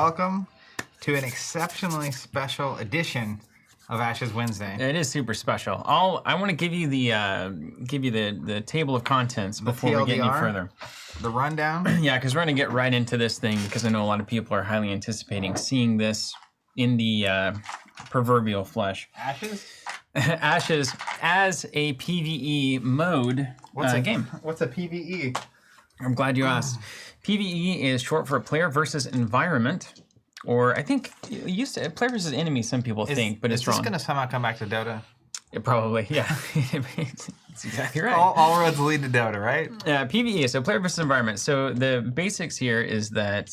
welcome to an exceptionally special edition of Ashes Wednesday. It is super special. I want to give you the table of contents before we get any further. The rundown. Yeah, because we're going to get right into this thing because I know a lot of people are highly anticipating seeing this in the proverbial flesh. Ashes? Ashes as a PvE mode game. What's a PvE? I'm glad you asked. PvE is short for player versus environment, or I think it used to player versus enemy. Some people think, but it's wrong. Is this going to somehow come back to Dota? Probably, yeah. That's exactly right. All roads lead to Dota, right? Yeah, PvE, so player versus environment. So the basics here is that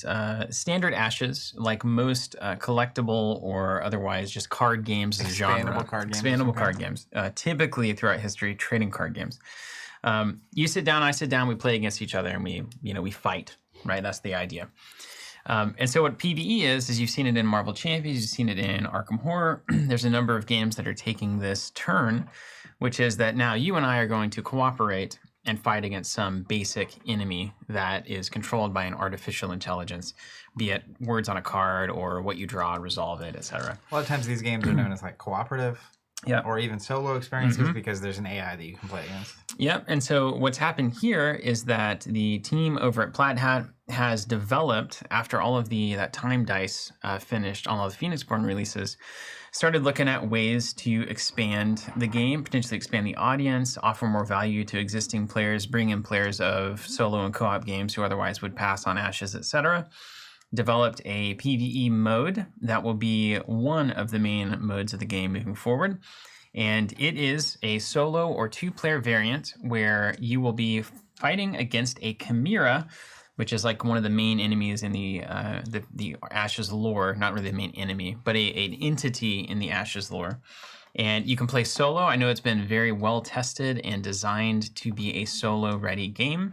standard Ashes, like most collectible or otherwise just card games as a genre. Expandable card games. Typically throughout history, trading card games. You sit down, I sit down, we play against each other, and we fight, right? That's the idea. And so what PvE is you've seen it in Marvel Champions, you've seen it in Arkham Horror. There's a number of games that are taking this turn, which is that now you and I are going to cooperate and fight against some basic enemy that is controlled by an artificial intelligence, be it words on a card or what you draw, resolve it, etc. A lot of times these games are known as like cooperative. Yeah. Or even solo experiences because there's an AI that you can play against. Yep. And so what's happened here is that the team over at Plaid Hat has developed, after all of that time dice finished on all the Phoenixborn releases, started looking at ways to expand the game, potentially expand the audience, offer more value to existing players, bring in players of solo and co-op games who otherwise would pass on Ashes, etc. Developed a PvE mode that will be one of the main modes of the game moving forward. And it is a solo or two-player variant where you will be fighting against a chimera, which is like one of the main enemies in the Ashes lore. Not really the main enemy, but an entity in the Ashes lore. And you can play solo. I know it's been very well tested and designed to be a solo-ready game.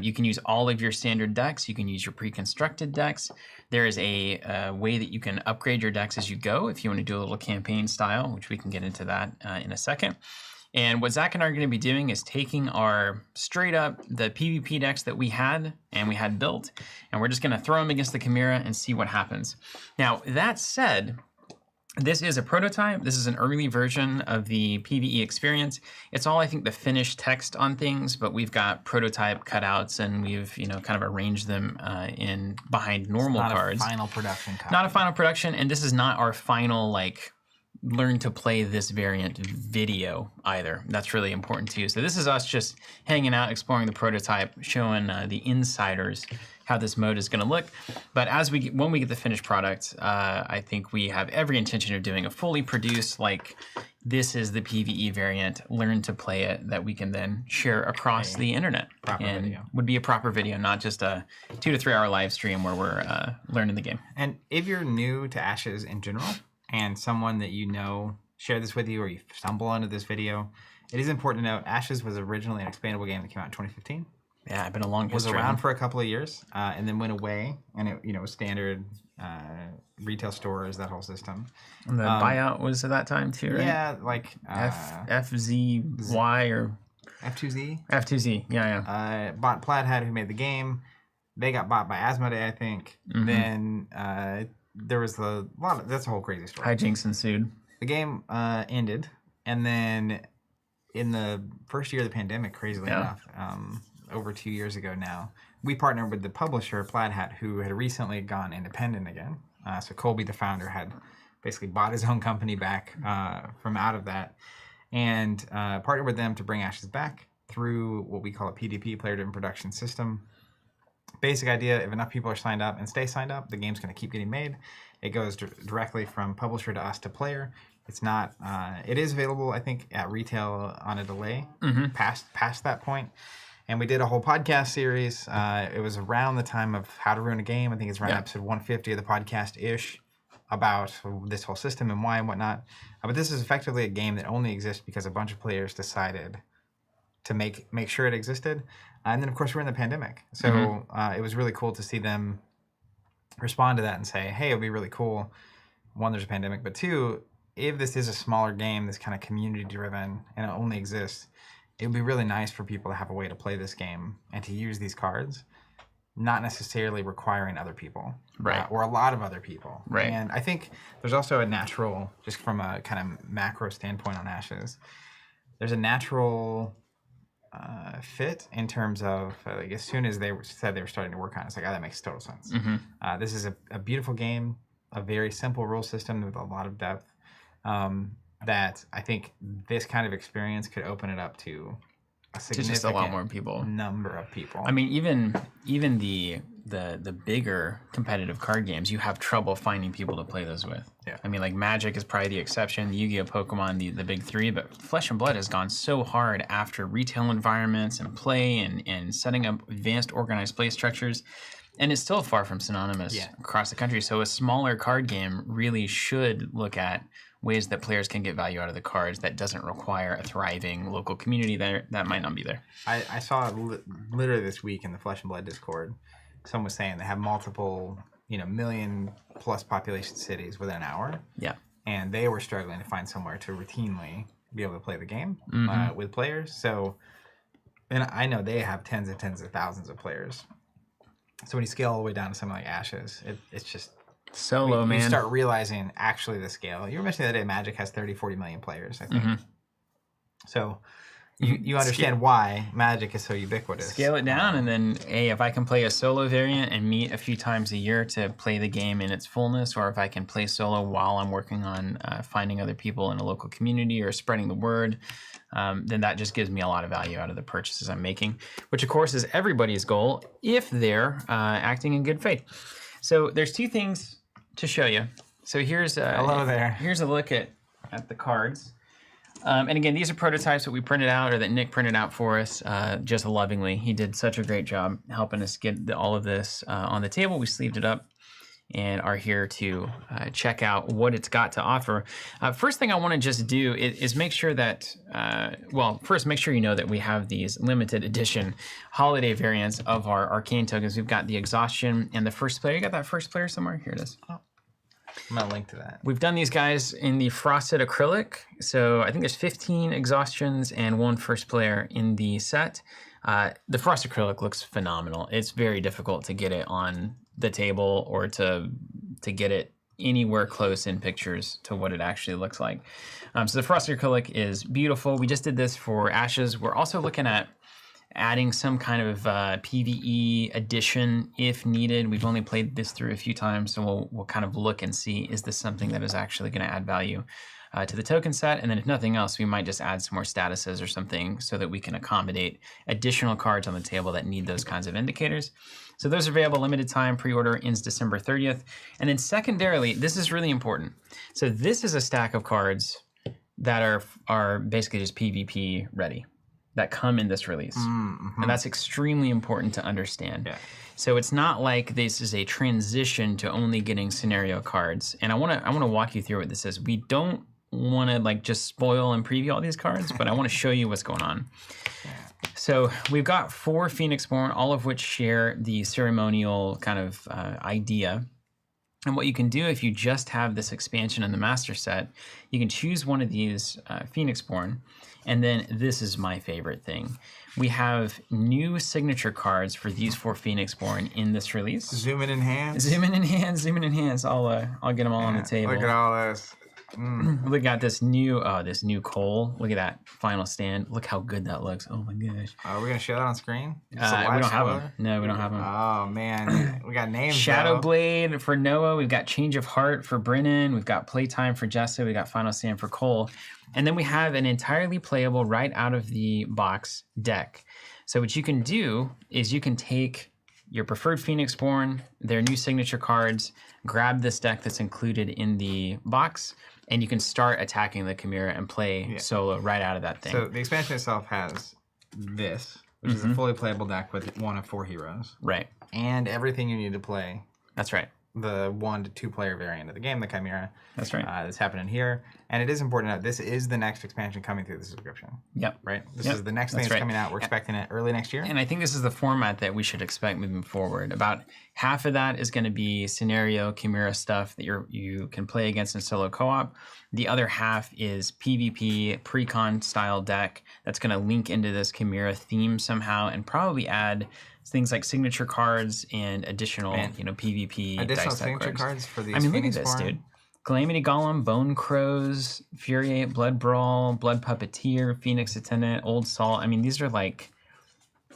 You can use all of your standard decks. You can use your pre-constructed decks. There is a way that you can upgrade your decks as you go if you want to do a little campaign style, which we can get into that in a second. And what Zach and I are going to be doing is taking our straight up the PvP decks that we had built, and we're just going to throw them against the Chimera and see what happens. Now, that said, this is a prototype. This is an early version of the PvE experience. It's all, I think, the finished text on things, but we've got prototype cutouts and we've, kind of arranged them in behind normal cards. Not a final production copy. Not a final production, and this is not our final, learn to play this variant video either. That's really important too. So this is us just hanging out, exploring the prototype, showing the insiders how this mode is going to look. But when we get the finished product, I think we have every intention of doing a fully produced, this is the PvE variant, learn to play it, that we can then share across the internet. Proper video. Would be a proper video, not just a 2 to 3 hour live stream where we're learning the game. And if you're new to Ashes in general, and someone that you know shared this with you or you stumble onto this video, it is important to note Ashes was originally an expandable game that came out in 2015. Yeah, it's been a long history. Was around for a couple of years and then went away, and it was standard retail stores, that whole system. And the buyout was at that time too, right? Yeah, FZY or F2Z. F2Z, yeah. Bought Plaid Hat, who made the game. They got bought by Asmodee, I think. Then there was that's a whole crazy story. Hijinks ensued. The game ended, and then in the first year of the pandemic, crazily enough, over 2 years ago now, we partnered with the publisher, Plaid Hat, who had recently gone independent again. So Colby, the founder, had basically bought his own company back from out of that, and partnered with them to bring Ashes back through what we call a PvP, player-driven production system. Basic idea, if enough people are signed up and stay signed up, the game's going to keep getting made. It goes directly from publisher to us to player. It's not, it is available, I think, at retail on a delay past that point. And we did a whole podcast series. It was around the time of How to Ruin a Game. I think it's around episode 150 of the podcast-ish about this whole system and why and whatnot. But this is effectively a game that only exists because a bunch of players decided to make sure it existed. And then, of course, we're in the pandemic. So it was really cool to see them respond to that and say, hey, it would be really cool. One, there's a pandemic. But two, if this is a smaller game, this kind of community-driven, and it only exists, it would be really nice for people to have a way to play this game and to use these cards not necessarily requiring other people, right, or a lot of other people, right. And I think there's also a natural, just from a kind of macro standpoint on Ashes, there's a natural fit in terms of like as soon as they said they were starting to work on it, it's like, oh, that makes total sense. This is a beautiful game, a very simple rule system with a lot of depth. That I think this kind of experience could open it up to a significant just a lot more people, number of people. I mean, even the bigger competitive card games, you have trouble finding people to play those with. Yeah. I mean, like Magic is probably the exception, Yu-Gi-Oh, Pokemon, the big three, but Flesh and Blood has gone so hard after retail environments and play and setting up advanced organized play structures, and it's still far from synonymous across the country. So a smaller card game really should look at ways that players can get value out of the cards that doesn't require a thriving local community that might not be there. I saw literally this week in the Flesh and Blood Discord, someone was saying they have multiple, million plus population cities within an hour. Yeah. And they were struggling to find somewhere to routinely be able to play the game with players. So, and I know they have tens and tens of thousands of players. So when you scale all the way down to something like Ashes, it's just solo, man. You start realizing actually the scale. You were mentioning the other day Magic has 30, 40 million players, I think. So you understand why Magic is so ubiquitous. Scale it down, and then, if I can play a solo variant and meet a few times a year to play the game in its fullness, or if I can play solo while I'm working on finding other people in a local community or spreading the word, then that just gives me a lot of value out of the purchases I'm making, which of course is everybody's goal if they're acting in good faith. So there's two things to show you. So here's hello there. Here's a look at the cards. And again, these are prototypes that we printed out, or that Nick printed out for us, just lovingly. He did such a great job helping us get all of this on the table. We sleeved it up and are here to check out what it's got to offer. First thing I want to just do is make sure that, first make sure you know that we have these limited edition holiday variants of our arcane tokens. We've got the Exhaustion and the First Player. You got that First Player somewhere? Here it is. I'm going to link to that. We've done these guys in the frosted acrylic. So I think there's 15 Exhaustions and 1 First Player in the set. The frosted acrylic looks phenomenal. It's very difficult to get it on the table or to get it anywhere close in pictures to what it actually looks like. So the frosted acrylic is beautiful. We just did this for Ashes. We're also looking at adding some kind of PvE edition if needed. We've only played this through a few times, so we'll kind of look and see, is this something that is actually going to add value to the token set? And then if nothing else, we might just add some more statuses or something so that we can accommodate additional cards on the table that need those kinds of indicators. So those are available limited time. Pre-order ends December 30th. And then secondarily, this is really important. So this is a stack of cards that are basically just PvP ready, that come in this release. And that's extremely important to understand. Yeah. So it's not like this is a transition to only getting scenario cards. And I want to walk you through what this is. We don't want to just spoil and preview all these cards, but I want to show you what's going on. So we've got 4 Phoenixborn, all of which share the ceremonial kind of idea. And what you can do if you just have this expansion in the master set, you can choose one of these Phoenixborn. And then this is my favorite thing. We have new signature cards for these 4 Phoenixborn in this release. Zoom in and hands. Zoom in and hands. Zoom in and hands. I'll get them all on the table. Look at all this. We got this new Cole. Look at that final stand. Look how good that looks. Oh my gosh. Are we gonna show that on screen? We don't have them. No, we don't have them. Oh man, we got names. Shadowblade for Noah. We've got Change of Heart for Brennan. We've got Playtime for Jessa. We got Final Stand for Cole. And then we have an entirely playable right out of the box deck. So what you can do is you can take your preferred Phoenixborn, their new signature cards, grab this deck that's included in the box, and you can start attacking the Chimera and play solo right out of that thing. So the expansion itself has this, which is a fully playable deck with 1 of 4 heroes. Right. And everything you need to play. That's right. The 1 to 2 player variant of the game, the Chimera. That's right. That's happening here. And it is important to note, this is the next expansion coming through the subscription. Yep. Right? This is the next thing that's coming out. We're expecting it early next year. And I think this is the format that we should expect moving forward. About half of that is going to be scenario Chimera stuff that you can play against in solo co-op. The other half is PvP, pre-con style deck that's going to link into this Chimera theme somehow and probably add things like signature cards and additional, PvP additional dice signature cards for these. I mean, look at this, dude. Calamity Golem, Bone Crows, Furiate, Blood Brawl, Blood Puppeteer, Phoenix Attendant, Old Salt. I mean, these are like,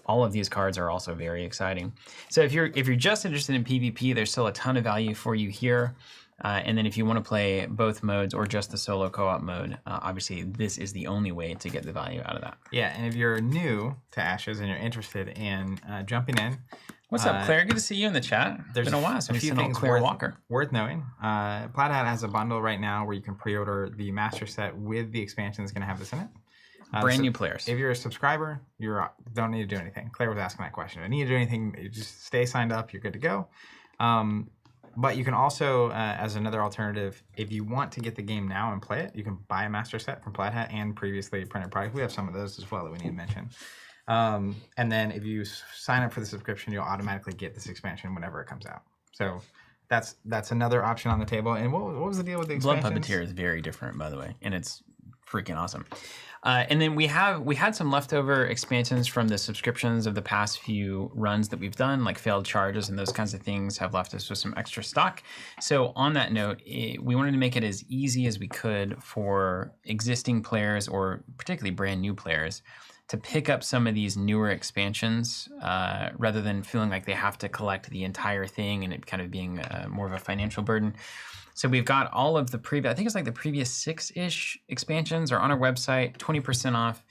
all of these cards are also very exciting. So if you're just interested in PvP, there's still a ton of value for you here. And then if you want to play both modes or just the solo co-op mode, obviously this is the only way to get the value out of that. Yeah, and if you're new to Ashes and you're interested in jumping in, what's up, Claire? Good to see you in the chat. There's been a while since we've seen Claire Walker. Worth knowing. Plaid Hat has a bundle right now where you can pre-order the master set with the expansion that's going to have this in it. Brand new players. If you're a subscriber, you don't need to do anything. Claire was asking that question. I need to do anything. You just stay signed up. You're good to go. But you can also, as another alternative, if you want to get the game now and play it, you can buy a master set from Plaid Hat and previously printed product. We have some of those as well that we need to mention. And then if you sign up for the subscription, you'll automatically get this expansion whenever it comes out. So that's another option on the table. And what was the deal with the expansions? Blood Puppeteer is very different, by the way, and it's freaking awesome. And then we had some leftover expansions from the subscriptions of the past few runs that we've done, like failed charges and those kinds of things have left us with some extra stock. So on that note, we wanted to make it as easy as we could for existing players or particularly brand new players to pick up some of these newer expansions rather than feeling like they have to collect the entire thing and it kind of being more of a financial burden. So we've got all of the previous, I think it's like the previous 6-ish expansions are on our website, 20% off,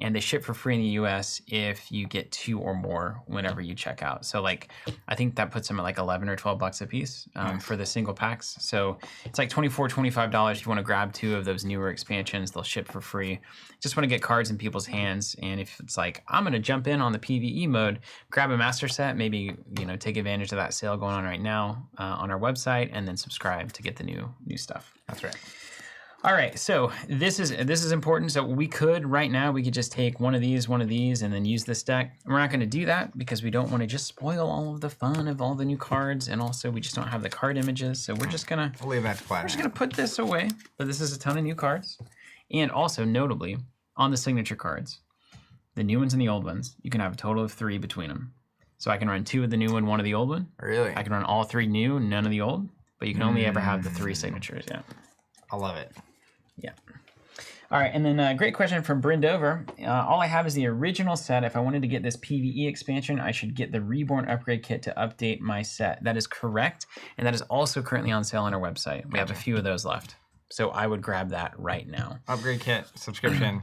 and they ship for free in the US if you get 2 or more whenever you check out. So like, I think that puts them at like 11 or 12 bucks a piece for the single packs. So it's like $24, $25 if you want to grab 2 of those newer expansions, they'll ship for free. Just want to get cards in people's hands. And if it's like, I'm going to jump in on the PvE mode, grab a master set, maybe, take advantage of that sale going on right now on our website and then subscribe to get the new stuff. That's right. All right, so this is important. So we could just take one of these, and then use this deck. We're not going to do that because we don't want to just spoil all of the fun of all the new cards, and also we just don't have the card images. So we're just gonna leave that flat. We're just gonna put this away. But this is a ton of new cards, and also notably on the signature cards, the new ones and the old ones, you can have a total of 3 between them. So I can run 2 of the new one, 1 of the old one. Really? I can run all 3 new, none of the old. But you can only ever have the 3 signatures. Yeah. I love it. Yeah. All right, and then great question from Brindover. All I have is the original set. If I wanted to get this PvE expansion, I should get the Reborn upgrade kit to update my set. That is correct, and that is also currently on sale on our website. We have a few of those left, so I would grab that right now. Upgrade kit, subscription,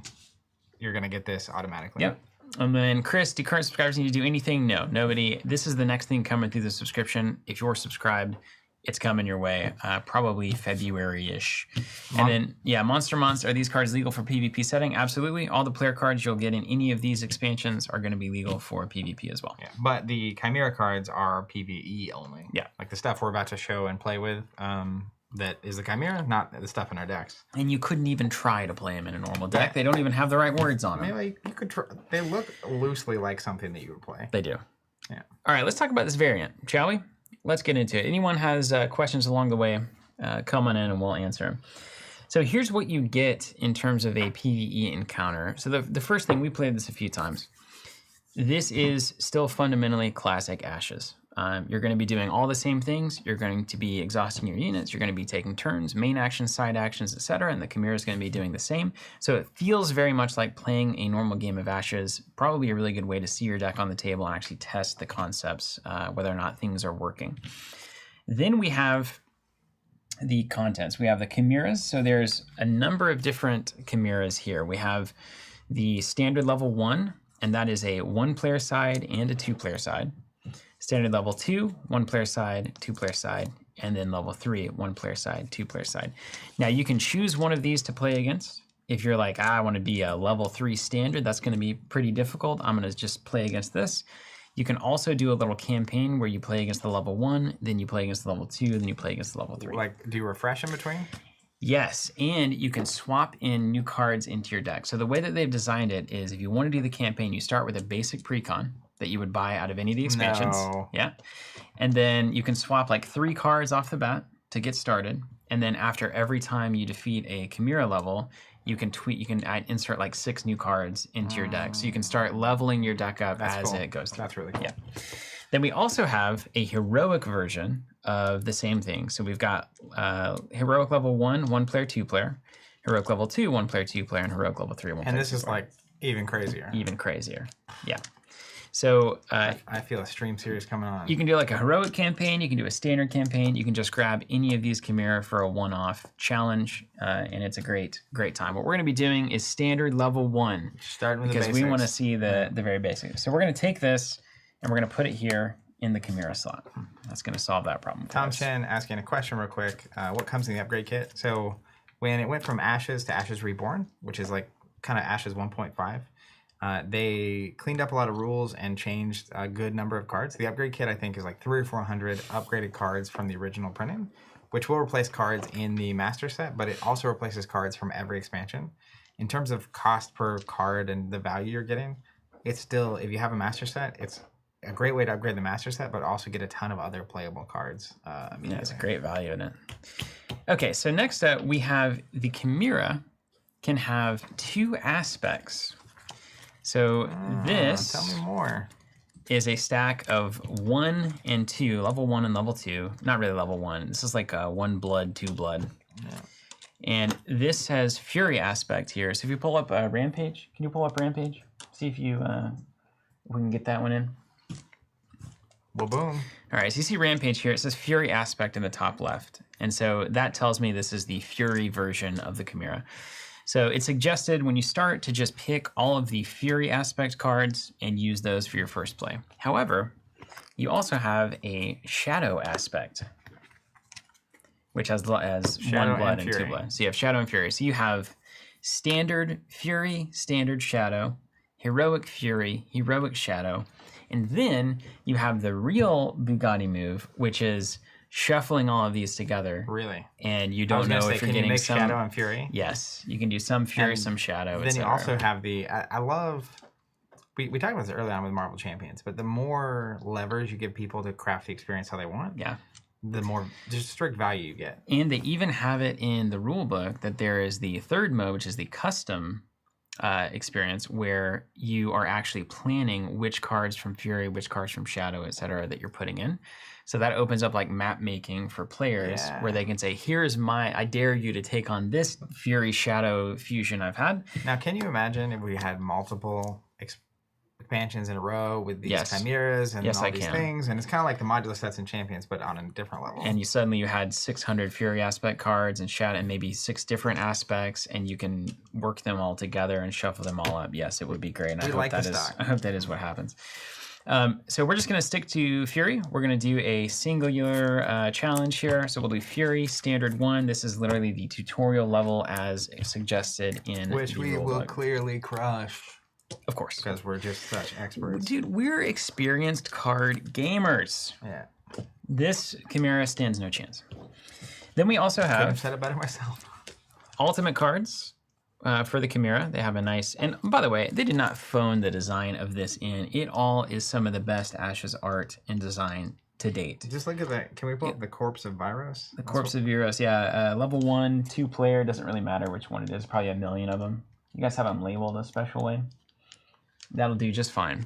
you're going to get this automatically. Yep. And then Chris, do current subscribers need to do anything? No, nobody. This is the next thing coming through the subscription. If you're subscribed, it's coming your way, probably February-ish. And then, yeah, Monster. Are these cards legal for PvP setting? Absolutely. All the player cards you'll get in any of these expansions are going to be legal for PvP as well. Yeah, but the Chimera cards are PvE only. Yeah. Like the stuff we're about to show and play with, that is the Chimera, not the stuff in our decks. And you couldn't even try to play them in a normal deck. They don't even have the right words on them. Maybe you could try. They look loosely like something that you would play. They do. Yeah. All right, let's talk about this variant, shall we? Let's get into it. Anyone has questions along the way, come on in and we'll answer them. So here's what you get in terms of a PvE encounter. So the first thing, we played this a few times. This is still fundamentally classic Ashes. You're going to be doing all the same things. You're going to be exhausting your units. You're going to be taking turns, main actions, side actions, etc. And the Chimera is going to be doing the same. So it feels very much like playing a normal game of Ashes. Probably a really good way to see your deck on the table and actually test the concepts, whether or not things are working. Then we have the contents. We have the Chimeras. So there's a number of different Chimeras here. We have the standard level 1, and that is a 1-player side and a 2-player side. Standard level 2, 1-player side, 2-player side, and then level 3, 1-player side, 2-player side. Now you can choose one of these to play against. If you're like, I want to be a level 3 standard, that's going to be pretty difficult. I'm going to just play against this. You can also do a little campaign where you play against the level 1, then you play against the level 2, then you play against the level 3. Like, do you refresh in between? Yes, and you can swap in new cards into your deck. So the way that they've designed it is if you want to do the campaign, you start with a basic precon that you would buy out of any of the expansions. No. Yeah. And then you can swap like 3 cards off the bat to get started. And then after every time you defeat a Chimera level, you can insert like 6 new cards into your deck. So you can start leveling your deck up as it goes through. That's really cool. Yeah. Then we also have a heroic version of the same thing. So we've got heroic level 1, 1 player, 2 player. Heroic level 2, 1 player, 2 player, and heroic level 3, 1 player. And this is like even crazier. Even crazier. Yeah. So I feel a stream series coming on. You can do like a heroic campaign. You can do a standard campaign. You can just grab any of these Chimera for a one-off challenge, and it's a great time. What we're going to be doing is standard level 1, starting with because the we basics. want to see the very basics. So we're going to take this and we're going to put it here in the Chimera slot. That's going to solve that problem. Tom Chen asking a question real quick. What comes in the upgrade kit? So when it went from Ashes to Ashes Reborn, which is like kind of Ashes 1.5, they cleaned up a lot of rules and changed a good number of cards. The upgrade kit, I think, is like 300 or 400 upgraded cards from the original printing, which will replace cards in the master set, but it also replaces cards from every expansion. In terms of cost per card and the value you're getting, it's still, if you have a master set, it's a great way to upgrade the master set, but also get a ton of other playable cards. Yeah, it's a great value in it. Okay, so next up we have the Chimera can have 2 aspects. So this tell me more. Is a stack of 1 and 2, level 1 and level 2. Not really level 1. This is like a 1 blood, 2 blood. Yeah. And this has Fury aspect here. So if you pull up Rampage, can you pull up Rampage? See if you we can get that one in. Well, boom. All right, so you see Rampage here. It says Fury aspect in the top left. And so that tells me this is the Fury version of the Chimera. So it's suggested when you start to just pick all of the Fury aspect cards and use those for your first play. However, you also have a Shadow aspect, which has 1 blood and 2 blood. So you have Shadow and Fury. So you have standard Fury, standard Shadow, heroic Fury, heroic Shadow, and then you have the real Bugatti move, which is shuffling all of these together. Really? And you don't know if you're getting some Shadow and Fury. Yes, you can do some Fury, and some Shadow. Then you also have the. I love. We talked about this early on with Marvel Champions, but the more levers you give people to craft the experience how they want, yeah, the more just strict value you get. And they even have it in the rule book that there is the third mode, which is the custom experience, where you are actually planning which cards from Fury, which cards from Shadow, etc., that you're putting in. So that opens up like map making for players, where they can say, here's I dare you to take on this Fury Shadow fusion I've had. Now, can you imagine if we had multiple expansions in a row with these chimeras and all these things? And it's kind of like the modular sets in Champions, but on a different level. And you had 600 Fury aspect cards and Shadow, and maybe 6 different aspects, and you can work them all together and shuffle them all up. Yes, it would be great. And I hope that is what happens. So we're just going to stick to Fury. We're going to do a singular challenge here. So we'll do Fury Standard 1. This is literally the tutorial level as suggested in which the we rule will book. clearly crush. Of course. Because we're just such experts. Dude, we're experienced card gamers. Yeah. This Chimera stands no chance. Then we also have... Couldn't have said it better myself. Ultimate cards. For the Chimera, they have a nice, and by the way, they did not phone the design of this in. It all is some of the best Ashes art and design to date. Just look at that. Can we pull up the Corpse of Viros? The Corpse of Viros, yeah. Level 1, 2 player, doesn't really matter which one it is, probably a million of them. You guys have them labeled a special way. That'll do just fine.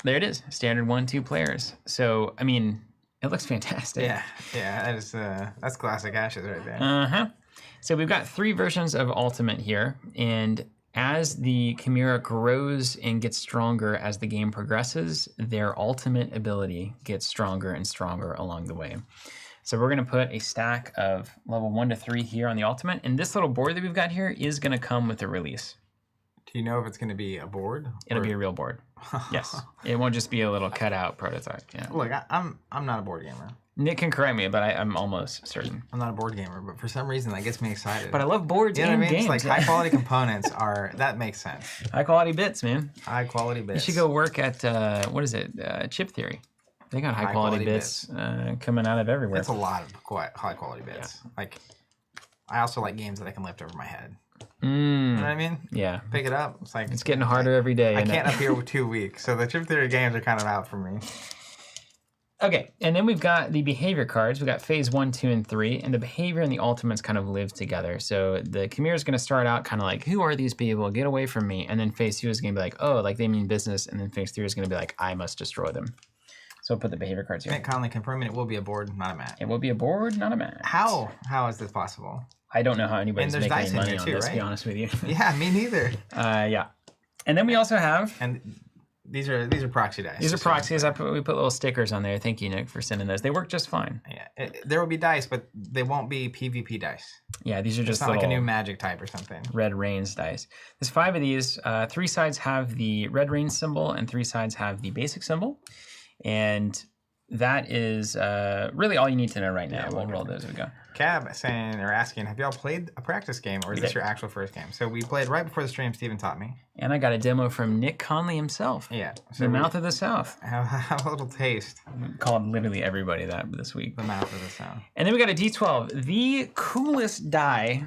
There it is, standard 1, 2 players. So, I mean, it looks fantastic. Yeah, that is, that's classic Ashes right there. Uh-huh. So we've got 3 versions of Ultimate here, and as the Chimera grows and gets stronger as the game progresses, their ultimate ability gets stronger and stronger along the way. So we're going to put a stack of level 1 to 3 here on the Ultimate, and this little board that we've got here is going to come with the release. Do you know if it's going to be a board? It'll be a real board. Yes. It won't just be a little cutout prototype. Yeah. Look, I'm not a board gamer. Nick can correct me, but I'm almost certain. I'm not a board gamer, but for some reason that gets me excited. But I love boards and games. It's like high quality components that makes sense. High quality bits, man. High quality bits. You should go work at, what is it, Chip Theory. They got high quality bits coming out of everywhere. That's a lot of high quality bits. Yeah. Like, I also like games that I can lift over my head. You know what I mean? Yeah. Pick it up. It's like it's getting harder every day. I can't appear with 2 weeks, so the Chip Theory games are kind of out for me. Okay, and then we've got the behavior cards. We've got phase 1, 2, and 3, and the behavior and the ultimates kind of live together. So the Chimera is going to start out kind of like, who are these people? Get away from me. And then phase 2 is going to be like, oh, like they mean business. And then phase 3 is going to be like, I must destroy them. So I'll put the behavior cards here. Nick Conley confirming it will be a board, not a mat. It will be a board, not a mat. How is this possible? I don't know how anybody's making any money on this, right? to be honest with you. Yeah, me neither. Yeah. And then we also have... And these are proxy dice. These are proxies. We put little stickers on there. Thank you, Nick, for sending those. They work just fine. Yeah, there will be dice, but they won't be PvP dice. Yeah, these are just not like a new magic type or something. Red Reigns dice. There's 5 of these. 3 sides have the Red Reigns symbol, and 3 sides have the basic symbol. And that is really all you need to know right now. We'll roll those as we go. Cab saying or asking, have y'all played a practice game, or is this your actual first game? So we played right before the stream. Steven taught me, and I got a demo from Nick Conley himself. Yeah, so the Mouth of the South. Have a little taste. Called literally everybody that this week. The Mouth of the South. And then we got a D12, the coolest die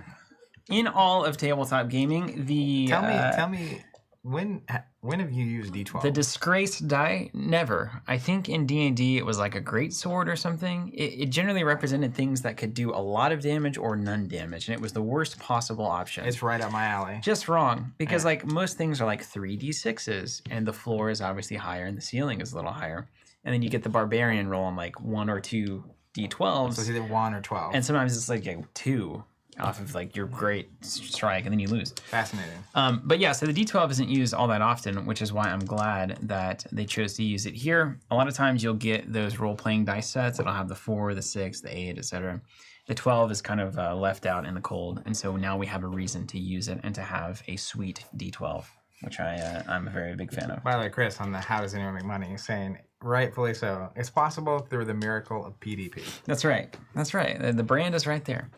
in all of tabletop gaming. Tell me. When have you used D12? The disgraced die? Never. I think in D&D it was like a great sword or something. It generally represented things that could do a lot of damage or none damage, and it was the worst possible option. It's right up my alley. Just wrong, because like most things are like 3d6s, and the floor is obviously higher and the ceiling is a little higher. And then you get the barbarian roll on like 1 or 2 D12s. So it's either 1 or 12. And sometimes it's like 2. Off of like your great strike, and then you lose. Fascinating. But yeah, so the D12 isn't used all that often, which is why I'm glad that they chose to use it here. A lot of times you'll get those role-playing dice sets that'll have the 4, the 6, the 8, etc. The 12 is kind of left out in the cold, and so now we have a reason to use it and to have a sweet D12, which I'm a very big fan of. By the way, Chris, on the How Does Anyone Make Money, saying, rightfully so, it's possible through the miracle of PvP. That's right. That's right. The brand is right there.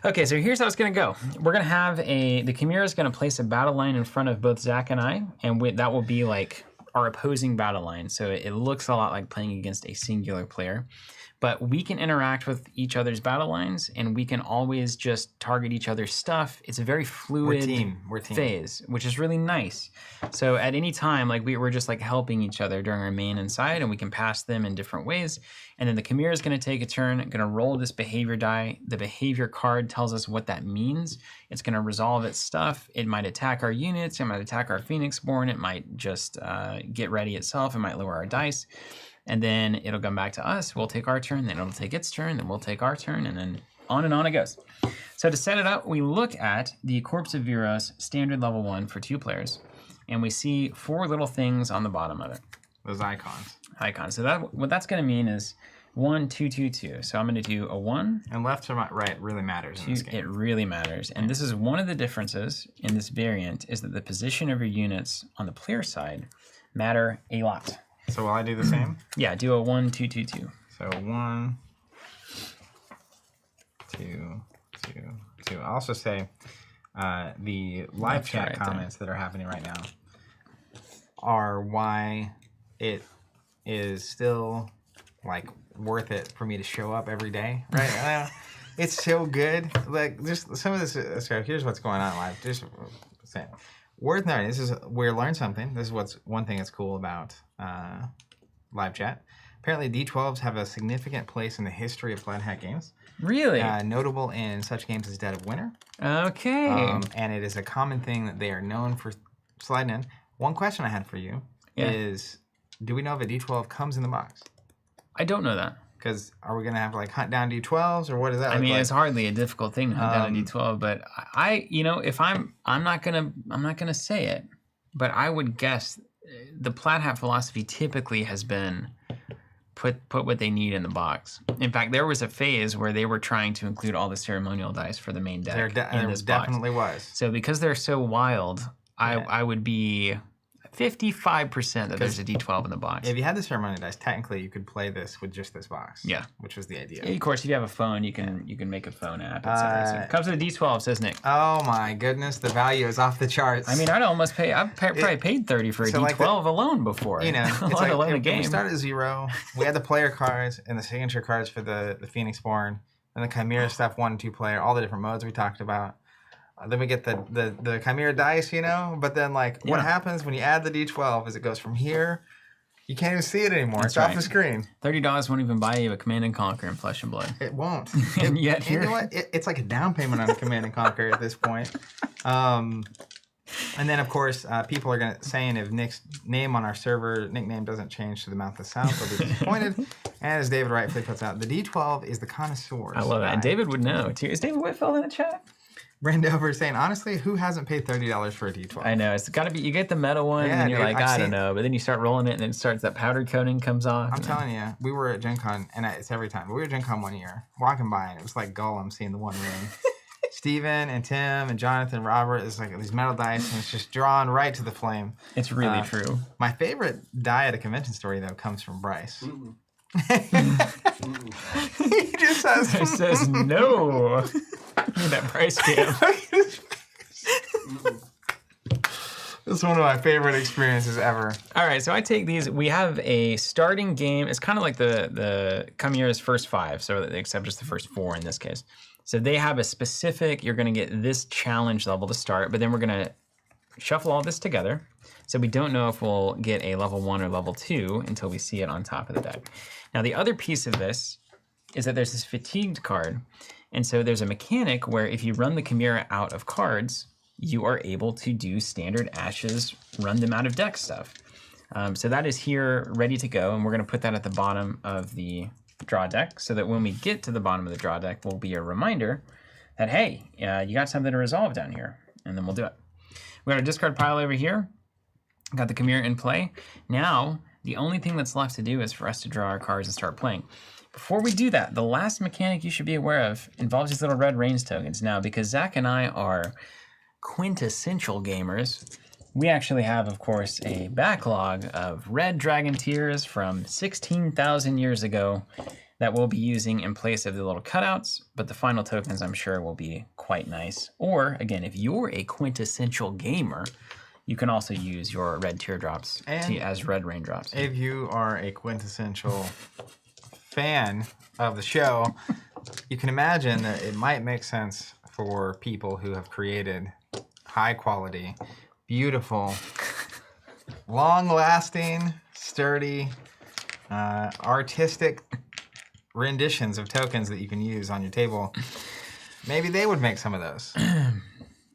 Okay, so here's how it's going to go. We're going to have the Chimera is going to place a battle line in front of both Zach and I, and that will be like our opposing battle line. So it looks a lot like playing against a singular player. But we can interact with each other's battle lines, and we can always just target each other's stuff. It's a very fluid phase, which is really nice. So at any time, like we're just like helping each other during our main and side, and we can pass them in different ways. And then the Chimera is going to take a turn, going to roll this behavior die. The behavior card tells us what that means. It's going to resolve its stuff. It might attack our units. It might attack our Phoenixborn. It might just get ready itself. It might lower our dice. And then it'll come back to us. We'll take our turn. Then it'll take its turn. Then we'll take our turn. And then on it goes. So to set it up, we look at the Corpse of Viros standard level 1 for 2 players. And we see 4 little things on the bottom of it. Those icons. So what that's going to mean is 1, 2, 2, 2. So I'm going to do a 1. And left to right really matters in this game. It really matters. And this is one of the differences in this variant, is that the position of your units on the player side matter a lot. So will I do the same? Yeah, do a 1, 2, 2, 2. So 1, 2, 2, 2. I'll also say the live chat comments that are happening right now are why it is still like worth it for me to show up every day, right? It's so good. Like just some of this. So here's what's going on live. Just saying, worth noting. We learned something. This is what's one thing that's cool about live chat. Apparently, D12s have a significant place in the history of Flat Hat games. Really? Notable in such games as Dead of Winter. Okay. And it is a common thing that they are known for sliding in. One question I had for you is, do we know if a D12 comes in the box? I don't know that. Because are we going to have to like hunt down D12s, or what is that? I mean, it's hardly a difficult thing to hunt down a D12, but if I'm not gonna say it, but I would guess the Plaid Hat philosophy typically has been put what they need in the box. In fact, there was a phase where they were trying to include all the ceremonial dice for the main deck in this box. Definitely was. So because they're so wild, I would be 55% that there's a D12 in the box. If you had the ceremonial dice, technically you could play this with just this box. Yeah. Which was the idea. Of course, if you have a phone, you can make a phone app, etc. So it comes with a D12, says Nick. Oh my goodness, the value is off the charts. I mean, I've probably paid 30 for a D12 like alone before. You know, it's let alone a game. We started at 0. We had the player cards and the signature cards for the Phoenixborn. and the Chimera stuff 1 and 2 player, all the different modes we talked about. Then we get the Chimera dice, you know. But then what happens when you add the D12 is it goes from here. You can't even see it anymore. That's it's off the screen. $30 won't even buy you a Command and Conquer in Flesh and Blood. It won't. And yet you know what? It's like a down payment on a Command and Conquer at this point. And then, of course, people are going to saying if Nick's name on our server nickname doesn't change to the Mouth of South, they'll be disappointed. And as David rightfully puts out, the D12 is the connoisseur. I love that. And David would know, too. Is David Whitfield in the chat? Brandover saying, honestly, who hasn't paid $30 for a D12? I know. It's got to be, you get the metal one, and you're like, I don't know. But then you start rolling it, and it starts, that powder coating comes off. I'm telling you, we were at Gen Con, and it's every time. But we were at Gen Con one year, walking by, and it was like Gollum seeing the One Ring. Steven and Tim and Jonathan and Robert is like these metal dice, and it's just drawn right to the flame. It's really true. My favorite die at a convention story, though, comes from Bryce. He just says... It says no. That Bryce cam. This is one of my favorite experiences ever. All right, so I take these. We have a starting game. It's kind of like the Chimera's first 5, so except just the first 4 in this case. So they have a specific, you're going to get this challenge level to start, but then we're going to shuffle all this together. So we don't know if we'll get a level 1 or level 2 until we see it on top of the deck. Now the other piece of this is that there's this fatigued card. And so there's a mechanic where if you run the Chimera out of cards, you are able to do standard Ashes, run them out of deck stuff. So that is here ready to go. And we're going to put that at the bottom of the draw deck so that when we get to the bottom of the draw deck, will be a reminder that, hey, you got something to resolve down here. And then we'll do it. We got our discard pile over here. Got the Chimera in play. Now, the only thing that's left to do is for us to draw our cards and start playing. Before we do that, the last mechanic you should be aware of involves these little red Reigns tokens. Now, because Zach and I are quintessential gamers, we actually have, of course, a backlog of red dragon tears from 16,000 years ago that we'll be using in place of the little cutouts, but the final tokens, I'm sure, will be quite nice. Or, again, if you're a quintessential gamer, you can also use your red teardrops as red raindrops. If you are a quintessential fan of the show, you can imagine that it might make sense for people who have created high quality, beautiful, long-lasting, sturdy, artistic renditions of tokens that you can use on your table. Maybe they would make some of those.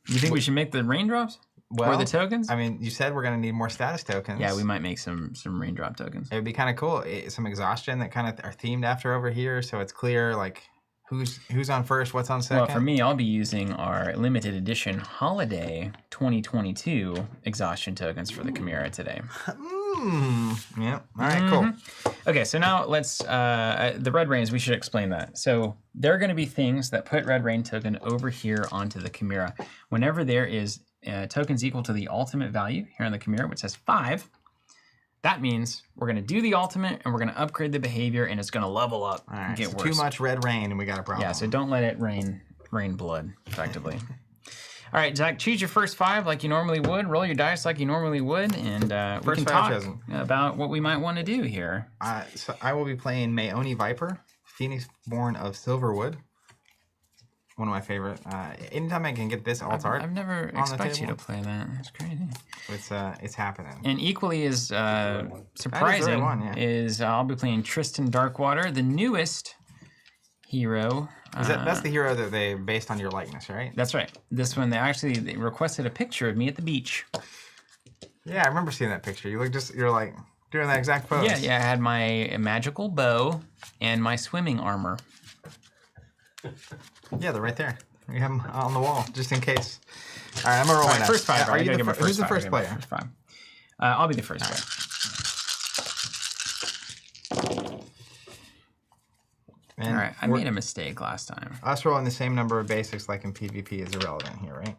You think we should make the raindrops? Or the tokens? I mean, you said we're going to need more status tokens. Yeah, we might make some raindrop tokens. It would be kind of cool. Some exhaustion that kind of are themed after over here, so it's clear like who's on first, what's on second. Well, for me, I'll be using our limited edition holiday 2022 exhaustion tokens for the Chimera today. Yeah. All right, cool. Okay, so now let's the red rains. We should explain that. So there are going to be things that put red rain token over here onto the Chimera. Whenever there is tokens equal to the ultimate value here on the Chimera, which says 5, that means we're going to do the ultimate and we're going to upgrade the behavior and it's going to level up and get worse. Too much red rain and we got a problem. Yeah, so don't let it rain blood, effectively. All right, Zach, choose your first 5 like you normally would. Roll your dice like you normally would, and we can talk about what we might want to do here. So I will be playing Maoni Viper, Phoenix Born of Silverwood. One of my favorite. Anytime I can get this alt art, I've never expected you to play that. That's crazy. It's happening. And equally as surprising is I'll be playing Tristan Darkwater, the newest hero. That's the hero that they based on your likeness, right? That's right. This one they requested a picture of me at the beach. Yeah, I remember seeing that picture. You're like doing that exact pose. Yeah. I had my magical bow and my swimming armor. Yeah, they're right there. We have them on the wall, just in case. All right, I'm going to roll it. First 5. Who's the first player? First 5. I'll be the first player. All right, I made a mistake last time. Us rolling the same number of basics like in PvP is irrelevant here, right?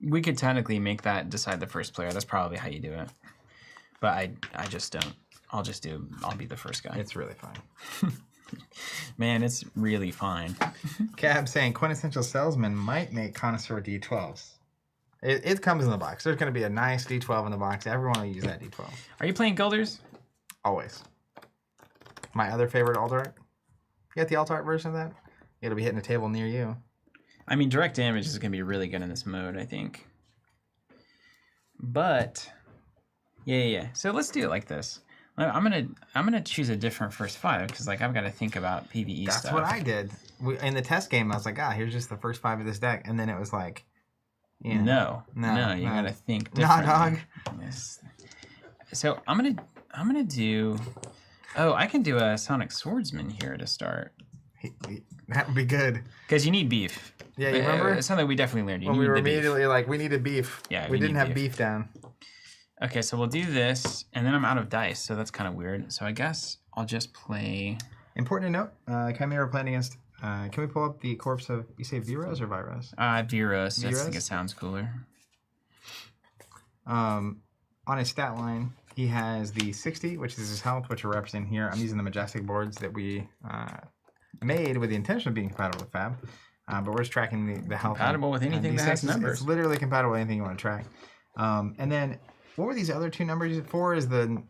We could technically make that decide the first player. That's probably how you do it. But I just don't. I'll be the first guy. It's really fine. Man, it's really fine. Cab saying quintessential salesman might make connoisseur D12s. It comes in the box. There's going to be a nice D12 in the box. Everyone will use that D12. Are you playing Guilders? Always. My other favorite alt art. You got the alt art version of that? It'll be hitting a table near you. I mean, direct damage is going to be really good in this mode, I think. But yeah. So let's do it like this. I'm gonna choose a different first 5 because like I've got to think about PvE stuff. That's what I did. In the test game, I was like, here's just the first 5 of this deck, and then it was like, no, you gotta think differently. Nah, dog. Yes. So I'm gonna do. Oh, I can do a Sonic Swordsman here to start. That would be good. Because you need beef. Yeah, you remember? It's something we definitely learned. We were immediately like, we needed beef. Yeah, we didn't have beef down. Okay, so we'll do this, and then I'm out of dice, so that's kind of weird. So I guess I'll just play... Important to note, Chimera playing against... can we pull up the corpse of... You say Viros or Viros? Viros. I think it sounds cooler. On his stat line, he has the 60, which is his health, which we're representing here. I'm using the Majestic boards that we made with the intention of being compatible with Fab. But we're just tracking the health. Compatible with anything that has numbers. It's literally compatible with anything you want to track. And then... What were these other 2 numbers? 4 is the...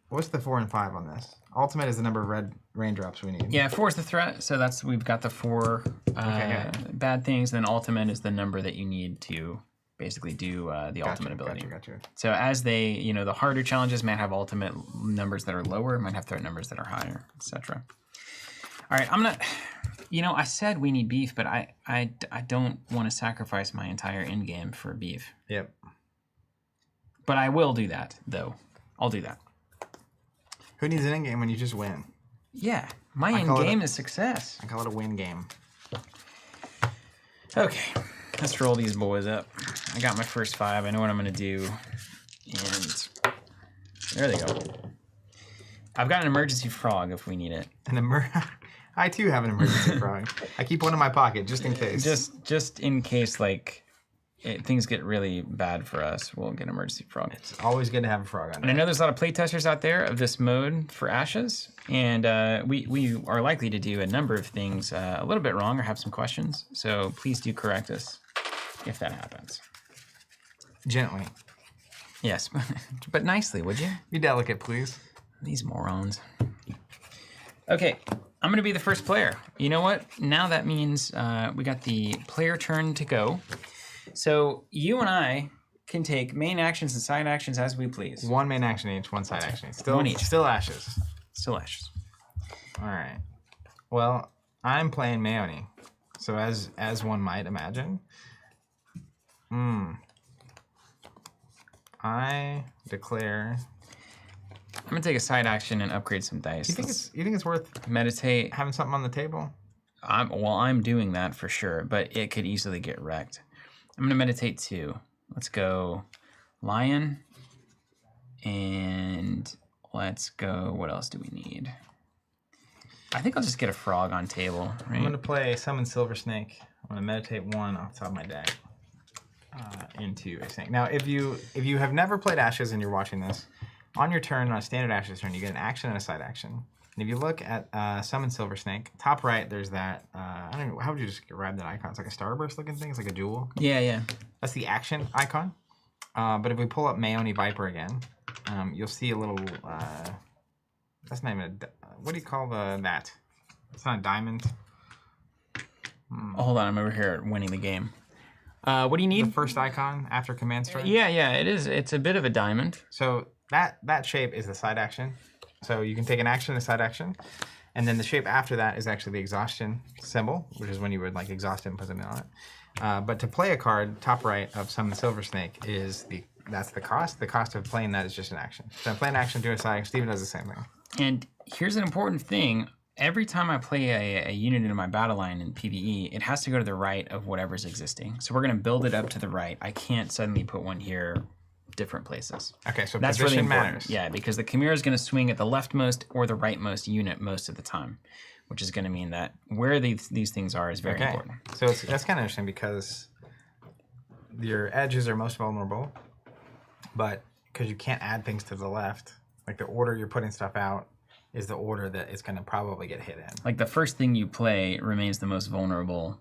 What's the 4 and 5 on this? Ultimate is the number of red raindrops we need. Yeah, 4 is the threat, so we've got the 4 bad things. Then ultimate is the number that you need to basically do the ultimate ability. Gotcha. So as they, the harder challenges might have ultimate numbers that are lower, might have threat numbers that are higher, etc. All right, I'm gonna... I said we need beef, but I don't want to sacrifice my entire end game for beef. Yep. But I will do that, though. I'll do that. Who needs an end game when you just win? Yeah, my end game is success. I call it a win game. Okay, let's roll these boys up. I got my first 5. I know what I'm going to do. And there they go. I've got an emergency frog if we need it. I, too, have an emergency frog. I keep one in my pocket just in case. Just in case, like... things get really bad for us, we'll get an emergency frog. It's always good to have a frog on. And I know there's a lot of playtesters out there of this mode for Ashes, and we are likely to do a number of things a little bit wrong or have some questions. So please do correct us if that happens. Gently. Yes, but nicely, would you? Be delicate, please. These morons. Okay, I'm going to be the first player. You know what? Now that means we got the player turn to go. So you and I can take main actions and side actions as we please. 1 main action each, 1 side action each. One each. Still Ashes. Still Ashes. All right. Well, I'm playing Mayoni. So as one might imagine, I declare... I'm going to take a side action and upgrade some dice. You think it's worth meditate having something on the table? I'm doing that for sure, but it could easily get wrecked. I'm going to meditate 2. Let's go lion. And let's go, what else do we need? I think I'll just get a frog on table. Right? I'm going to play Summon Silver Snake. I'm going to meditate 1 off the top of my deck into a snake. Now, if you have never played Ashes and you're watching this, on your turn, on a standard Ashes turn, you get an action and a side action. And if you look at Summon Silver Snake, top right, there's that, I don't know, how would you just grab that icon? It's like a starburst looking thing. It's like a jewel. Yeah. That's the action icon. But if we pull up Mayoni Viper again, you'll see a little, that's not even what do you call that? It's not a diamond. Oh, hold on, I'm over here winning the game. What do you need? The first icon after command strike? Yeah, it is. It's a bit of a diamond. So that shape is the side action. So you can take an action and a side action. And then the shape after that is actually the exhaustion symbol, which is when you would like exhaust it and put something on it. But to play a card, top right of Summon Silver Snake that's the cost. The cost of playing that is just an action. So I'm playing an action, doing a side action. Steven does the same thing. And here's an important thing. Every time I play a unit into my battle line in PvE, it has to go to the right of whatever's existing. So we're going to build it up to the right. I can't suddenly put one here different places. Okay, so that's position really important. matters. Yeah, because the Chimera is going to swing at the leftmost or the rightmost unit most of the time, which is going to mean that where these things are is very important. So that's kind of interesting because your edges are most vulnerable, but because you can't add things to the left, like the order you're putting stuff out is the order that it's going to probably get hit in. Like the first thing you play remains the most vulnerable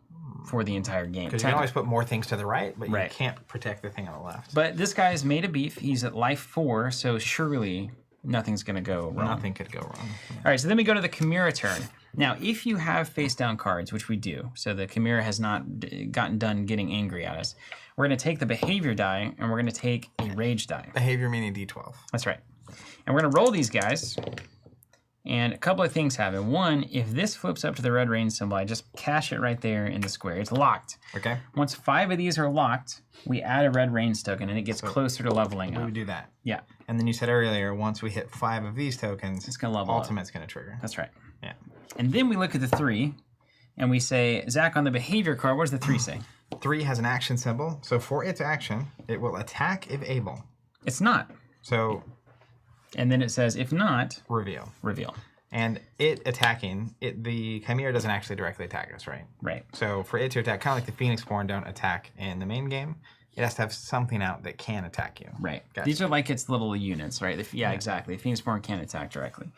for the entire game. Because you can always put more things to the right, but you right. can't protect the thing on the left. But this guy's made a beef. He's at life 4, so surely nothing's going to go wrong. Nothing could go wrong. All right, so then we go to the Chimera turn. Now, if you have face down cards, which we do, so the Chimera has not gotten done getting angry at us, we're going to take the behavior die and we're going to take a rage die. Behavior meaning D12. That's right. And we're going to roll these guys. And a couple of things happen. One, if this flips up to the red range symbol, I just cash it right there in the square. It's locked. Okay. Once 5 of these are locked, we add a red range token, and it gets closer to leveling up. We would do that. Yeah. And then you said earlier, once we hit 5 of these tokens, it's going to level up. Ultimate's going to trigger. That's right. Yeah. And then we look at the 3, and we say, Zach, on the behavior card, what does the 3 say? 3 has an action symbol, so for its action, it will attack if able. It's not. So. And then it says, if not, reveal. Reveal. And it attacking, the Chimera doesn't actually directly attack us, right? Right. So for it to attack, kind of like the Phoenix Born don't attack in the main game, it has to have something out that can attack you. Right. Gotcha. These are like its little units, right? Yeah, exactly. The Phoenix Born can't attack directly.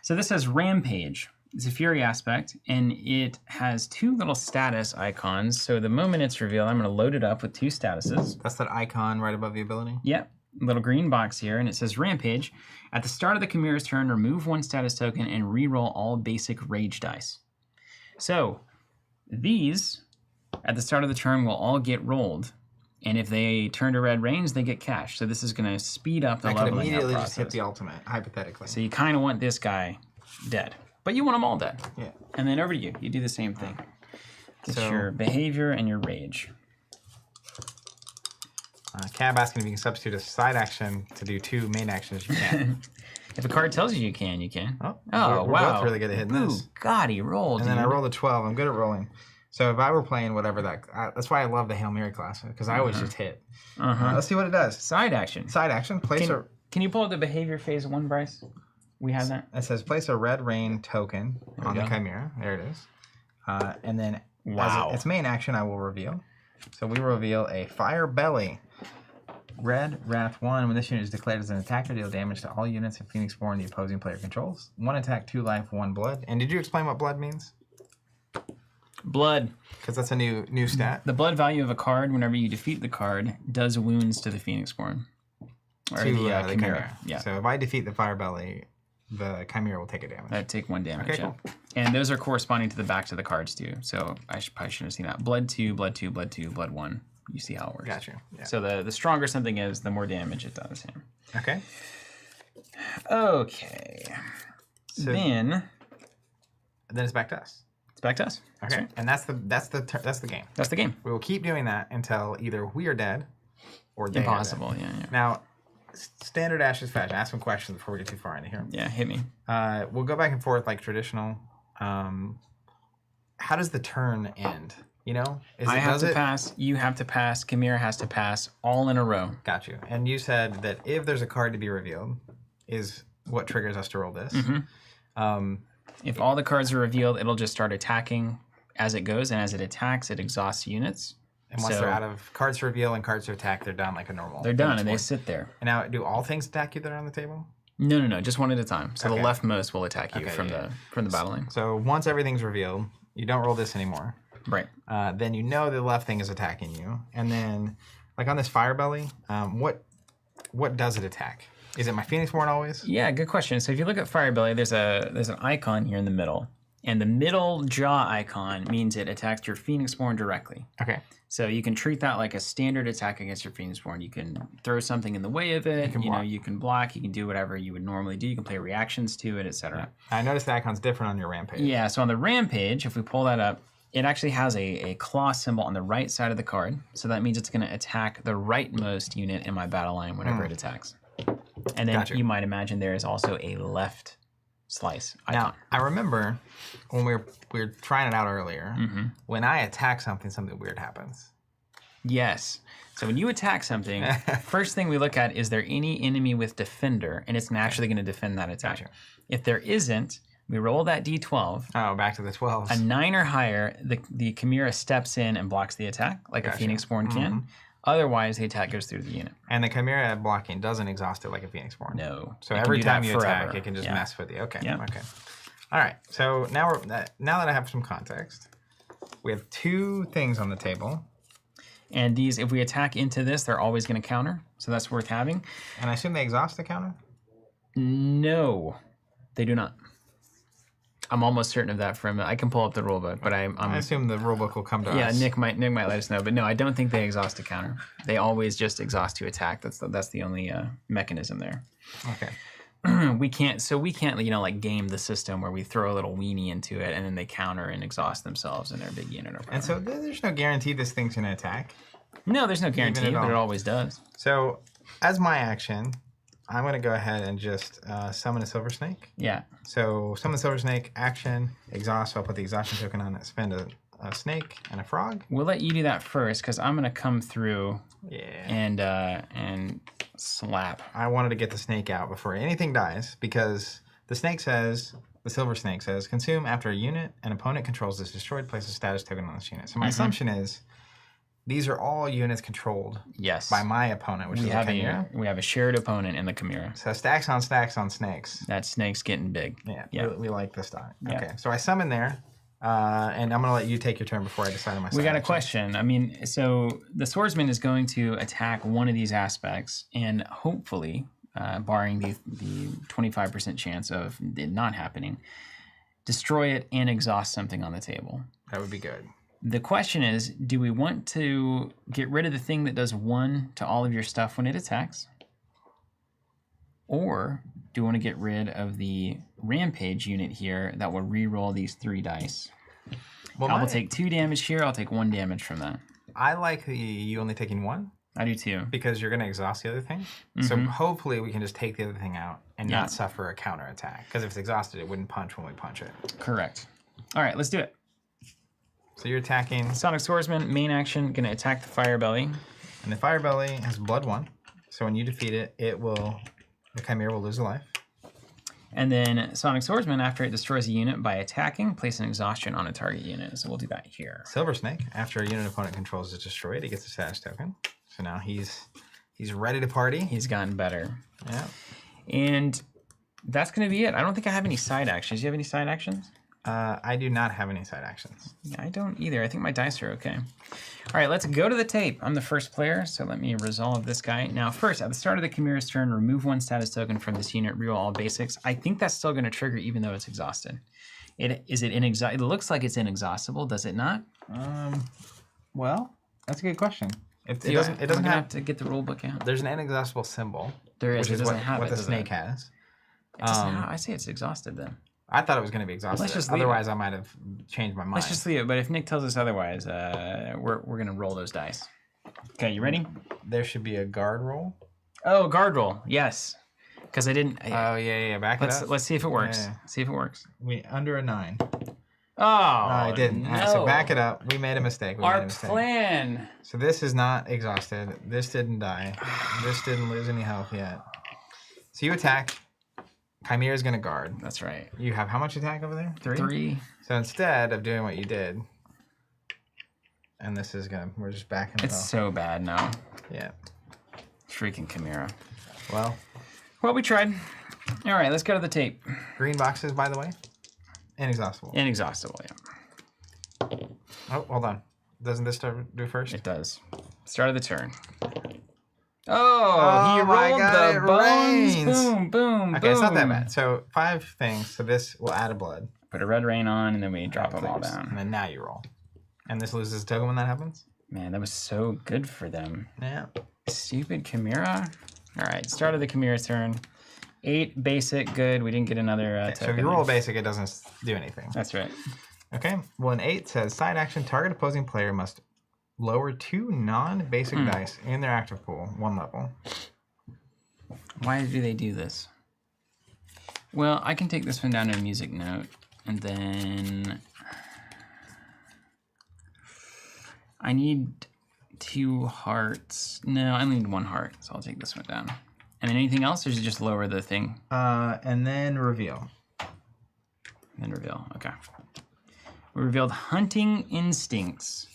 So this says Rampage. It's a Fury aspect, and it has 2 little status icons. So the moment it's revealed, I'm going to load it up with 2 statuses. That's that icon right above the ability? Yep. Little green box here, and it says Rampage. At the start of the Chimera's turn, remove 1 status token and reroll all basic rage dice. So these, at the start of the turn, will all get rolled. And if they turn to red range, they get cashed. So this is going to speed up the leveling up process. Immediately just hit the ultimate, hypothetically. So you kind of want this guy dead. But you want them all dead. Yeah. And then over to you. You do the same thing. It's your behavior and your rage. Cab asking if you can substitute a side action to do 2 main actions. You can. If a card tells you you can, you can. Oh, wow. We're both really good at hitting this. God, he rolled. And then I rolled a 12. I'm good at rolling. So if I were playing whatever that's why I love the Hail Mary class, because I always just hit. Let's see what it does. Side action. Side action. Can you pull up the behavior phase 1, Bryce? We have that. It says place a red rain token on the Chimera. There it is. And then as its main action, I will reveal. So we reveal a Fire Belly. Red, Wrath 1. When this unit is declared as an attacker, deal damage to all units of Phoenix Born the opposing player controls. 1 attack, 2 life, 1 blood. And did you explain what blood means? Blood. Because that's a new stat. The blood value of a card, whenever you defeat the card, does wounds to the Phoenix Born. Or to the Chimera. Chimera. Yeah. So if I defeat the Fire Belly, the Chimera will take a damage. That'd take 1 damage. Okay, cool. And those are corresponding to the backs of the cards too. So I probably shouldn't have seen that. Blood 2, blood 2, blood 2, blood 1. You see how it works. Gotcha. Yeah. So the stronger something is, the more damage it does. Yeah. Okay. Okay. So then it's back to us. It's back to us. Okay. Right. And that's the game. That's the game. We will keep doing that until either we are dead or they Impossible. are dead. Yeah. Now, standard Ashes fashion. Ask some questions before we get too far into here. Yeah. Hit me. We'll go back and forth like traditional. How does the turn end? You know, I have to pass. You have to pass. Chimera has to pass. All in a row. Got you. And you said that if there's a card to be revealed, is what triggers us to roll this. If all the cards are revealed, it'll just start attacking as it goes, and as it attacks, it exhausts units. And once they're out of cards to reveal and cards to attack, they're done like a normal. They're done, and they sit there. And now, do all things attack you that are on the table? No. Just one at a time. So the leftmost will attack you from the battle line. So once everything's revealed, you don't roll this anymore. Right. Then you know the left thing is attacking you, and then like on this Fire Belly, what does it attack? Is it my Phoenix Born always? Yeah, good question. So if you look at Fire Belly, there's an icon here in the middle, and the middle jaw icon means it attacks your Phoenix Born directly. Okay. So you can treat that like a standard attack against your Phoenix Born. You can throw something in the way of it. You can block. You can do whatever you would normally do. You can play reactions to it, etc. Yeah. I noticed the icon's different on your Rampage. Yeah. So on the Rampage, if we pull that up, it actually has a claw symbol on the right side of the card. So that means it's going to attack the rightmost unit in my battle line whenever it attacks. And then you might imagine there is also a left slice icon. Now, I remember when we were trying it out earlier, when I attack something weird happens. Yes. So when you attack something, first thing we look at, is there any enemy with Defender? And it's naturally going to defend that attack. Gotcha. If there isn't, we roll that D12. Oh, back to the 12s. A 9 or higher, the Chimera steps in and blocks the attack, like a Phoenix Born can. Otherwise, the attack goes through the unit. And the Chimera blocking doesn't exhaust it like a Phoenix Born. No. So every time you attack, it can just mess with you. Okay. Yeah. Okay. All right. So now that I have some context, we have 2 things on the table. And these, if we attack into this, they're always going to counter. So that's worth having. And I assume they exhaust the counter? No, they do not. I'm almost certain of that from. I can pull up the rulebook, but I assume the rulebook will come to us. Yeah, Nick might let us know, but no, I don't think they exhaust to counter. They always just exhaust to attack. That's the only mechanism there. Okay. we can't like game the system where we throw a little weenie into it and then they counter and exhaust themselves in their big unit. Or and so there's no guarantee this thing's gonna attack. No, there's no guarantee, but it always does. So as my action, I'm going to go ahead and just summon a Silver Snake. Yeah. So summon the Silver Snake, action, exhaust. So I'll put the exhaustion token on it, spend a snake and a frog. We'll let you do that first because I'm going to come through and slap. I wanted to get the snake out before anything dies because the Silver Snake says, consume after a unit an opponent controls this destroyed, place a status token on this unit. So my assumption is these are all units controlled by my opponent, which is a Chimera. We have a shared opponent in the Chimera. So stacks on snakes. That snake's getting big. Yeah, we like this die. Yeah. Okay, so I summon there, and I'm going to let you take your turn before I decide on my side. We got a question. I mean, so the swordsman is going to attack one of these aspects, and hopefully, barring the 25% chance of it not happening, destroy it and exhaust something on the table. That would be good. The question is, do we want to get rid of the thing that does 1 to all of your stuff when it attacks? Or do we want to get rid of the rampage unit here that will re-roll these 3 dice? Well, I will take 2 damage here. I'll take 1 damage from that. I like you only taking 1. I do too. Because you're going to exhaust the other thing. So hopefully we can just take the other thing out and not suffer a counter attack. Because if it's exhausted, it wouldn't punch when we punch it. Correct. All right, let's do it. So you're attacking... Sonic Swordsman, main action, going to attack the Fire Belly. And the Fire Belly has blood 1. So when you defeat it, the Chimera will lose a life. And then Sonic Swordsman, after it destroys a unit by attacking, place an exhaustion on a target unit. So we'll do that here. Silver Snake, after a unit opponent controls is destroyed, it gets a status token. So now he's ready to party. He's gotten better. Yeah. And that's going to be it. I don't think I have any side actions. Do you have any side actions? I do not have any side actions. Yeah, I don't either. I think my dice are okay. All right, let's go to the tape. I'm the first player, so let me resolve this guy. Now, first, at the start of the Chimera's turn, remove 1 status token from this unit, reroll all basics. I think that's still going to trigger even though it's exhausted. It looks like it's inexhaustible, does it not? Well, that's a good question. It doesn't have to get the rule book out. There's an inexhaustible symbol. There is. Which it is doesn't have what it, the snake has. I say it's exhausted then. I thought it was going to be exhausted. Otherwise, I might have changed my mind. Let's just leave it. But if Nick tells us otherwise, we're going to roll those dice. Okay, you ready? There should be a guard roll. Oh, guard roll. Yes. Because I didn't. Oh, yeah. Back it up. Let's see if it works. Yeah. See if it works. We under a 9. Oh, no, I didn't. No. All right, so back it up. We made a mistake. Our plan. So this is not exhausted. This didn't die. This didn't lose any health yet. So you attack. Chimera's going to guard. That's right. You have how much attack over there? 3. So instead of doing what you did, and this is going to, we're just backing it up. It's so bad now. Yeah. Freaking Chimera. Well, we tried. All right, let's go to the tape. Green boxes, by the way. Inexhaustible. Inexhaustible, yeah. Oh, hold on. Doesn't this do first? It does. Start of the turn. Oh, he rolled the bones. Boom, boom, okay, it's not that bad. So 5 things. So this will add a blood. Put a red rain on, and then we drop them all down. And then now you roll. And this loses a token when that happens? Man, that was so good for them. Yeah. Stupid Chimera. All right, start of the Chimera turn. 8 basic, good. We didn't get another token. So if you roll a basic, it doesn't do anything. That's right. Okay. Well, an 8 says side action, target opposing player must lower 2 non-basic dice in their active pool, 1 level. Why do they do this? Well, I can take this one down to a music note, and then I need 2 hearts. No, I need 1 heart, so I'll take this one down. And then anything else, or is it just lower the thing? And then reveal. Then reveal, okay. We revealed Hunting Instincts.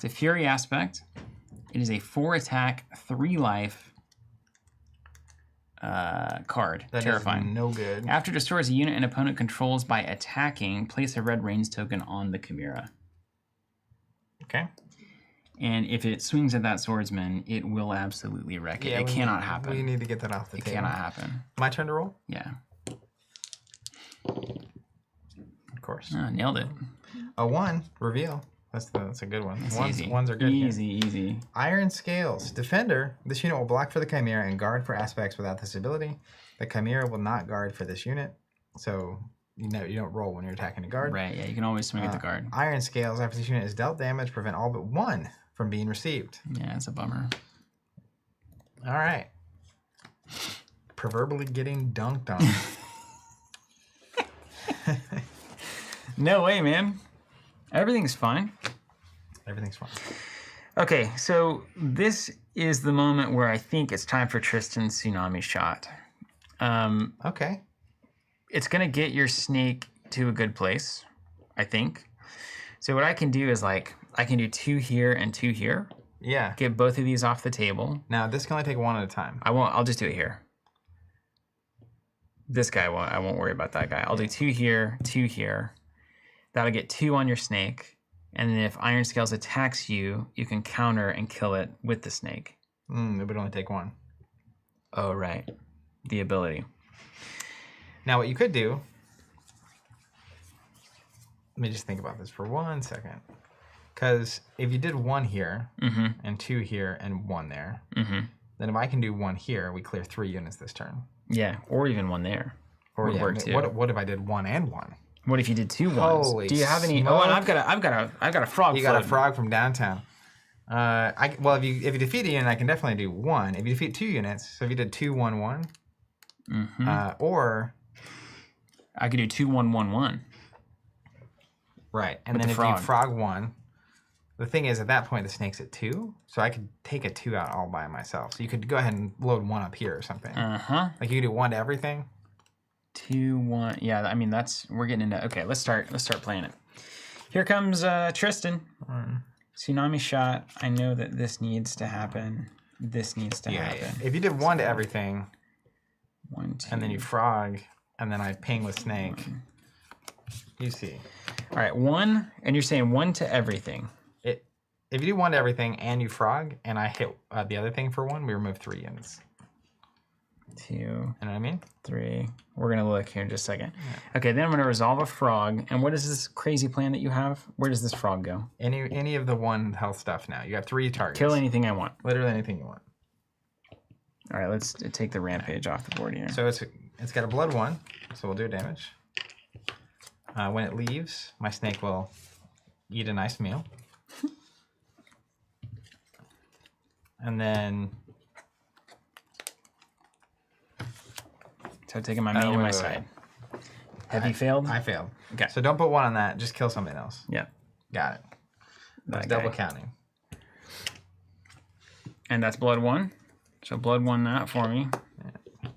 It's a Fury aspect. It is a 4 attack, 3 life card. That Terrifying. Is no good. After destroys a unit an opponent controls by attacking, place a red range token on the Chimera. Okay. And if it swings at that swordsman, it will absolutely wreck it. It cannot happen. We need to get that off the table. It cannot happen. My turn to roll? Yeah. Of course. Oh, nailed it. A 1 reveal. That's a good one. Ones are good. Easy. Iron Scales. Defender. This unit will block for the Chimera and guard for aspects without this ability. The Chimera will not guard for this unit. So, you don't roll when you're attacking a guard. Right, yeah, you can always swing at the guard. Iron Scales. After this unit is dealt damage, prevent all but 1 from being received. Yeah, it's a bummer. All right. Proverbially getting dunked on. No way, man. Everything's fine. Everything's fine. Okay, so this is the moment where I think it's time for Tristan's Tsunami Shot. Okay. It's going to get your snake to a good place, I think. So what I can do is I can do 2 here and 2 here. Yeah. Get both of these off the table. Now, this can only take 1 at a time. I'll just do it here. This guy I won't worry about that guy. I'll do 2 here, 2 here. That'll get 2 on your snake. And then if Iron Scales attacks you, you can counter and kill it with the snake. It would only take 1. Oh, right. The ability. Now, what you could do... Let me just think about this for 1 second. Because if you did 1 here, and 2 here, and 1 there, then if I can do 1 here, we clear 3 units this turn. Yeah, or even 1 there. Or yeah, what if I did 1 and 1? What if you did 2 ones? Holy Do you have any? smoke. Oh, and I've got a frog. You got a frog from downtown. Well, if you defeat a unit, I can definitely do 1. If you defeat 2 units, so if you did 2, 1, 1, or I could do 2, 1, 1, 1. Right, and then if you frog 1, the thing is at that point the snake's at 2, so I could take a 2 out all by myself. So you could go ahead and load 1 up here or something. Like you could do 1 to everything. 2, 1. Yeah, I mean we're getting into. Okay, let's start playing it. Here comes Tristan. Tsunami Shot. I know that this needs to happen. This needs to happen. Yeah. If you did 1 to everything, 1, 2, and then you frog, and then I ping with snake, you see. All right, 1, and you're saying 1 to everything. If you do 1 to everything and you frog, and I hit the other thing for 1, we remove 3 units. 2. You know what I mean? 3. We're gonna look here in just a second. Yeah. Okay, then I'm gonna resolve a frog. And what is this crazy plan that you have? Where does this frog go? Any of the 1 health stuff now. You have 3 targets. Kill anything I want. Literally anything you want. All right, let's take the rampage off the board here. So it's got a blood 1, so we'll do damage. When it leaves, my snake will eat a nice meal. And then... So taking my main and my side. Have you failed? I failed. Okay. So don't put 1 on that. Just kill something else. Yeah. Got it. That's double counting. And that's blood 1. So blood 1 that for me. Yeah.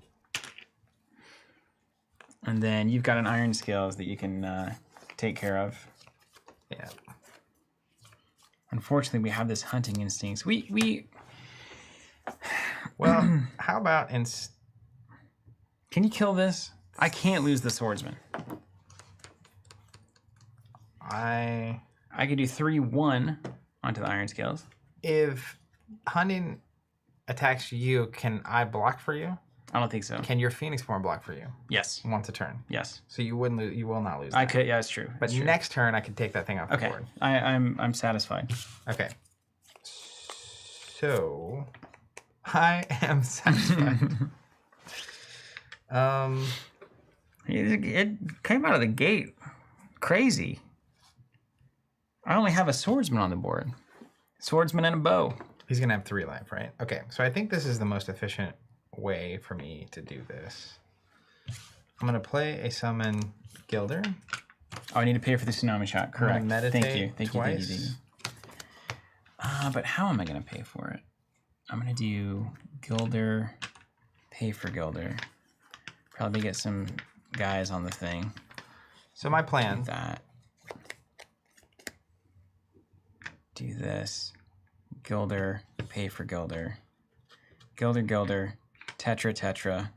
And then you've got an Iron Scales that you can take care of. Yeah. Unfortunately, we have this hunting instincts. Well, how about Can you kill this? I can't lose the swordsman. I could do 3, 1 onto the Iron Scales. If hunting attacks you, can I block for you? I don't think so. Can your Phoenix form block for you? Yes. Once a turn. Yes. So you wouldn't lose. You will not lose. I could. Yeah, it's true. But true. Next turn, I could take that thing off the board. I'm satisfied. Okay. So I am satisfied. It came out of the gate crazy. I only have a swordsman on the board. Swordsman and a bow. He's gonna have 3 life, right? Okay. So I think this is the most efficient way for me to do this. I'm gonna play a summon Gilder. Oh, I need to pay for the Tsunami Shot. Correct. Meditate Thank you. Thank you. But how am I gonna pay for it? I'm gonna do Gilder, pay for Gilder. Probably get some guys on the thing. So my plan. Do that. Do this. Gilder, pay for Gilder. Gilder, Tetra.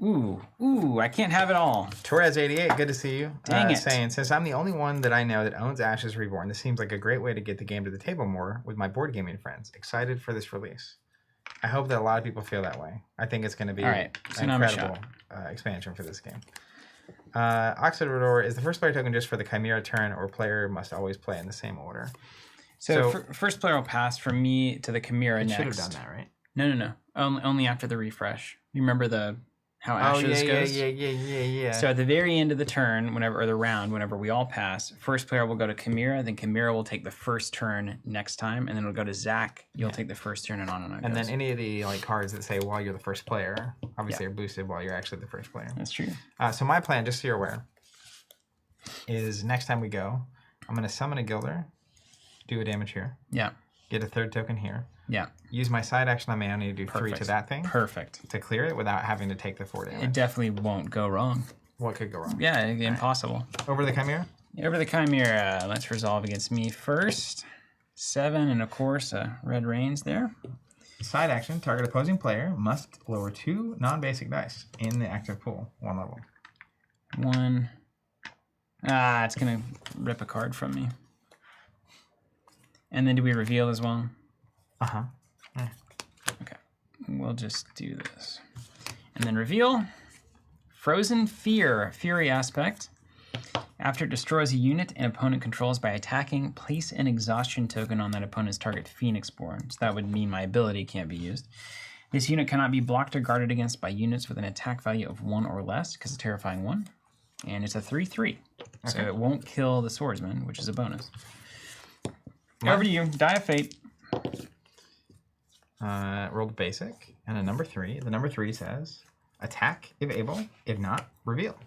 Ooh, I can't have it all. Torres88, good to see you. Dang it. Saying, since I'm the only one that I know that owns Ashes Reborn, this seems like a great way to get the game to the table more with my board gaming friends. Excited for this release. I hope that a lot of people feel that way. I think it's going to be an incredible expansion for this game. Ashes Reborn is the first player token just for the Chimera turn, or player must always play in the same order. So first player will pass from me to the Chimera next. Should have done that, right? No. Only after the refresh. You remember how Ashes goes? Yeah. So at the very end of the turn, or the round, whenever we all pass, first player will go to Chimera, then Chimera will take the first turn next time, and then it'll go to Zach. You'll take the first turn, and on and on. And then any of the cards that say while you're the first player, obviously are boosted while you're actually the first player. That's true. So my plan, just so you're aware, is next time we go, I'm going to summon a Gilder, do a damage here. Yeah. Get a third token here. Yeah. Use my side action on my own to do 3 to that thing. Perfect. To clear it without having to take the 4 damage. It definitely won't go wrong. What could go wrong? Yeah, impossible. Over the Chimera? Over the Chimera. Let's resolve against me first. 7, and of course, red rains there. Side action, target opposing player must lower 2 non-basic dice in the active pool, 1 level. 1. It's going to rip a card from me. And then do we reveal as well? Uh-huh. Yeah. Okay. We'll just do this. And then reveal. Frozen Fear. Fury aspect. After it destroys a unit an opponent controls by attacking, place an exhaustion token on that opponent's target Phoenixborn. So that would mean my ability can't be used. This unit cannot be blocked or guarded against by units with an attack value of 1 or less, because it's a terrifying 1. And it's a 3/3. So it won't kill the swordsman, which is a bonus. Over to you. Die of Fate. Rolled basic and a number 3. The number 3 says attack if able, if not, reveal.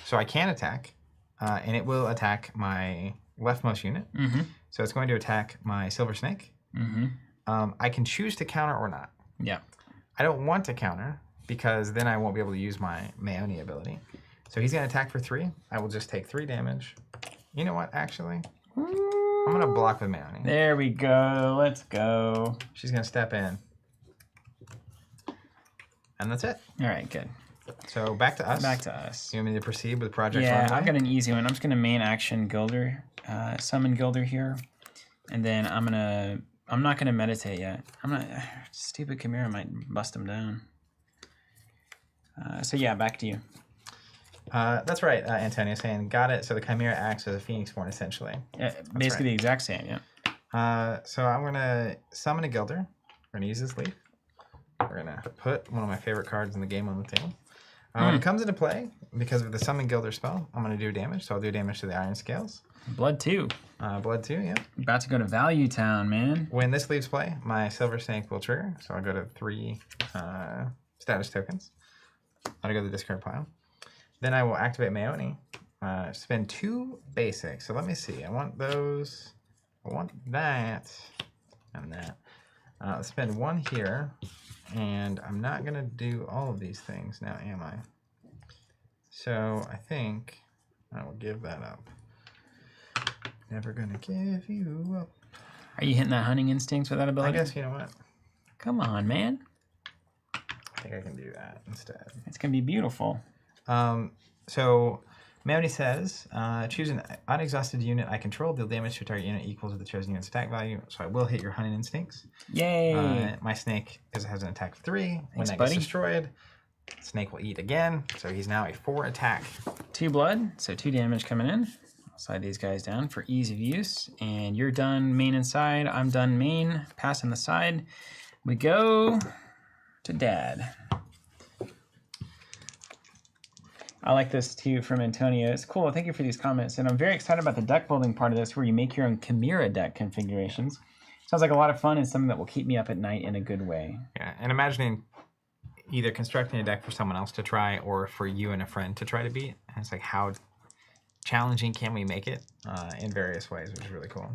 So I can attack, and it will attack my leftmost unit. Mm-hmm. So it's going to attack my Silver Snake. Mm-hmm. I can choose to counter or not. Yeah. I don't want to counter because then I won't be able to use my Maoni ability. So he's going to attack for 3. I will just take 3 damage. You know what, actually? I'm going to block with Maoni. There we go. Let's go. She's going to step in. And that's it. All right, good. So back to us. Back to us. You want me to proceed with Project Yeah, Runway? I've got an easy one. I'm just going to main action Gilder, summon Gilder here. And then I'm not going to meditate yet. Stupid Chimera might bust him down. So yeah, back to you. That's right, Antonio saying, got it. So the Chimera acts as a Phoenixborn, essentially. Basically the exact same, yeah. So I'm going to summon a Gilder. We're going to use this leaf. We're going to put one of my favorite cards in the game on the table. When it comes into play, because of the Summon Gilder spell, I'm going to do damage. So I'll do damage to the Iron Scales. Blood 2. Blood 2, yeah. About to go to Value Town, man. When this leaves play, my Silver Snake will trigger. So I'll go to 3 status tokens. I'll go to the discard pile. Then I will activate Maoni. Spend 2 basic. So let me see. I want those. I want that and that. Let's spend 1 here. And I'm not going to do all of these things now, am I? So I think I will give that up. Never going to give you up. Are you hitting that hunting instincts with that ability? I guess, you know what? Come on, man. I think I can do that instead. It's going to be beautiful. So Maoni says, choose an unexhausted unit I control. Deal damage to a target unit equal to the chosen unit's attack value. So I will hit your hunting instincts. Yay! My snake has an attack of 3. When that buddy. gets destroyed, snake will eat again. So he's now a 4 attack. 2 blood, so 2 damage coming in. I'll slide these guys down for ease of use. And you're done main and side. I'm done main. Passing the side. We go to Dad. I like this too from Antonio. It's cool. Thank you for these comments. And I'm very excited about the deck building part of this where you make your own Chimera deck configurations. Sounds like a lot of fun and something that will keep me up at night in a good way. Yeah, and imagining either constructing a deck for someone else to try or for you and a friend to try to beat. And it's like, how challenging can we make it in various ways, which is really cool.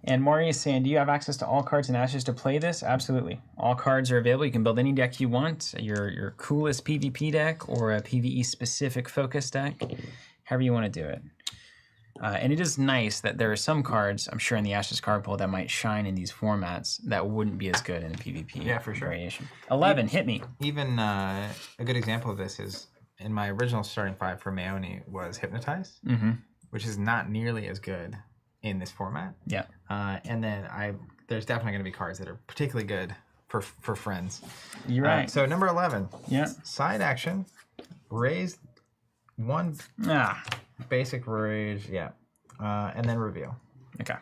And Maury is saying, do you have access to all cards in Ashes to play this? Absolutely. All cards are available. You can build any deck you want, your coolest PvP deck or a PvE specific focus deck, however you want to do it. And it is nice that there are some cards, I'm sure in the Ashes card pool, that might shine in these formats that wouldn't be as good in a PvP variation. 11, hit me. Even a good example of this is in my original starting 5 for Maoni was Hypnotize, which is not nearly as good in this format. Yeah. And then there's definitely going to be cards that are particularly good for friends. You're right. So number 11. Yeah. Side action, raise 1 basic rage, yeah. And then reveal. Okay,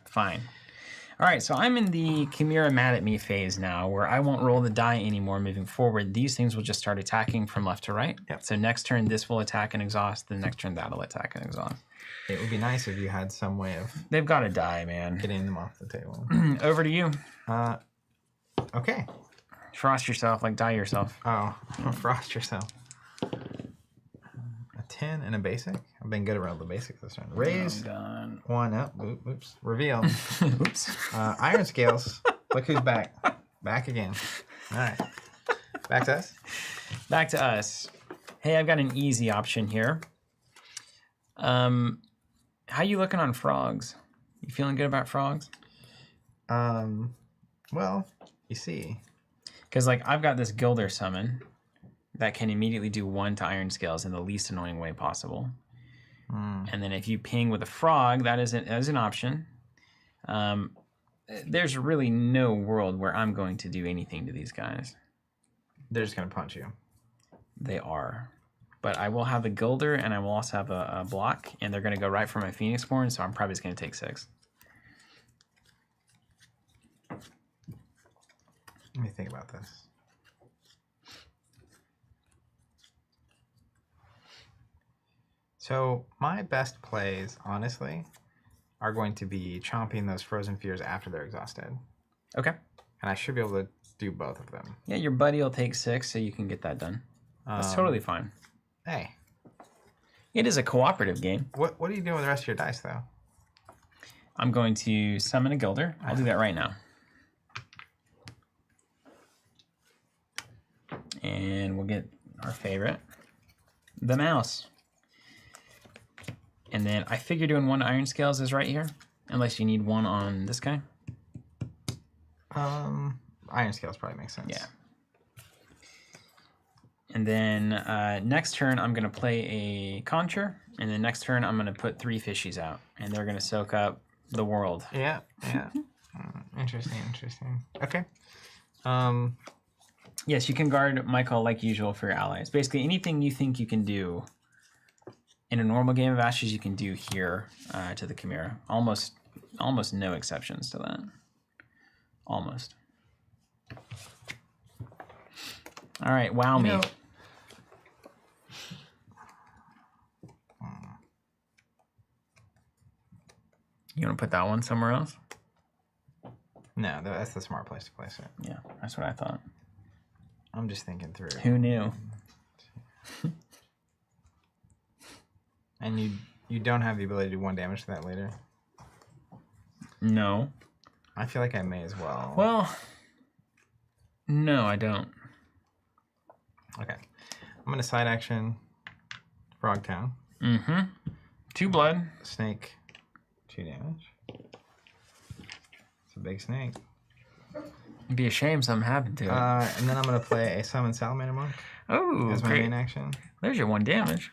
fine. All right, so I'm in the Chimera mad at me phase now, where I won't roll the die anymore moving forward. These things will just start attacking from left to right. Yep. So next turn, this will attack and exhaust. The next turn, that'll attack and exhaust. It would be nice if you had some way of... They've got to die, man. Getting them off the table. Over to you. Okay. Frost yourself, like die yourself. Oh, frost yourself. 10 and a basic. I've been good around the basics this turn. Raise. Done. 1 up. Oops. Reveal. Oops. Iron scales. Look who's back. Back again. All right. Back to us. Back to us. Hey, I've got an easy option here. How you looking on frogs? You feeling good about frogs? Well, you see. Because like I've got this Gilder summon that can immediately do 1 to Iron Scales in the least annoying way possible. And then if you ping with a frog, that is an option. There's really no world where I'm going to do anything to these guys. They're just going to punch you. They are. But I will have a Gilder, and I will also have a block, and they're going to go right for my Phoenix Born, so I'm probably just going to take 6. Let me think about this. So my best plays, honestly, are going to be chomping those Frozen Fears after they're exhausted. Okay. And I should be able to do both of them. Yeah, your buddy will take 6, so you can get that done. That's totally fine. Hey. It is a cooperative game. What are you doing with the rest of your dice, though? I'm going to summon a Gilder. I'll do that right now. And we'll get our favorite, the mouse. And then I figure doing 1 Iron Scales is right here, unless you need 1 on this guy. Iron Scales probably makes sense. Yeah. And then next turn, I'm going to play a Conjure. And then next turn, I'm going to put 3 fishies out. And they're going to soak up the world. Yeah, yeah. Interesting. Okay. Yes, you can guard Michael like usual for your allies. Basically, anything you think you can do in a normal game of Ashes, you can do here to the Chimera. Almost no exceptions to that. Almost. All right, wow me. You want to put that one somewhere else? No, that's the smart place to place it. Yeah, that's what I thought. I'm just thinking through. Who knew? And you don't have the ability to do 1 damage to that later? No. I feel like I may as well. Well, no, I don't. Okay. I'm going to side action Frogtown. 2 blood. Snake, 2 damage. It's a big snake. It'd be a shame something happened to it. And then I'm going to play a Summon Salamander Monk. Oh, as my great. main action. There's your 1 damage.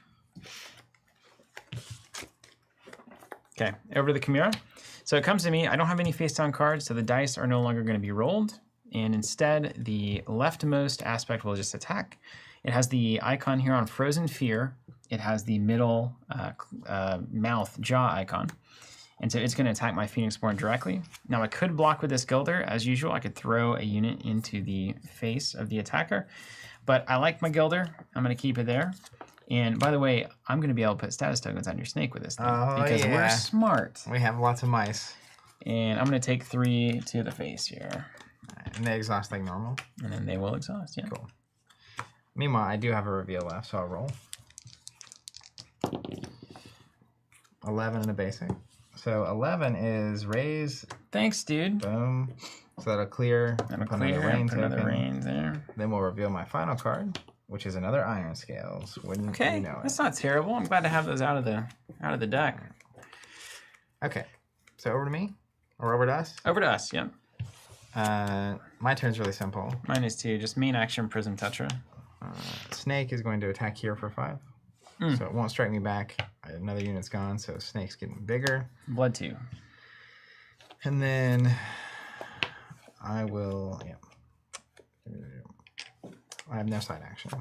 Okay, over to the Chimera. So it comes to me. I don't have any face-down cards, so the dice are no longer going to be rolled. And instead, the leftmost aspect will just attack. It has the icon here on Frozen Fear. It has the middle mouth jaw icon. And so it's going to attack my Phoenix Born directly. Now I could block with this Gilder. As usual, I could throw a unit into the face of the attacker. But I like my Gilder. I'm going to keep it there. And by the way, I'm going to be able to put status tokens on your snake with this thing. Because we're smart. We have lots of mice. And I'm going to take 3 to the face here. And they exhaust like normal? And then they will exhaust, yeah. Cool. Meanwhile, I do have a reveal left, so I'll roll. 11 and a basic. So 11 is raise. Thanks, dude. Boom. So that'll clear. That'll clear. Put another rain there. Then we'll reveal my final card, which is another Iron Scales. Wouldn't you know it? That's not terrible. I'm glad to have those out of the deck. Okay. So over to me? Or over to us? Over to us, yeah. My turn's really simple. Mine is 2. Just main action Prism Tetra. Snake is going to attack here for 5. So it won't strike me back. Another unit's gone, so Snake's getting bigger. Blood 2. And then I will, I have no side action.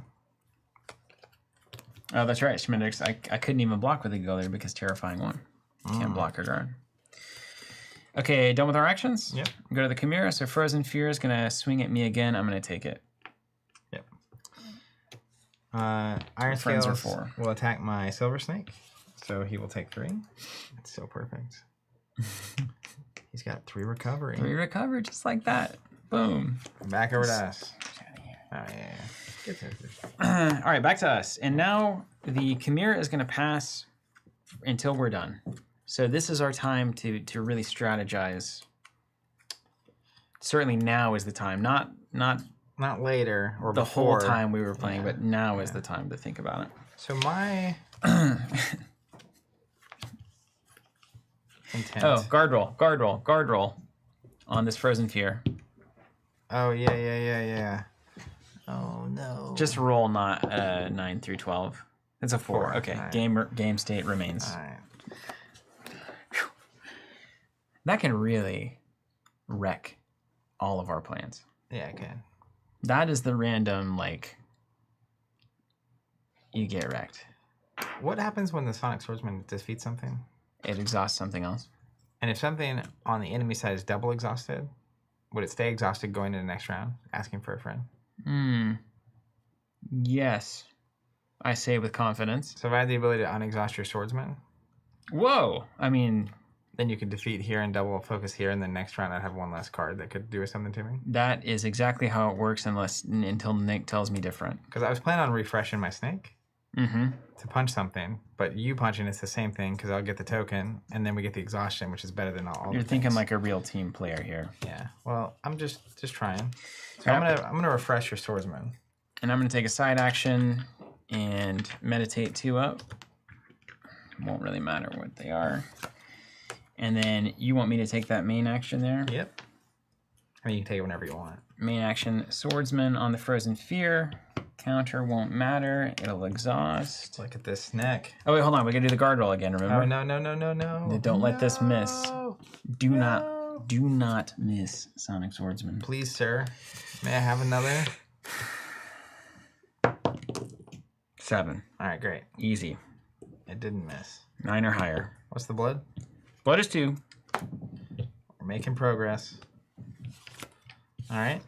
Oh, that's right. Schmidix. I couldn't even block with the Gilder because Terrifying won. Can't block or guard. Okay, done with our actions? Yep. Go to the Chimera. So Frozen Fear is going to swing at me again. I'm going to take it. Yep. Iron Scales will attack my Silver Snake. So he will take 3. It's so perfect. He's got 3 recovery. 3 recovery, just like that. Boom. Back over to us. Oh, yeah. Good All right, back to us. And now the Chimera is going to pass until we're done. So this is our time to really strategize. Certainly now is the time, not later or the before. whole time we were playing, but now is the time to think about it. So my intent. Oh, guard roll on this Frozen Fear. Oh yeah. Oh no. Just roll not 9 through 12. It's a 4. Okay, right. Game state remains. All right. That can really wreck all of our plans. Yeah, it can. That is the random, like, you get wrecked. What happens when the Sonic Swordsman defeats something? It exhausts something else. And if something on the enemy side is double exhausted, would it stay exhausted going to the next round, asking for a friend? Yes. I say with confidence. So if I had the ability to unexhaust your swordsman... Whoa! I mean... Then you could defeat here and double focus here, and then next round I'd have 1 less card that could do something to me. That is exactly how it works until Nick tells me different. Because I was planning on refreshing my snake to punch something, but you punching it's the same thing because I'll get the token, and then we get the exhaustion, which is better than all. You're thinking like a real team player here. Yeah. Well, I'm just trying. So I'm gonna refresh your swordsman. And I'm gonna take a side action and meditate 2 up. Won't really matter what they are. And then you want me to take that main action there? Yep. I mean, you can take it whenever you want. Main action, Swordsman on the Frozen Fear. Counter won't matter. It'll exhaust. Look at this neck. Oh, wait, hold on. We gotta do the guard roll again, remember? Oh, no. Don't let this miss. Do not miss, Sonic Swordsman. Please, sir. May I have another? 7. All right, great. Easy. It didn't miss. 9 or higher. What's the blood? Blood is 2. We're making progress. All right.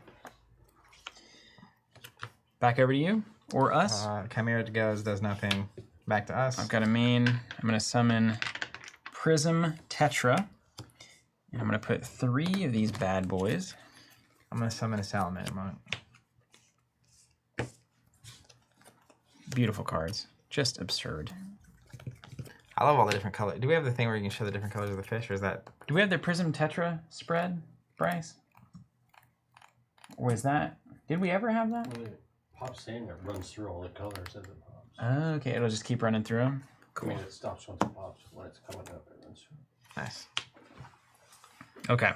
Back over to you or us. Chimera goes, does nothing. Back to us. I've got a main. I'm going to summon Prism Tetra. And I'm going to put 3 of these bad boys. I'm going to summon a Salamander Monk. Beautiful cards. Just absurd. I love all the different colors. Do we have the thing where you can show the different colors of the fish, or is that... Do we have the Prism Tetra spread, Bryce? Or is that... Did we ever have that? When it pops in, it runs through all the colors as it pops. Okay, it'll just keep running through them. Cool. I mean, it stops once it pops. When it's coming up, it runs through. Nice. Okay.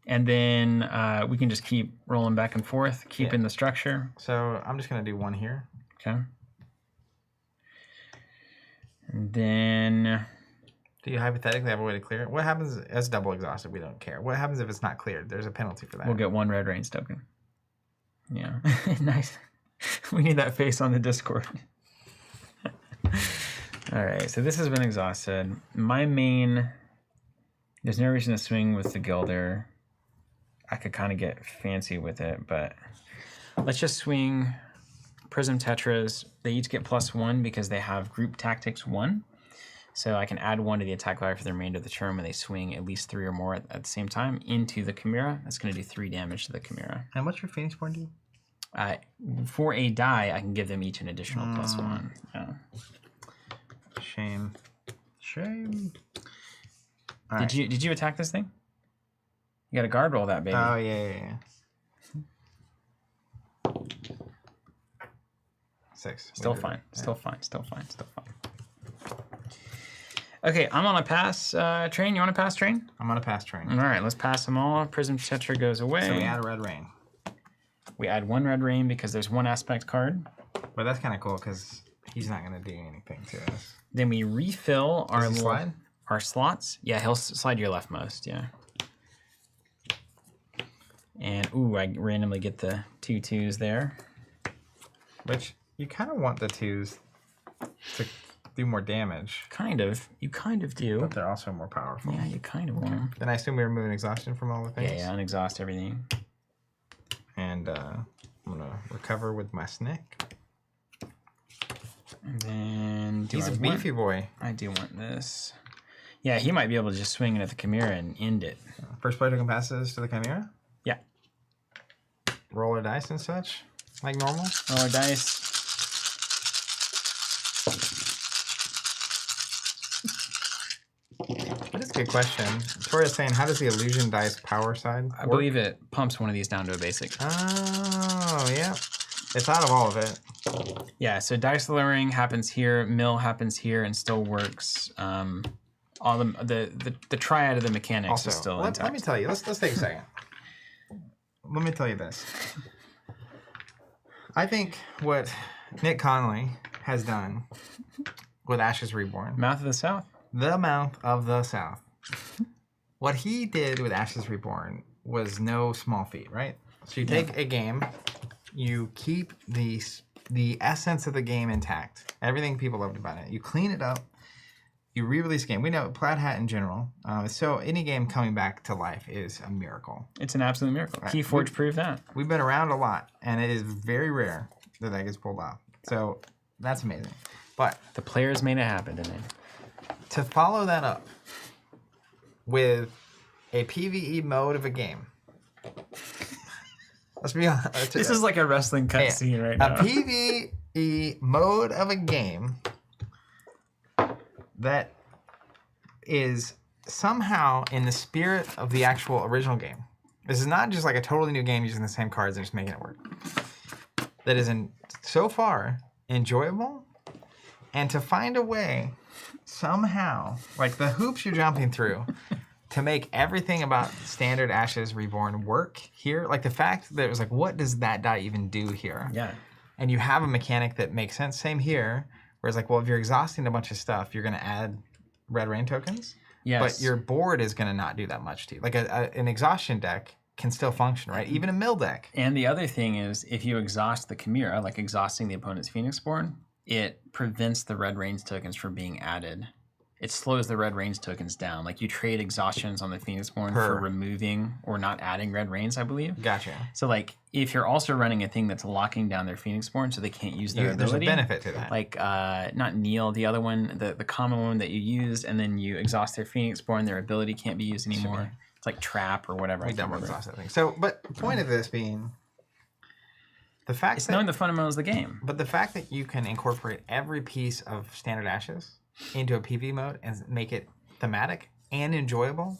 And then we can just keep rolling back and forth, keeping the structure. So I'm just going to do 1 here. Okay. And then... Do you hypothetically have a way to clear it? What happens as double exhausted? We don't care. What happens if it's not cleared? There's a penalty for that. We'll get 1 red range token. Yeah. Nice. We need that face on the Discord. All right. So this has been exhausted. My main... There's no reason to swing with the Gilder. I could kind of get fancy with it, but let's just swing Prism Tetras. They each get +1 because they have Group Tactics 1. So I can add 1 to the attack value for the remainder of the turn when they swing at least 3 or more at the same time into the Chimera. That's going to do 3 damage to the Chimera. And what's your Phoenix Born do? For a die, I can give them each an additional +1. Yeah. Shame. All Did you attack this thing? You got to guard roll that, baby. Oh, yeah. 6. Still fine. Okay, I'm on a pass train. You want to pass train? I'm on a pass train. All right, let's pass them all. Prism Tetra goes away. So we add a red rain. We add 1 red rain because there's 1 aspect card. But that's kind of cool because he's not going to do anything to us. Then we refill our slide? Our slots. Yeah, he'll slide your leftmost, yeah. And, ooh, I randomly get the 2 2s there. Which, you kind of want the 2s to do more damage. Kind of. You kind of do. But they're also more powerful. Yeah, you kind of want them. Then I assume we remove exhaustion from all the things. Yeah, unexhaust everything. And I'm gonna recover with my Snick. And then he's a beefy boy. I do want this. Yeah, he might be able to just swing it at the Chimera and end it. First player to come pass this to the Chimera? Yeah. Roll our dice and such, like normal? Roll our dice. That is a good question. Toria's saying, how does the illusion dice power side work? I believe it pumps one of these down to a basic. Oh, yeah. It's out of all of it. Yeah, so dice lowering happens here, mill happens here, and still works. All the triad of the mechanics also, is still intact. Let me tell you. Let's take a second. Let me tell you this. I think what Nick Conley has done with Ashes Reborn. Mouth of the South? The Mouth of the South. What he did with Ashes Reborn was no small feat, right? So you take a game, you keep the essence of the game intact. Everything people loved about it. You clean it up. You re-release the game. We know Plaid Hat in general. So any game coming back to life is a miracle. It's an absolute miracle. Right. Keyforge proved that. We've been around a lot, and it is very rare that gets pulled off. So that's amazing. But the players made it happen, didn't they? To follow that up with a PvE mode of a game. Let's be honest. This is like a wrestling cutscene right now. A PvE mode of a game that is somehow in the spirit of the actual original game. This is not just like a totally new game using the same cards and just making it work. That is so far enjoyable, and to find a way somehow, like the hoops you're jumping through, to make everything about standard Ashes Reborn work here. Like the fact that it was like, what does that die even do here? Yeah. And you have a mechanic that makes sense. Same here. Whereas like, well, if you're exhausting a bunch of stuff, you're going to add red rain tokens. Yes. But your board is going to not do that much to you. Like an exhaustion deck can still function, right? Even a mill deck. And the other thing is, if you exhaust the Chimera, like exhausting the opponent's Phoenixborn, it prevents the red range tokens from being added. It slows the red range tokens down. Like you trade exhaustions on the Phoenixborn for removing or not adding red rains, I believe. Gotcha. So like if you're also running a thing that's locking down their Phoenixborn so they can't use their ability. There's a benefit to that. Like not Neil, the other one, the common one that you used, and then you exhaust their Phoenixborn, their ability can't be used anymore. It's like trap or whatever. We double exhaust that thing. So, but the point of this being the fact it's knowing the fundamentals of the game. But the fact that you can incorporate every piece of standard Ashes into a PvE mode and make it thematic and enjoyable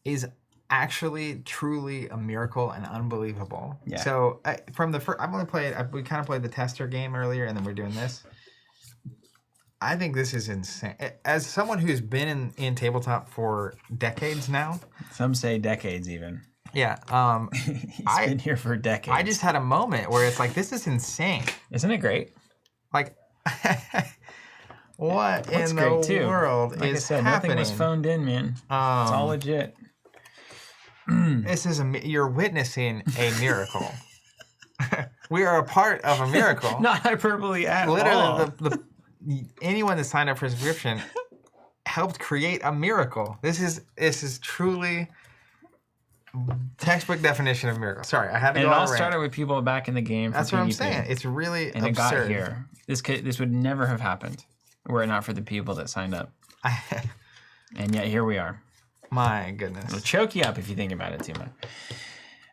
is actually truly a miracle and unbelievable. Yeah. So from the first, I've only played. We kind of played the tester game earlier, and then we're doing this. I think this is insane. As someone who's been in tabletop for decades now, some say decades even. Yeah, he's been here for decades. I just had a moment where it's like, this is insane. Isn't it great? Like. What in the world like is I said, happening? Nothing was phoned in, man. It's all legit. This is you're witnessing a miracle. We are a part of a miracle. Not hyperbole at all. Literally, anyone that signed up for a subscription helped create a miracle. This is truly textbook definition of miracle. Sorry, I had to go on a rant. It all started with people back in the game. That's what I'm saying. It's really and absurd. It got here. This would never have happened were it not for the people that signed up. And yet here we are. My goodness. It'll choke you up if you think about it too much.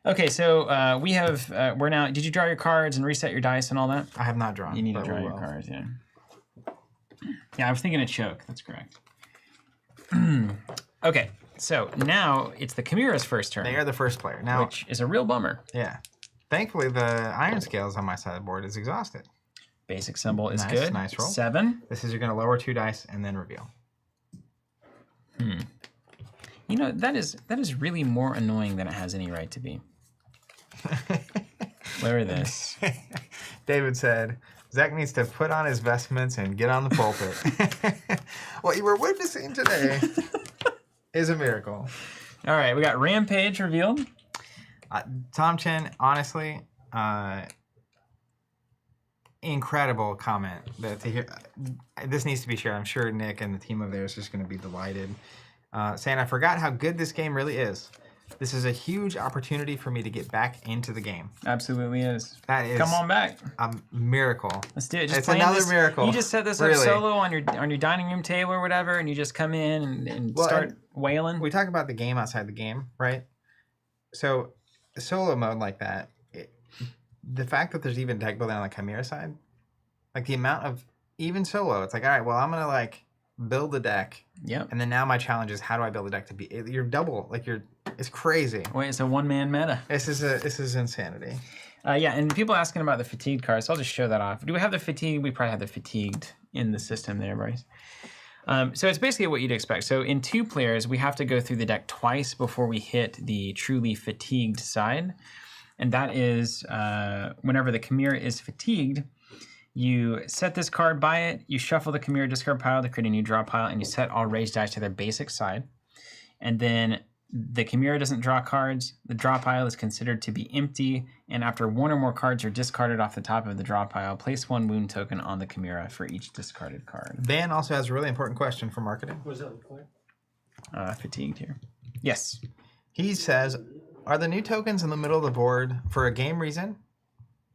Okay, so we're now. Did you draw your cards and reset your dice and all that? I have not drawn. You need to draw your cards, yeah. Yeah, I was thinking a choke. That's correct. Okay, so now it's the Chimera's first turn. They are the first player now, which is a real bummer. Yeah. Thankfully, the iron scales on my side of the board is exhausted. Basic symbol is good. Nice roll. 7. This is you're going to lower 2 dice and then reveal. You know, that is really more annoying than it has any right to be. Lower this. David said, Zach needs to put on his vestments and get on the pulpit. What you were witnessing today is a miracle. All right, we got Rampage revealed. Tom Chen, honestly, incredible comment that to hear. This needs to be shared. I'm sure Nick and the team over there is just going to be delighted. Saying, I forgot how good this game really is. This is a huge opportunity for me to get back into the game. Absolutely is. That is. Come on back. A miracle. Let's do it. Just it's another miracle. You just set this up solo on your dining room table or whatever, and you just come in and start wailing. We talk about the game outside the game, right? So, solo mode like that, the fact that there's even deck building on the Chimera side, like the amount of even solo, it's like, all right, well, I'm gonna like build a deck. Yep. And then now my challenge is how do I build a deck to be? You're double, like it's crazy. Wait, it's a one-man meta. This is insanity. Yeah, and people asking about the fatigued cards, so I'll just show that off. Do we have the fatigue? We probably have the fatigued in the system there, Bryce. So it's basically what you'd expect. So in 2 players, we have to go through the deck twice before we hit the truly fatigued side. And that is whenever the Chimera is fatigued, you set this card by it, you shuffle the Chimera discard pile to create a new draw pile, and you set all raised dice to their basic side. And then the Chimera doesn't draw cards. The draw pile is considered to be empty, and after 1 or more cards are discarded off the top of the draw pile, place 1 wound token on the Chimera for each discarded card. Van also has a really important question for marketing. Was that clear? Fatigued here. Yes. He says, are the new tokens in the middle of the board for a game reason,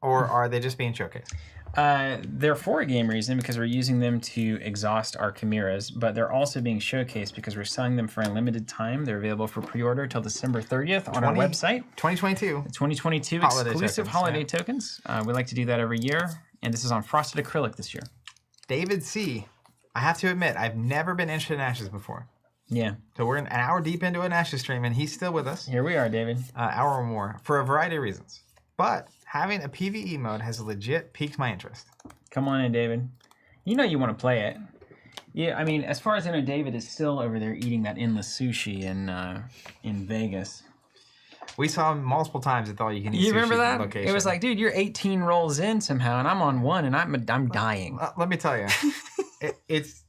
or are they just being showcased? They're for a game reason because we're using them to exhaust our Chimeras, but they're also being showcased because we're selling them for a limited time. They're available for pre-order till December 30th on our website. 2022. 2022 exclusive holiday tokens. We like to do that every year, and this is on frosted acrylic this year. David C. I have to admit, I've never been interested in Ashes before. Yeah. So we're an hour deep into an Ashes stream, and he's still with us. Here we are, David. Hour or more, for a variety of reasons. But having a PvE mode has legit piqued my interest. Come on in, David. You know you want to play it. Yeah, I mean, as far as I know, David is still over there eating that endless sushi in Vegas. We saw him multiple times at the all-you-can-eat sushi You remember that? location. It was like, dude, you're 18 rolls in somehow, and I'm on 1, and I'm dying. Let me tell you, it's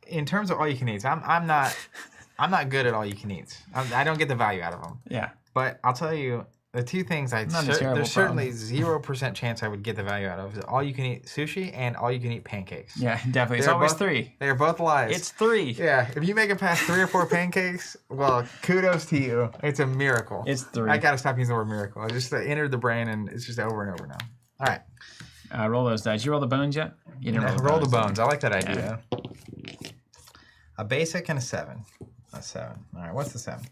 in terms of all-you-can-eats. I'm not good at all-you-can-eats. I don't get the value out of them. Yeah. But I'll tell you. The 2 things there's certainly 0% chance I would get the value out of is all-you-can-eat sushi and all-you-can-eat pancakes. Yeah, definitely. It's always 3. They're both lies. It's 3. Yeah, if you make it past 3 or 4 pancakes, well, kudos to you. It's a miracle. It's 3. I gotta stop using the word miracle. I just entered the brain and it's just over and over now. All right. Roll those dice. You roll the bones yet? You didn't roll the bones. I like that idea. Yeah. A basic and a 7. A 7. All right, what's the 7?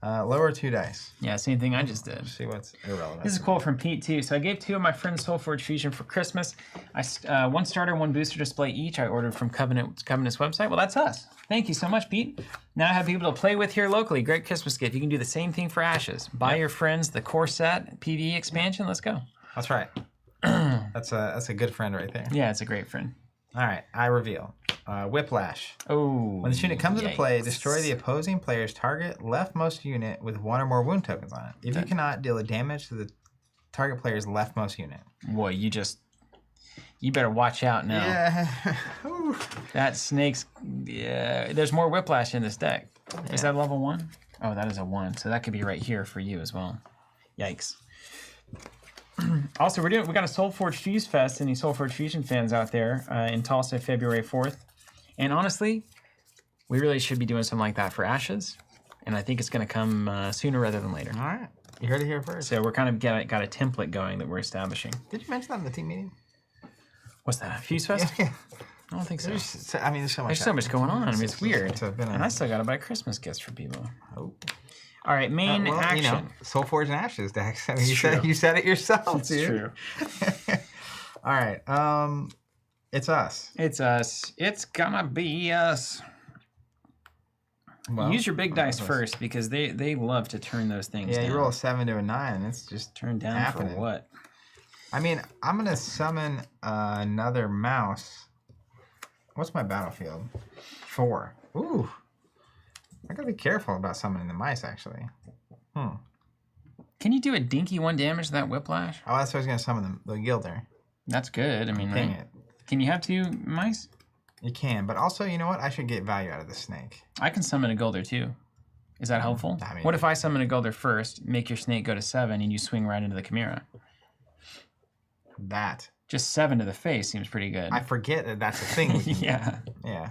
Lower 2 dice. Yeah, same thing I just did. Let's see what's irrelevant. This is a quote from Pete, too. So I gave 2 of my friends Soulforge Fusion for Christmas. 1 starter, 1 booster display each. I ordered from Covenant's website. Well, that's us. Thank you so much, Pete. Now I have people to play with here locally. Great Christmas gift. You can do the same thing for Ashes. Buy your friends the core set, PvE expansion. Let's go. That's right. That's a good friend right there. Yeah, it's a great friend. All right, I reveal. Whiplash. Oh. When this unit comes into play, destroy the opposing player's target leftmost unit with 1 or more wound tokens on it. If you cannot, deal a damage to the target player's leftmost unit. Boy, you better watch out now. Yeah. That snake's, yeah, there's more Whiplash in this deck. Yeah. Is that level 1? Oh, that is a 1. So that could be right here for you as well. Yikes. Also, we got a Soulforge Fuse Fest. Any Soulforge Fusion fans out there in Tulsa, February 4th. And honestly, we really should be doing something like that for Ashes. And I think it's going to come sooner rather than later. All right. You heard it here first. So we're kind of got a template going that we're establishing. Did you mention that in the team meeting? What's that? Fuse Fest? Yeah. I don't think so. There's so much. There's so much going on. I mean, it's weird. And I still got to buy Christmas gifts for people. Oh. All right, main action. You know, Soulforge and Ashes decks. I mean, you said it yourself, dude. It's true. All right. It's us. It's us. It's gonna be us. Well, use your big dice first because they love to turn those things down. Yeah, you roll a 7 to a 9 and it's just turned down happening. For what? I mean, I'm going to summon another mouse. What's my battlefield? 4. Ooh. I got to be careful about summoning the mice, actually. Can you do a dinky 1 damage to that Whiplash? Oh, that's what I was going to summon the Gilder. That's good. I mean, dang it. Can you have 2 mice? You can, but also, you know what? I should get value out of the snake. I can summon a Gilder too. Is that helpful? I mean, what if I summon a Gilder first, make your snake go to 7, and you swing right into the Chimera? That Just 7 to the face seems pretty good. I forget that that's a thing. We can do. Yeah. Yeah.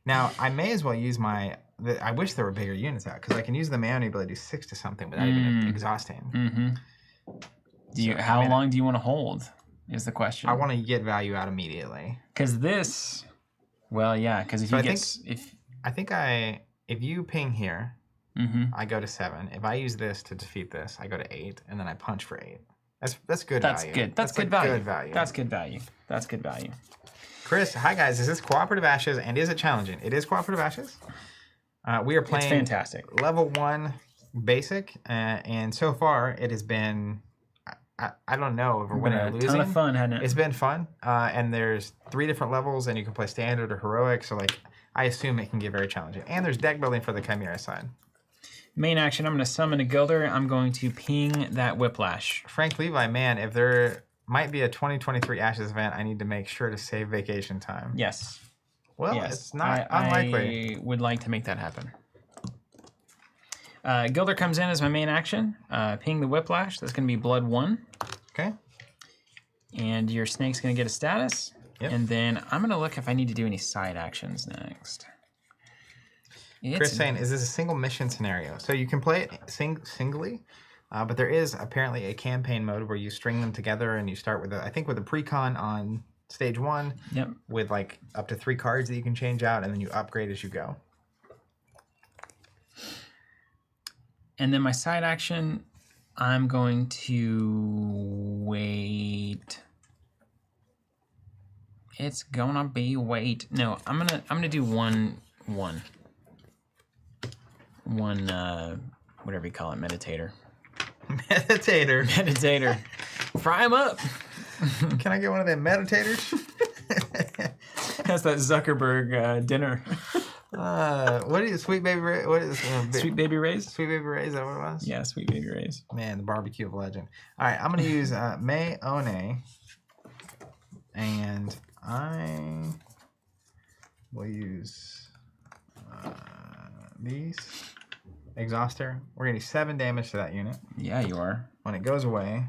Now, I may as well use my... I wish there were bigger units out, because I can use the Maoni ability to do 6 to something without even exhausting. Mm-hmm. How long do you want to hold, is the question. I want to get value out immediately. Because this... Well, yeah, because if So you I get... think if you ping here, I go to 7. If I use this to defeat this, I go to 8, and then I punch for 8. That's good value. That's good like value. Good value. That's good value. That's good value. Chris, hi guys. Is this Cooperative Ashes, and is it challenging? It is Cooperative Ashes. We are playing It's fantastic. level 1 basic, and so far it has been... I don't know if we're winning or losing. Ton of fun, hasn't it? It's been fun, and there's 3 different levels, and you can play standard or heroic. So like, I assume it can get very challenging. And there's deck building for the Chimera side. Main action, I'm going to summon a Gilder. I'm going to ping that Whiplash. Frank Levi, man, if there might be a 2023 Ashes event, I need to make sure to save vacation time. Yes. Well, yes. It's not unlikely. I would like to make that happen. Gilder comes in as my main action. Ping the Whiplash. That's going to be Blood 1. Okay. And your Snake's going to get a status. Yep. And then I'm going to look if I need to do any side actions next. Chris saying, is this a single mission scenario? So you can play it singly, but there is apparently a campaign mode where you string them together and you start with, I think with a precon on stage 1 with like up to 3 cards that you can change out, and then you upgrade as you go. And then my side action, I'm going to wait. It's gonna be wait. No, I'm gonna do one, whatever you call it, meditator. Meditator. Fry him up. Can I get one of them meditators? That's that Zuckerberg dinner. What is Sweet Baby Ray? What is Sweet Baby Ray's? Sweet Baby Ray, is that what it was? Yeah, Sweet Baby Ray's. Man, the barbecue of legend. All right, I'm gonna use Maoni, and I will use these. Exhauster. We're gonna do 7 damage to that unit. Yeah, you are. When it goes away,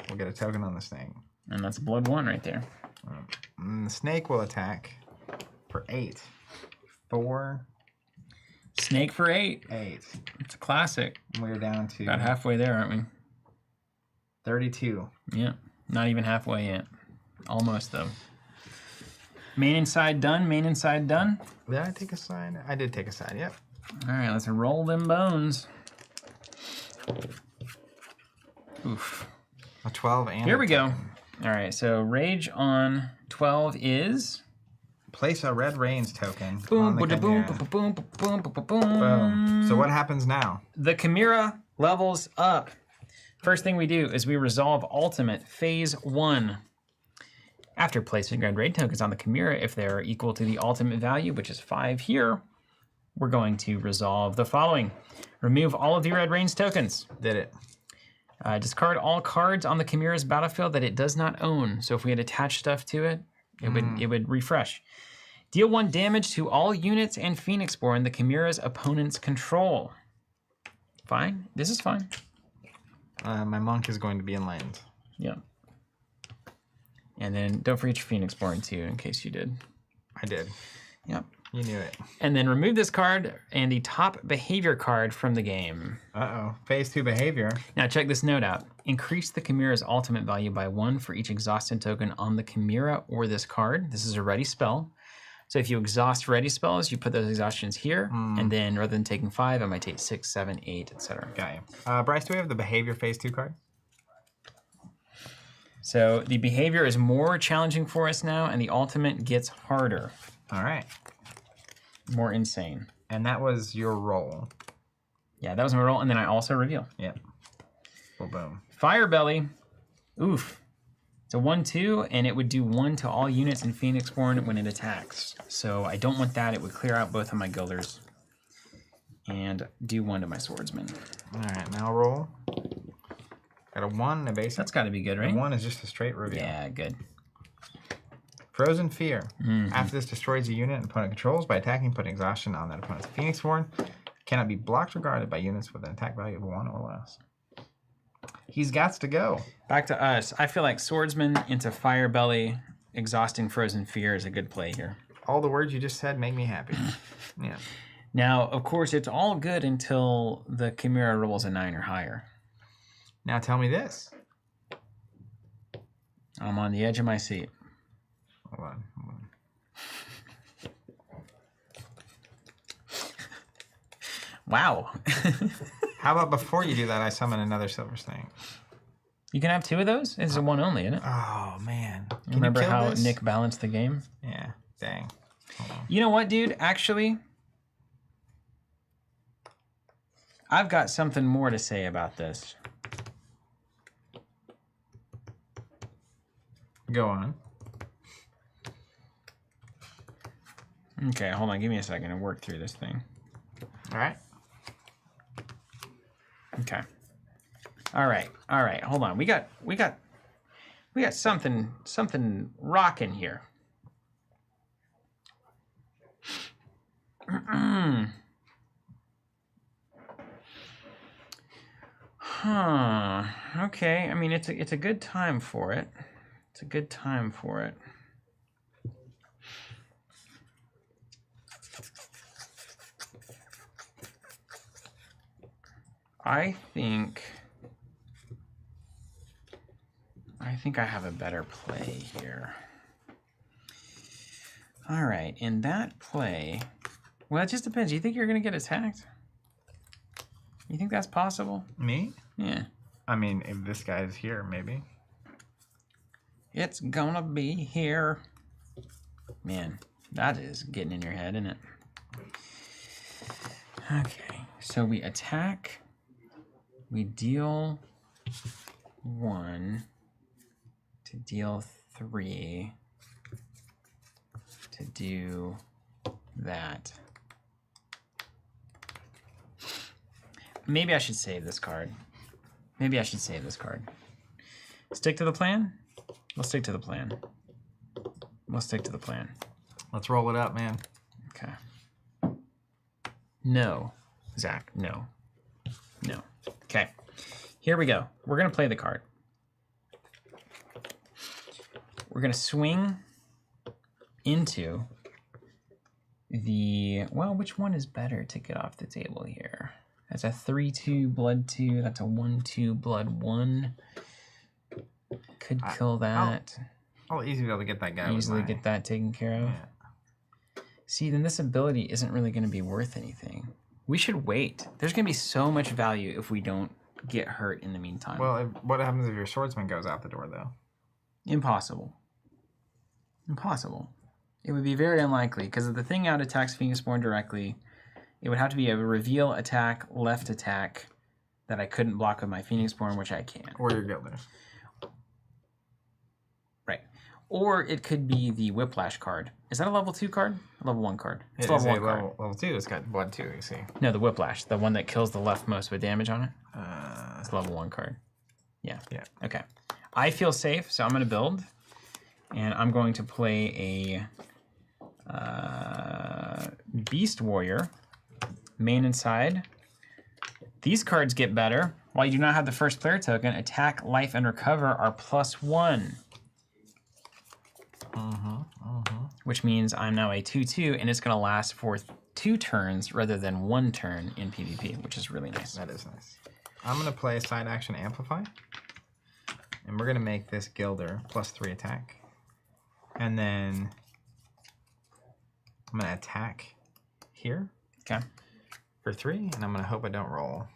we'll get a token on the snake. And that's Blood 1 right there. And the snake will attack for 8. 4. Snake for 8. 8. It's a classic. We're down to about halfway there, aren't we? 32. Yeah, not even halfway yet. Almost though. Main inside done. Main inside done. Did I take a side? I did take a side. Yep. All right, let's roll them bones. Oof. A 12 and here we go. token. All right, so rage on 12 is place a red rains token. Boom, on the boom, boom, Chimera. boom, boom, boom, boom, boom. Boom. So what happens now? The Chimera levels up. First thing we do is we resolve ultimate phase 1. After placing red raid tokens on the Chimera, if they're equal to the ultimate value, which is 5 here, we're going to resolve the following. Remove all of the red range tokens. Did it. Discard all cards on the Chimera's battlefield that it does not own. So if we had attached stuff to it, it would refresh. Deal 1 damage to all units and Phoenixborn the Chimera's opponent's control. Fine. This is fine. My monk is going to be in land. Yeah. And then don't forget your Phoenixborn too, in case you did. I did. Yep. You knew it. And then remove this card and the top behavior card from the game. Uh-oh. Phase 2 behavior. Now check this note out. Increase the Chimera's ultimate value by 1 for each exhausted token on the Chimera or this card. This is a ready spell. So if you exhaust ready spells, you put those exhaustions here, and then rather than taking 5, I might take 6, 7, 8, etc. Got you. Bryce, do we have the behavior phase 2 card? So the behavior is more challenging for us now, and the ultimate gets harder. All right. More insane. And that was your roll. Yeah, that was my roll, and then I also reveal. Yep. Well, boom. Fire Belly. Oof. It's a 1/2, and it would do 1 to all units in Phoenixborn when it attacks. So I don't want that. It would clear out both of my Guilders. And do 1 to my Swordsman. All right, now roll. Got a 1 and a basic. That's got to be good, right? 1 is just a straight reveal. Yeah, good. Frozen Fear. After this destroys a unit an opponent controls by attacking, putting exhaustion on that opponent's Phoenixborn. Cannot be blocked or guarded by units with an attack value of 1 or less. He's got to go. Back to us. I feel like Swordsman into Fire Belly, Exhausting Frozen Fear is a good play here. All the words you just said make me happy. Yeah. Now, of course, it's all good until the Chimera rolls a 9 or higher. Now tell me this. I'm on the edge of my seat. Hold on. Wow. How about before you do that, I summon another Silver Snake? You can have 2 of those? It's a 1 only, isn't it? Oh, man. Can Remember you kill how this? Nick balanced the game? Yeah. Dang. Hold on. You know what, dude? Actually, I've got something more to say about this. Go on. Okay, hold on. Give me a second to work through this thing. All right. Okay. All right. Hold on. We got something rocking here. Huh. Okay. I mean, it's a good time for it. It's a good time for it. I think I have a better play here. All right, in that play, well, it just depends. You think you're going to get attacked? You think that's possible? Me? Yeah. I mean, if this guy is here, maybe. It's gonna be here. Man, that is getting in your head, isn't it? Okay, so we attack. We deal 1 to deal 3 to do that. Maybe I should save this card. Stick to the plan? Let's stick to the plan. Let's roll it up, man. Okay. No, Zach, no. No. Okay. Here we go. We're going to play the card. We're going to swing into the... Well, which one is better to get off the table here? That's a 3-2 blood 2. That's a 1-2 blood 1. Could kill that. I'll easily be able to get that guy. Easily get that taken care of. Yeah. See, then this ability isn't really going to be worth anything. We should wait. There's going to be so much value if we don't get hurt in the meantime. Well, what happens if your swordsman goes out the door, though? Impossible. It would be very unlikely, because if the thing out attacks Phoenixborn directly, it would have to be a reveal attack, left attack, that I couldn't block with my Phoenixborn, which I can. Or your guilder. Right. Or it could be the Whiplash card. Is that a level 2 card? A level 1 card? It's level 1 card. card. Level 2, it's got blood 2, you see. No, the Whiplash, the one that kills the leftmost with damage on it. It's a level 1 card. Yeah. Yeah. Okay. I feel safe, so I'm going to build. And I'm going to play a Beast Warrior. Main and side. These cards get better. While you do not have the first player token, attack, life, and recover are +1. Which means I'm now a 2/2, and it's going to last for 2 turns rather than 1 turn in PvP, which is really nice. That is nice. I'm going to play side action Amplify. And we're going to make this Gilder +3 attack. And then I'm going to attack here. Okay. For 3, and I'm going to hope I don't roll.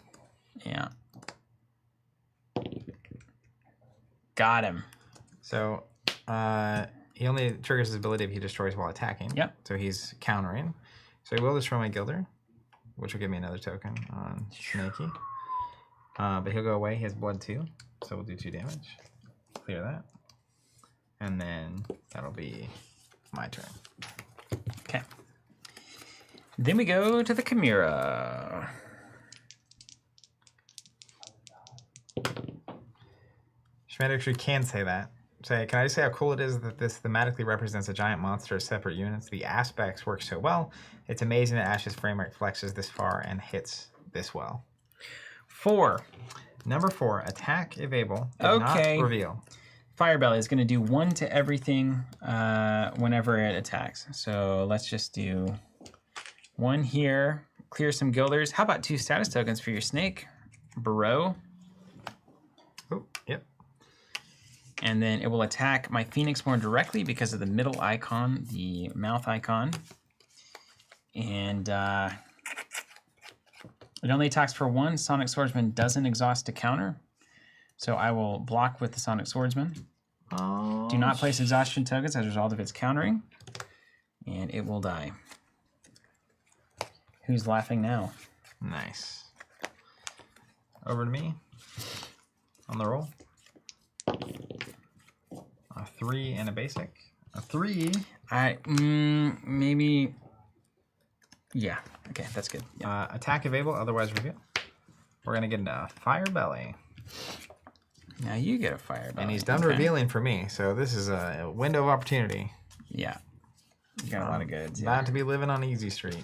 Yeah. Got him. So, he only triggers his ability if he destroys while attacking. Yep. So he's countering. So he will destroy my Gilder, which will give me another token on Snaky. But he'll go away. He has blood 2, so we'll do 2 damage. Clear that. And then that'll be my turn. Okay. Then we go to the Chimera. Schmidt actually can say that. Can I just say how cool it is that this thematically represents a giant monster as separate units? The aspects work so well. It's amazing that Ash's frame rate flexes this far and hits this well. 4. Number 4, attack if able. Did Okay. not reveal. Fire Belly is going to do 1 to everything whenever it attacks. So let's just do 1 here. Clear some guilders. How about 2 status tokens for your snake, bro? Oh, yep. And then it will attack my Phoenixborn directly because of the middle icon, the mouth icon. And it only attacks for 1. Sonic Swordsman doesn't exhaust to counter. So I will block with the Sonic Swordsman. Oh, Do not place exhaustion tokens as a result of its countering. And it will die. Who's laughing now? nice. Over to me. On the roll. A 3 and a basic. A 3. Maybe. Yeah. Okay, that's good. Yeah. Attack if able, otherwise reveal. We're going to get into Fire Belly. Now you get a Fire Belly. And he's done revealing for me, so this is a window of opportunity. Yeah. You got a lot of goods. Yeah. About to be living on Easy Street.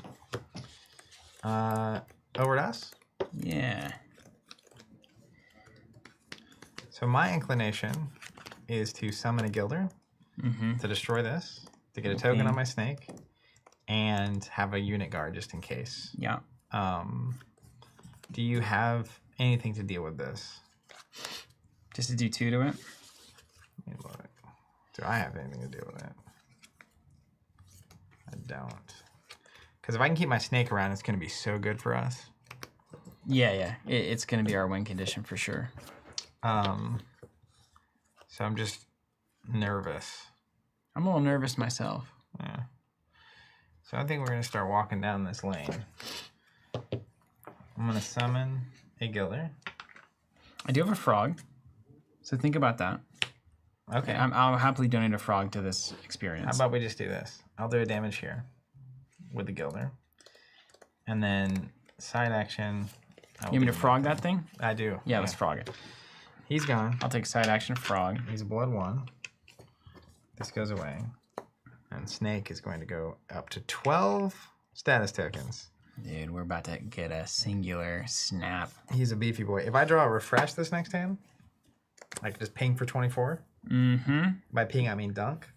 Over to us. Yeah. So my inclination is to summon a Gilder to destroy this, to get a token on my snake, and have a unit guard just in case. Yeah. Do you have anything to deal with this? Just to do 2 to it? Let me look. Do I have anything to deal with it? I don't. Because if I can keep my snake around, it's going to be so good for us. Yeah, yeah. It's going to be our win condition for sure. So I'm just nervous. I'm a little nervous myself. Yeah. So I think we're going to start walking down this lane. I'm going to summon a Gilder. I do have a frog, so think about that. Okay. I'll happily donate a frog to this experience. How about we just do this? I'll do a damage here with the Gilder. And then side action. You want me to frog that thing? I do. Yeah, let's frog it. He's gone. I'll take side action frog. He's a blood 1. This goes away. And Snake is going to go up to 12 status tokens. Dude, we're about to get a singular snap. He's a beefy boy. If I draw a refresh this next hand, I could just ping for 24. Mm-hmm. By ping, I mean dunk.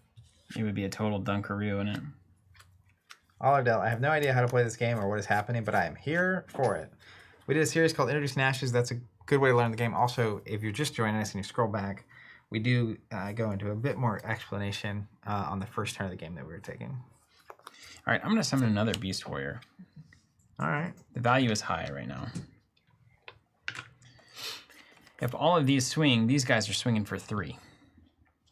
It would be a total dunkaroo in it. All I've dealt, I have no idea how to play this game or what is happening, but I am here for it. We did a series called Introducing Ashes. That's a good way to learn the game. Also, if you're just joining us and you scroll back, we do go into a bit more explanation on the first turn of the game that we were taking. All right, I'm going to summon another Beast Warrior. All right. The value is high right now. If all of these swing, these guys are swinging for 3.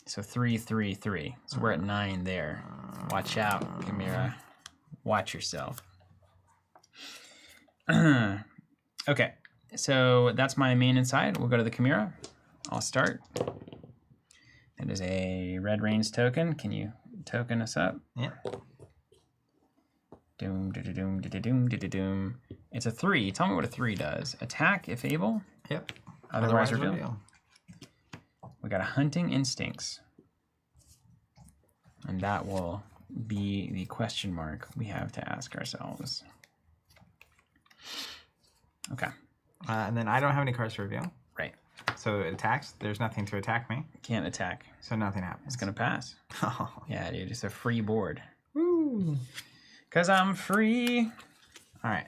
So 3, 3, 3. So we're at 9 there. Watch out, Chimera. Watch yourself. Okay, so that's my main inside. We'll go to the Chimera. I'll start. That is a Red Reigns token. Can you token us up? Yeah. Doom, doom, doom, doom. It's a 3. Tell me what a 3 does. Attack if able. Yep. Otherwise reveal. We got a Hunting Instincts. And that will be the question mark we have to ask ourselves. Okay. And then I don't have any cards to reveal. Right. So it attacks. There's nothing to attack me. Can't attack. So nothing happens. It's going to pass. Oh. Yeah, dude. It's a free board. Woo. Because I'm free. All right.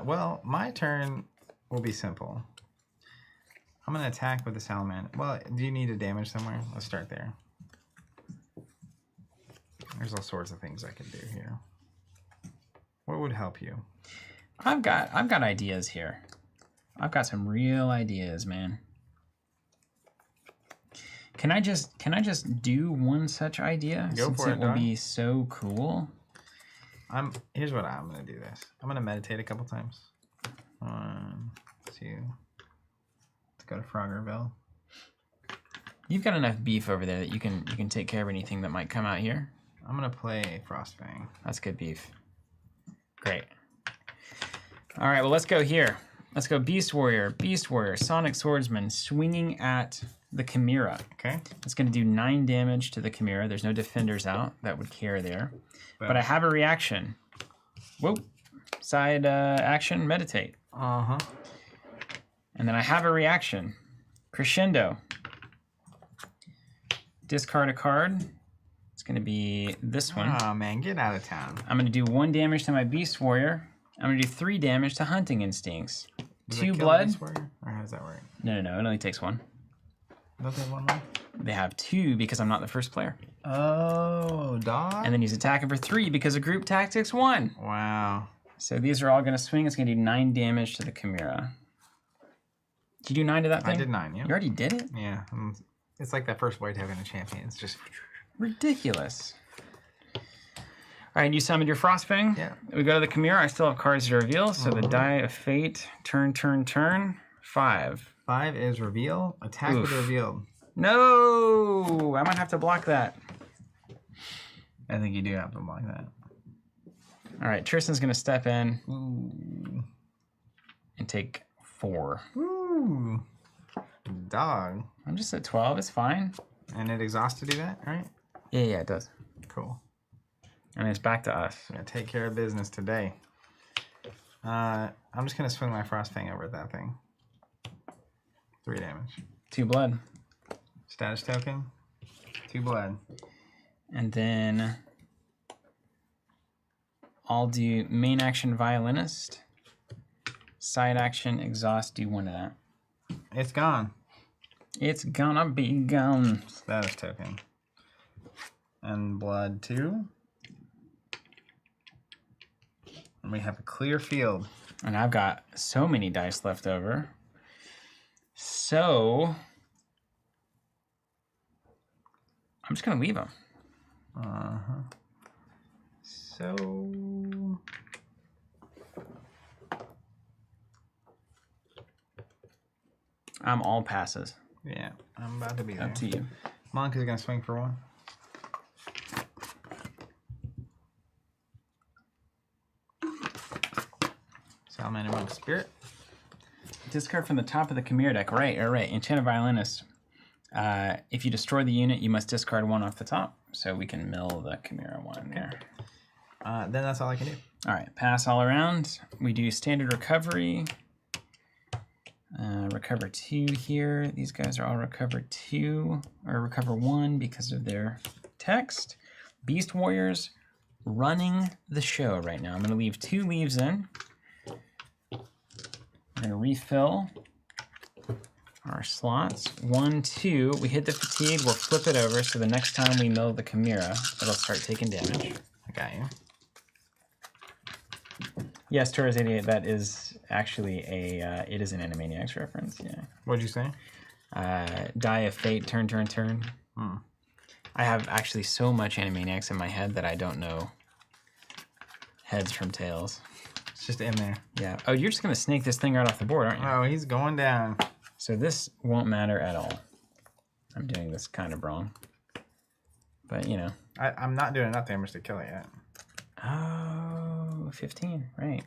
Well, my turn will be simple. I'm going to attack with the Salamander. Well, do you need a damage somewhere? Let's start there. There's all sorts of things I can do here. What would help you? I've got ideas here. I've got some real ideas, man. Can I just do one such idea? Go since for it will be so cool. Here's what I'm gonna do this. I'm gonna meditate a couple times. 1, 2. Let's go to Froggerville. You've got enough beef over there that you can take care of anything that might come out here. I'm gonna play Frostfang. That's good beef. Great. All right, well, let's go here. Let's go Beast Warrior, Sonic Swordsman, swinging at the Chimera. Okay. It's going to do 9 damage to the Chimera. There's no defenders out. That would care there. But I have a reaction. Whoa. Side action, meditate. Uh-huh. And then I have a reaction. Crescendo. Discard a card. It's going to be this one. Oh, man, get out of town. I'm going to do 1 damage to my Beast Warrior. I'm going to do 3 damage to Hunting Instincts. Does 2 it kill the blood. Beast Warrior, or how does that work? No, it only takes 1. Don't they have 1 left? They have 2 because I'm not the first player. Oh, dog. And then he's attacking for 3 because of Group Tactics 1. Wow. So these are all going to swing. It's going to do 9 damage to the Chimera. Did you do 9 to that thing? I did 9, yeah. You already did it? Yeah. It's like that first White having a champion. It's just... Ridiculous. All right, you summoned your Frostfang. Yeah. We go to the Chimera. I still have cards to reveal. So the Die of Fate. Turn. 5. 5 is reveal. Attack with revealed. No! I might have to block that. I think you do have to block that. All right, Tristan's going to step in Ooh. and take 4. Ooh. Dog. I'm just at 12. It's fine. And it exhausts to do that, right? Yeah, it does. Cool. And it's back to us. We're going to take care of business today. I'm just going to swing my Frostfang over at that thing. 3 damage. 2 blood. Status token. 2 blood. And then I'll do main action Violinist. Side action Exhaust. Do 1 of that. It's gone. It's gonna be gone. Status token. And blood 2. And we have a clear field. And I've got so many dice left over. So I'm just gonna leave them. So I'm all passes. yeah, I'm about to be there. Up to you. Monk is gonna swing for 1. Salamander Monk Spirit. Discard from the top of the Chimera deck. Right. Enchanted Violinist. If you destroy the unit, you must discard 1 off the top. So we can mill the Chimera 1 in there. Then that's all I can do. All right. Pass all around. We do standard recovery. Recover 2 here. These guys are all recover 2 or recover 1 because of their text. Beast Warriors running the show right now. I'm going to leave 2 leaves in. We're going to refill our slots. 1, 2. We hit the fatigue. We'll flip it over so the next time we mill the Chimera, it'll start taking damage. I got you. Yes, Torres 88, that is actually a, it is an Animaniacs reference, yeah. What'd you say? Die of Fate, turn. I have actually so much Animaniacs in my head that I don't know heads from tails. It's just in there. Yeah. Oh, you're just going to snake this thing right off the board, aren't you? Oh, he's going down. So this won't matter at all. I'm doing this kind of wrong. But, you know. I'm not doing enough damage to kill it yet. Oh, 15, right.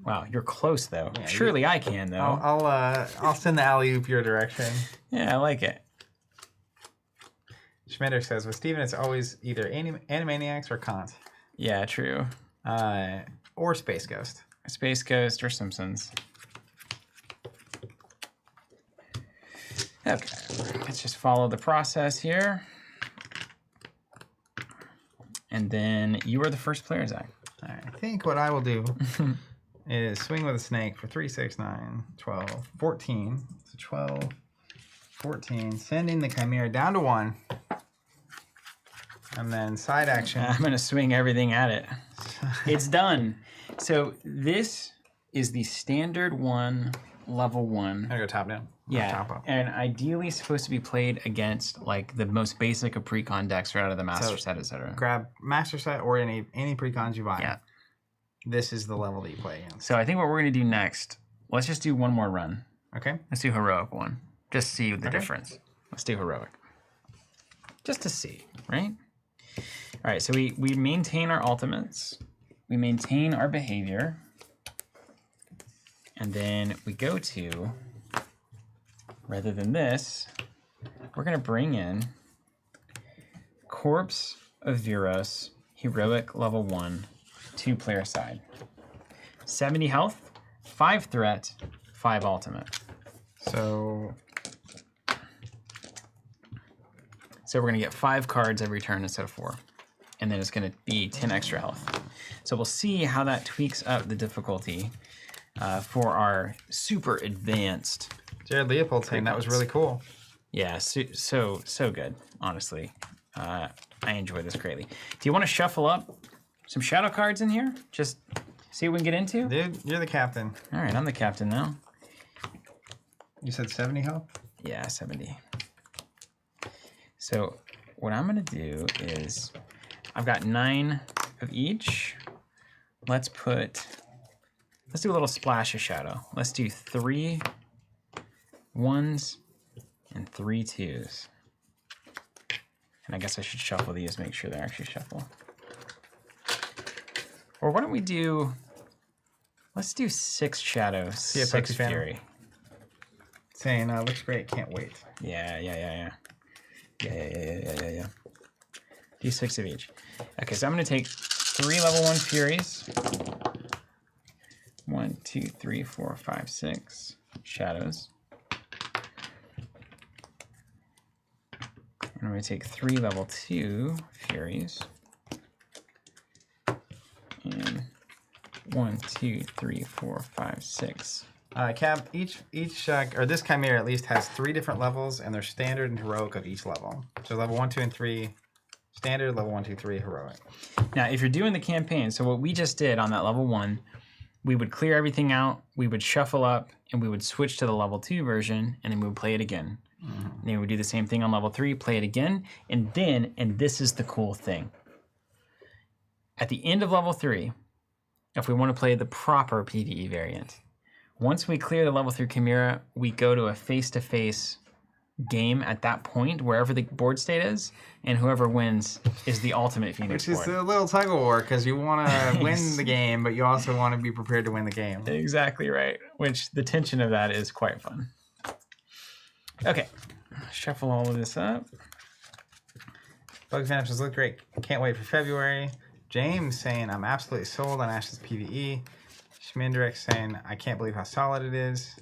Wow, you're close, though. Yeah, Surely I can, though. I'll send the alley-oop your direction. Yeah, I like it. Schmitter says, with Steven, it's always either Animaniacs or Kant. Yeah, true. Or Space Ghost. Space Ghost or Simpsons. Okay, let's just follow the process here. And then you are the first player, Zach. All right, I think what I will do is swing with a snake for 3, 6, 9, 12, 14. So 12, 14, sending the Chimera down to 1. And then side action. I'm going to swing everything at it. It's done. So this is the standard 1, level 1. I'm gonna go top down. Yeah, Top up. and ideally supposed to be played against like the most basic of precon decks right out of the master set, etc. Grab master set or any precons you buy. Yeah. This is the level that you play against. So I think what we're going to do next, let's just do one more run. Okay. Let's do heroic 1. Just see the difference. Let's do heroic. Just to see, right? All right, so we maintain our ultimates. We maintain our behavior. And then we go to, rather than this, we're going to bring in Corpse of Viros, heroic level 1, 2-player side. 70 health, 5 threat, 5 ultimate. So we're going to get 5 cards every turn instead of 4. And then it's going to be 10 extra health. So we'll see how that tweaks up the difficulty for our super advanced. Jared Leopold saying that was really cool. Yeah, so good, honestly. I enjoy this greatly. Do you want to shuffle up some shadow cards in here? Just see what we can get into? Dude, you're the captain. All right, I'm the captain now. You said 70 health? Yeah, 70. So what I'm going to do is I've got 9 of each. Let's do a little splash of shadow. Let's do 3 1s and 3 2s. And I guess I should shuffle these, make sure they're actually shuffle. Or why don't we do, let's do 6 shadow, 6 fury. Saying, looks great, can't wait. Yeah. Do 6 of each. Okay, so I'm going to take 3 level 1 furies. 1, 2, 3, 4, 5, 6 shadows. And I'm going to take 3 level 2 furies. And 1, 2, 3, 4, 5, 6. Cap, each or this chimera at least has 3 different levels, and they're standard and heroic of each level. So level 1, 2, and 3 standard, level 1, 2, 3 heroic. Now, if you're doing the campaign, so what we just did on that level 1, we would clear everything out, we would shuffle up, and we would switch to the level 2 version, and then we would play it again. And then we would do the same thing on level 3, play it again, and then, and this is the cool thing, at the end of level 3, if we want to play the proper PvE variant, once we clear the level 3 Chimera, we go to a face-to-face game at that point, wherever the board state is, and whoever wins is the ultimate Phoenix Which is a little tug of war, because you want to win the game, but you also want to be prepared to win the game. Exactly right, which the tension of that is quite fun. Okay, shuffle all of this up. Bugs Vanishes look great. Can't wait for February. James saying, I'm absolutely sold on Ashes PvE. Schmindrix saying, I can't believe how solid it is.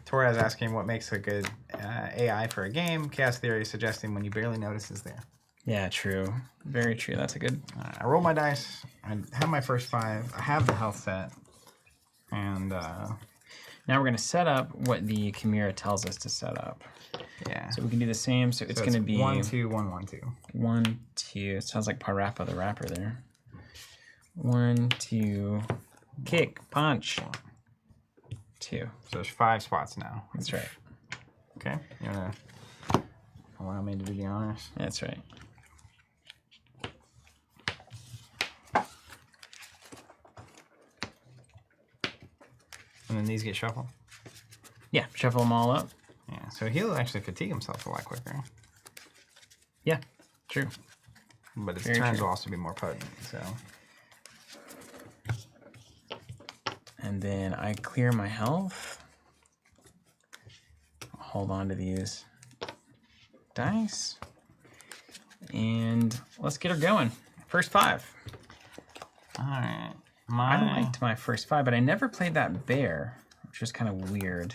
Torres asking what makes a good AI for a game. Chaos Theory suggesting when you barely notice is there. Yeah, true. Very true. That's a good... I roll my dice. I have my first 5. I have the health set. And now we're going to set up what the Chimera tells us to set up. yeah. So we can do the same. So it's going to be 1, 2, 1, 1, 2. 1, 2. It sounds like Parappa the Rapper there. 1, 2, kick, punch. 2. So there's 5 spots now. That's right. Okay. You want to allow me to do the honors? That's right. And then these get shuffled? Yeah, shuffle them all up. Yeah, so he'll actually fatigue himself a lot quicker. Yeah, true. But his Very turns true. will also be more potent, so... And then I clear my health. I'll hold on to these dice. And let's get her going. First 5. Alright. I liked my first 5, but I never played that bear, which was kind of weird.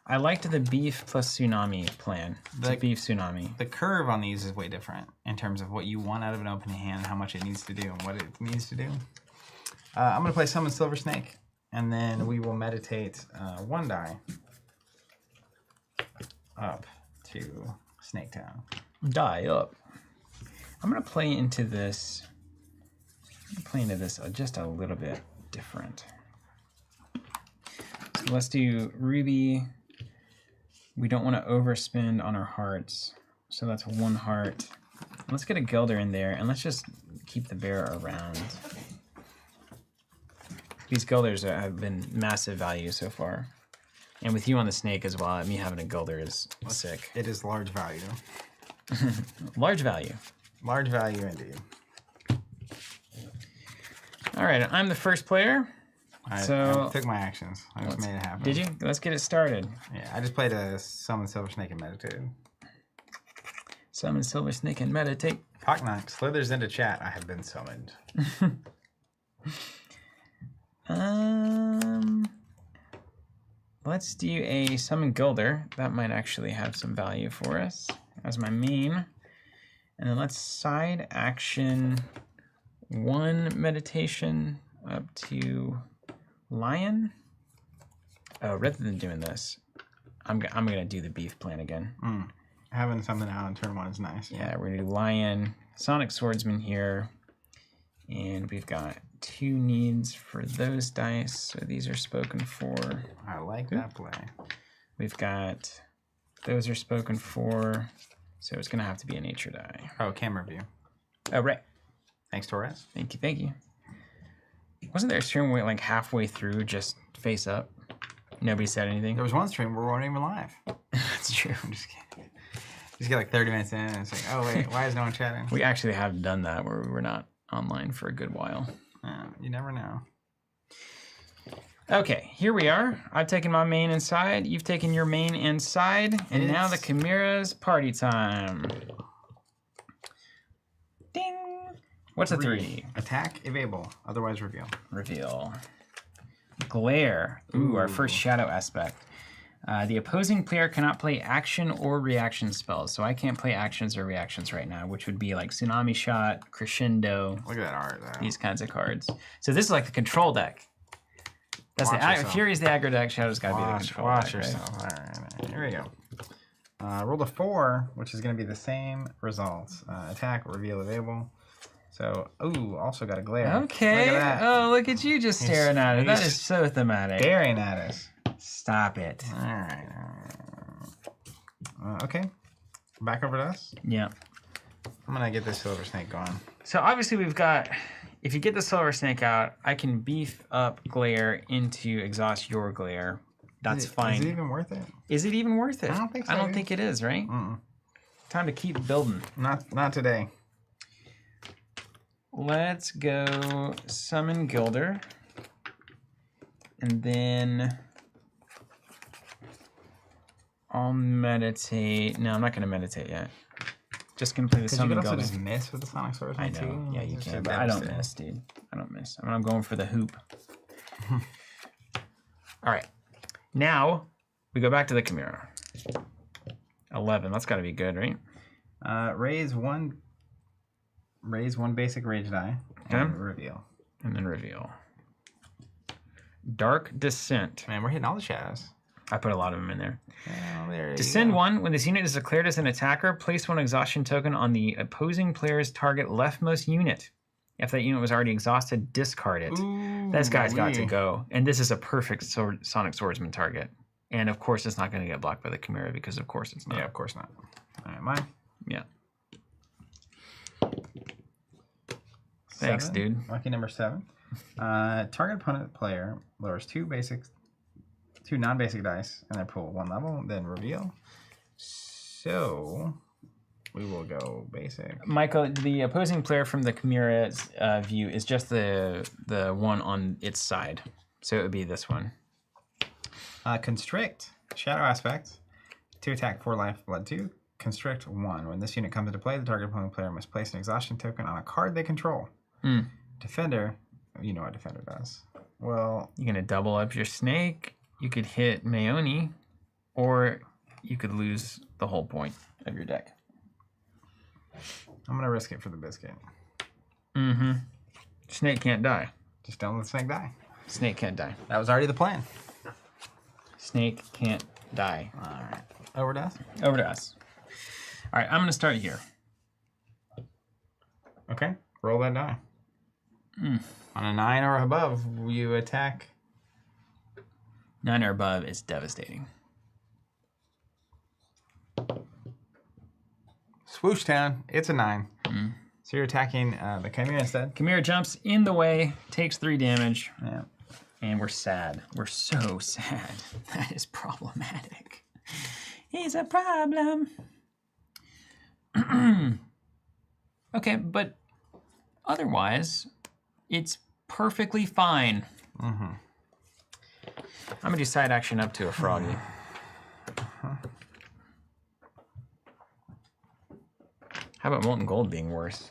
I liked the beef plus tsunami plan. The beef tsunami. The curve on these is way different in terms of what you want out of an opening hand, how much it needs to do, and what it needs to do. I'm going to play Summon Silver Snake, and then we will meditate 1 die up to Snake Town. Die up. I'm going to play into this. Just a little bit different. So let's do Ruby. We don't want to overspend on our hearts. So that's 1 heart. Let's get a Gilder in there, and let's just keep the bear around. These Gilders have been massive value so far. And with you on the snake as well, me having a Gilder is sick. It is large value. Large value. Large value indeed. All right, I'm the first player. I took my actions. I just made it happen. Did you? Let's get it started. Yeah, I just played a Summon Silver Snake and meditated. Summon Silver Snake and meditate. Pocknock slithers into chat. I have been summoned. Let's do a Summon Gilder. That might actually have some value for us as my main. And then let's side action 1 meditation up to Lion. Oh, rather than doing this, I'm gonna do the beef plan again. Having something out on turn 1 is nice. Yeah, we're gonna do Lion, Sonic Swordsman here, and we've got 2 needs for those dice, so these are spoken for. I like that play. We've got those are spoken for, so it's gonna have to be a nature die. Oh, camera view. Oh, right. Thanks, Torres. Thank you, thank you. Wasn't there a stream where like halfway through just face up? Nobody said anything? There was one stream where we weren't even live. That's true. I'm just kidding. Just get like 30 minutes in and it's like, oh wait, why is no one chatting? We actually have done that where we were not online for a good while. You never know. Okay, here we are. I've taken my main inside. You've taken your main inside. And now the Chimera's party time. Ding! What's a 3? Attack, evable, otherwise reveal. Reveal. Glare. Ooh, our first shadow aspect. The opposing player cannot play action or reaction spells, so I can't play actions or reactions right now, which would be like Tsunami Shot, Crescendo. Look at that art, though. These kinds of cards. So this is like the control deck. That's Fury's the aggro deck. Shadow's got to be the control deck. Watch yourself. Right? All right, here we go. Rolled a 4, which is going to be the same results. Attack, reveal, available. So, ooh, also got a glare. Okay. Look at that. Oh, look at you just staring at it. That is so thematic. Staring at us. Stop it. All right. Okay. Back over to us. Yeah. I'm going to get this silver snake going. So obviously we've got, if you get the silver snake out, I can beef up glare into exhaust your glare. That's fine. Is it even worth it? Is it even worth it? I don't think so. I don't think it is, right? Time to keep building. Not today. Let's go summon Gilder. And then I'll meditate. No, I'm not going to meditate yet. Just going to play the summon Gilder. You could also just miss with the Sonic Swordsman too. too. Yeah, you can, but I don't miss, dude. I don't miss. I'm going for the hoop. All right. Now, we go back to the Chimera. 11. That's got to be good, right? Raise one basic rage die. And reveal. And then reveal. Dark Descent. Man, we're hitting all the shadows. I put a lot of them in there. Oh, there Descend 1. When this unit is declared as an attacker, place 1 exhaustion token on the opposing player's target leftmost unit. If that unit was already exhausted, discard it. Ooh, this guy's got to go. And this is a perfect Sonic Swordsman target. And of course, it's not going to get blocked by the Chimera because of course it's not. Yeah, of course not. All right, mine. Yeah. Thanks, dude. Lucky number 7. Target opponent player lowers 2 non-basic dice and then pull 1 level, then reveal. So we will go basic. Michael, the opposing player from the Chimera's view is just the one on its side. So it would be this one. Constrict. Shadow aspect. 2 attack, 4 life, blood 2. Constrict 1. When this unit comes into play, the target opponent player must place an exhaustion token on a card they control. Defender. You know what Defender does. Well, you're going to double up your snake. You could hit Mayoni, or you could lose the whole point of your deck. I'm going to risk it for the biscuit. Snake can't die. Just don't let the snake die. Snake can't die. That was already the plan. Snake can't die. All right. Over to us? Over to us. All right, I'm going to start here. Okay. Roll that die. On a 9 or above, you attack. 9 or above is devastating. Swoosh town. It's a 9. So you're attacking the Chimera instead. Chimera jumps in the way, takes 3 damage. Yeah. And we're sad. We're so sad. That is problematic. It's a problem. Okay, but otherwise, it's perfectly fine. I'm going to do side action up to a Froggy. How about Molten Gold being worse?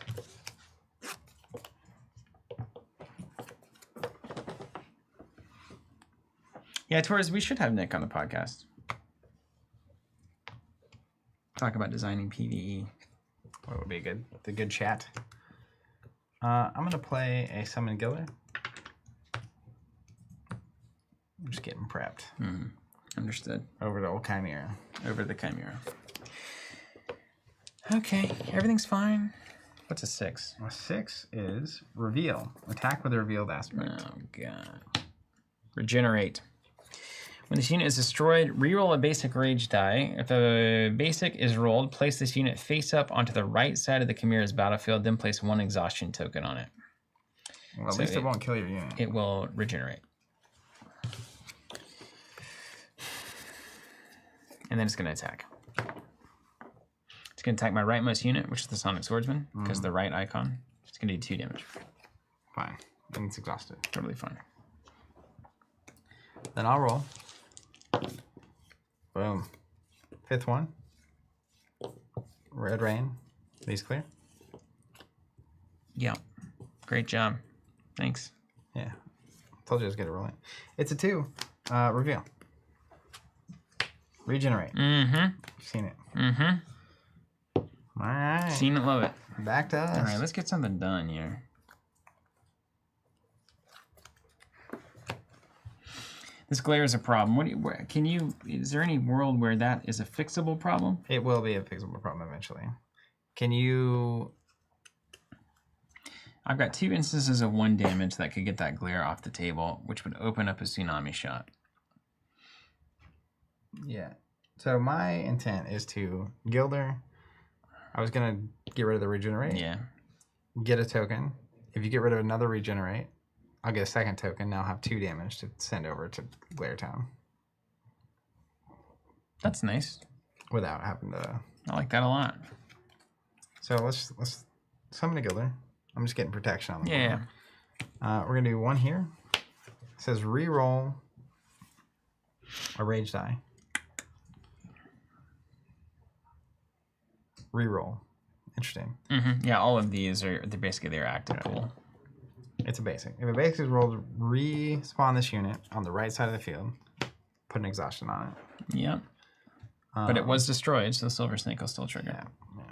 Yeah, Torres, we should have Nick on the podcast. Talk about designing PvE. What would be good? The good chat. I'm going to play a Summon Gilder. I'm just getting prepped. Understood. Over to old Chimera. Over the Chimera. Okay, everything's fine. What's a 6? A 6 is Reveal. Attack with a revealed aspect. Oh, God. Regenerate. When this unit is destroyed, reroll a basic rage die. If a basic is rolled, place this unit face up onto the right side of the Chimera's battlefield, then place 1 exhaustion token on it. Well, at least it won't kill your unit. It will regenerate. And then it's going to attack. It's going to attack my rightmost unit, which is the Sonic Swordsman, because the right icon. It's going to do 2 damage. Fine. And it's exhausted. Totally fine. Then I'll roll. Boom. 5th one. Red Rain. These clear? Yeah. Great job. Thanks. Yeah. Told you I was good at rolling. It's a 2. Reveal. Regenerate. Seen it. All right. Seen it, love it. Back to us. All right, let's get something done here. This glare is a problem. Is there any world where that is a fixable problem? It will be a fixable problem eventually. Can you... I've got 2 instances of 1 damage that could get that glare off the table, which would open up a tsunami shot. Yeah. So my intent is to Gilder. I was going to get rid of the Regenerate. Yeah. Get a token. If you get rid of another Regenerate, I'll get a 2nd token. Now I'll have 2 damage to send over to Glare Town. That's nice. Without having to... I like that a lot. So let's summon a Gilder. I'm just getting protection on the Yeah. board. We're going to do 1 here. It says reroll a rage die. Reroll. Interesting. Yeah, all of these are basically their active pool. It's a basic. If a basic is rolled, respawn this unit on the right side of the field. Put an exhaustion on it. Yep. But it was destroyed, so the Silver Snake will still trigger. Yeah.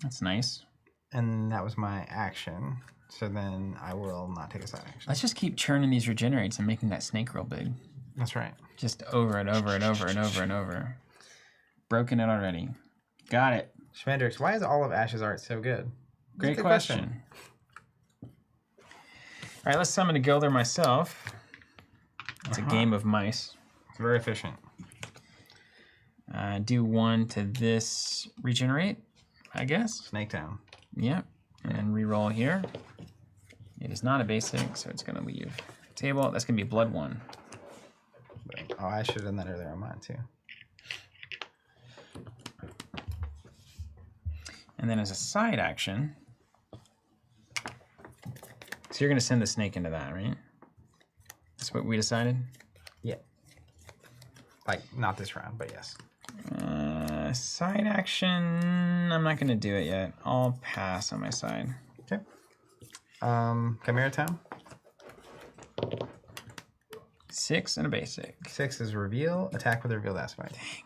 That's nice. And that was my action. So then I will not take a side action. Let's just keep churning these regenerates and making that snake real big. That's right. Just over and over and over and over and over. Broken it already. Got it. Schmendrix, why is all of Ash's art so good? Great question. All right, let's summon a Gilder myself. It's a game of mice. It's very efficient. Do 1 to this regenerate, I guess. Snake Town. Yep. And reroll here. It is not a basic, so it's going to leave the table. That's going to be Blood 1. Oh, I should have done that earlier on mine, too. And then as a side action, so you're going to send the snake into that, right? That's what we decided? Yeah. Like, not this round, but yes. Side action, I'm not going to do it yet. I'll pass on my side. Okay. Chimera Town. 6 and a basic. 6 is reveal. Attack with a revealed aspect. Dang.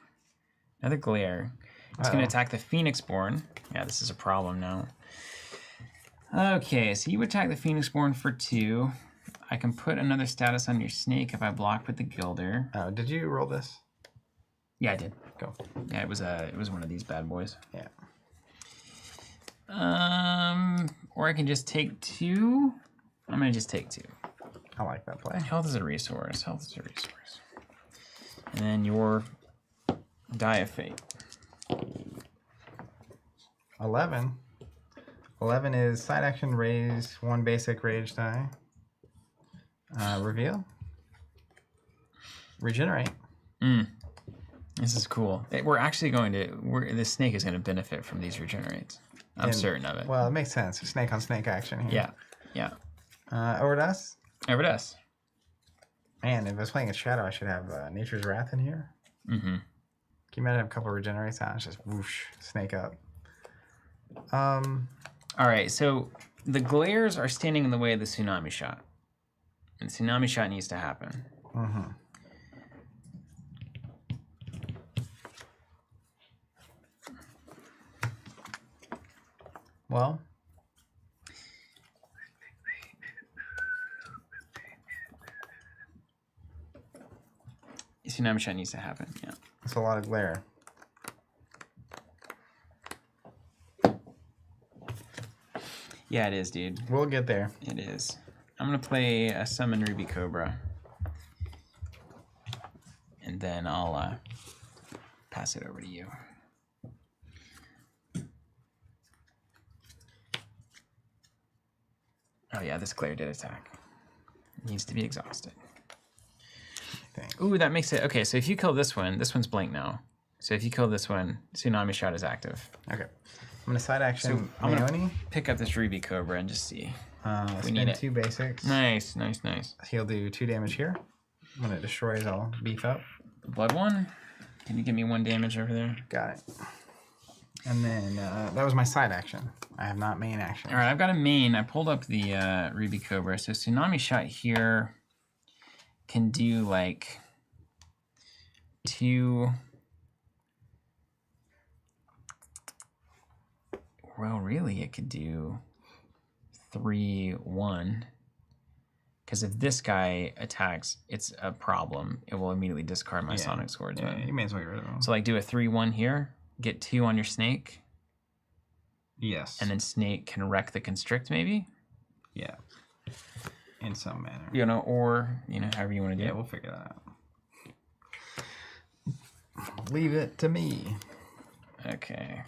Another glare. It's going to attack the Phoenixborn. Yeah, this is a problem now. Okay, so you attack the Phoenixborn for 2. I can put another status on your snake if I block with the Gilder. Oh, did you roll this? Yeah, I did. Go. Yeah, it was one of these bad boys. Yeah. Or I can just take 2. I'm gonna just take 2. I like that play. Health is a resource. Health is a resource. And then your Die of Fate. 11. 11 is side action, raise 1 basic rage die. Reveal. Regenerate. This is cool. We're actually going to. The snake is going to benefit from these regenerates. I'm certain of it. Well, it makes sense. Snake on snake action here. Yeah. Over to us. Over to us. Man, if I was playing a Shadow, I should have Nature's Wrath in here. Can you imagine have a couple of regenerates on? It's just whoosh, snake up. All right, so the glares are standing in the way of the tsunami shot. And the tsunami shot needs to happen. Mm-hmm. Well, Tsunami shot needs to happen. Yeah. it's a lot of glare. Yeah, it is, dude. We'll get there. It is. I'm gonna play a summon Ruby Cobra, and then I'll pass it over to you. Oh yeah, this glare did attack. It needs to be exhausted. Thanks. Ooh, that makes it okay. So if you kill this one's blank now. So if you kill this one, Tsunami Shot is active. Okay. I'm gonna side action. So I'm gonna Mayoni. pick up this Ruby Cobra and just see. We need need it. 2 basics. Nice, nice, nice. He'll do 2 damage here. When it destroys, I'll beef up. The blood one. Can you give me 1 damage over there? Got it. And then that was my side action. I have not main action. All right, I've got a main. I pulled up the Ruby Cobra. So Tsunami Shot here can do like 2. Well, really, it could do 3, 1. Because if this guy attacks, it's a problem. It will immediately discard my Sonic Swordsman. Yeah, you may as well get rid of him. So like do a 3-1 here, get 2 on your snake, Yes. and then snake can wreck the constrict maybe? Yeah. In some manner. You know, or, you know, however you want to do Yeah, it. we'll figure that out. Leave it to me. Okay.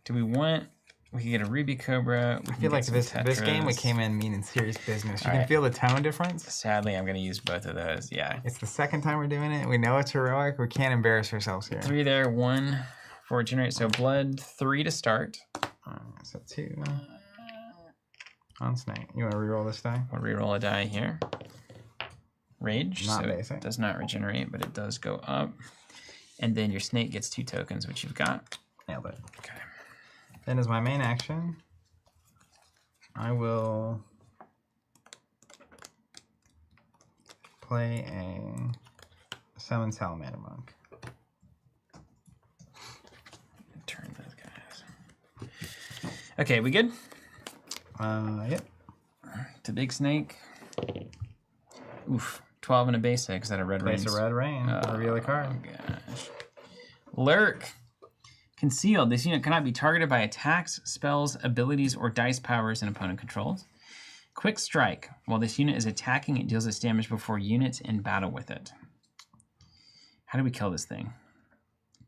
Do we want... We can get a Ruby Cobra. I feel like this game we came in meaning serious business. You can feel the tone difference. Sadly, I'm going to use both of those. Yeah. It's the second time we're doing it. We know it's heroic. We can't embarrass ourselves here. 3 there, 1 for generate. So blood 3 to start. So 2 on snake. You want to reroll this die? We'll reroll a die here. Rage. Not so basic. It does not regenerate, but it does go up. And then your snake gets 2 tokens, which you've got. Nailed it. Okay. Then as my main action, I will play a Summon Salamander Monk. Turn those guys. Okay, we good? Yep. To big snake. Oof. 12 and a basic. Is that a red rain? Place a red rain. Reveal a card. Oh, gosh. Lurk. Concealed. This unit cannot be targeted by attacks, spells, abilities, or dice powers an opponent controls. Quick Strike. While this unit is attacking, it deals its damage before units in battle with it. How do we kill this thing?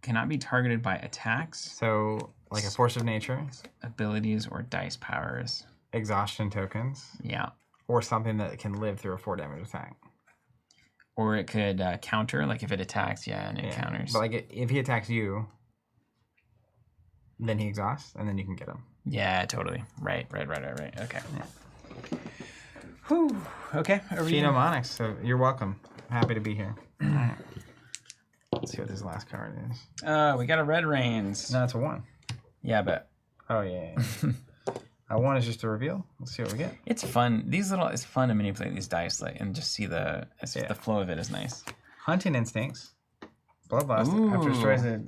Cannot be targeted by attacks. So, like a Force of Nature. Abilities or dice powers. Exhaustion tokens. Yeah. Or something that can live through a 4 damage attack. Or it could counter, like if it attacks, and it counters. But like if he attacks you, then he exhausts, and then you can get him. Yeah, totally. Right. Okay. Yeah. Whew. Okay. Phenomonics, so you're welcome. Happy to be here. Let's see what this last card is. We got a red rains. No, it's a 1. Yeah, but Oh, yeah. A 1 is just a reveal. Let's see what we get. it's fun. It's fun to manipulate these dice, like, and just see the flow of it is nice. Hunting Instincts. Bloodlust. Ooh. After destroys a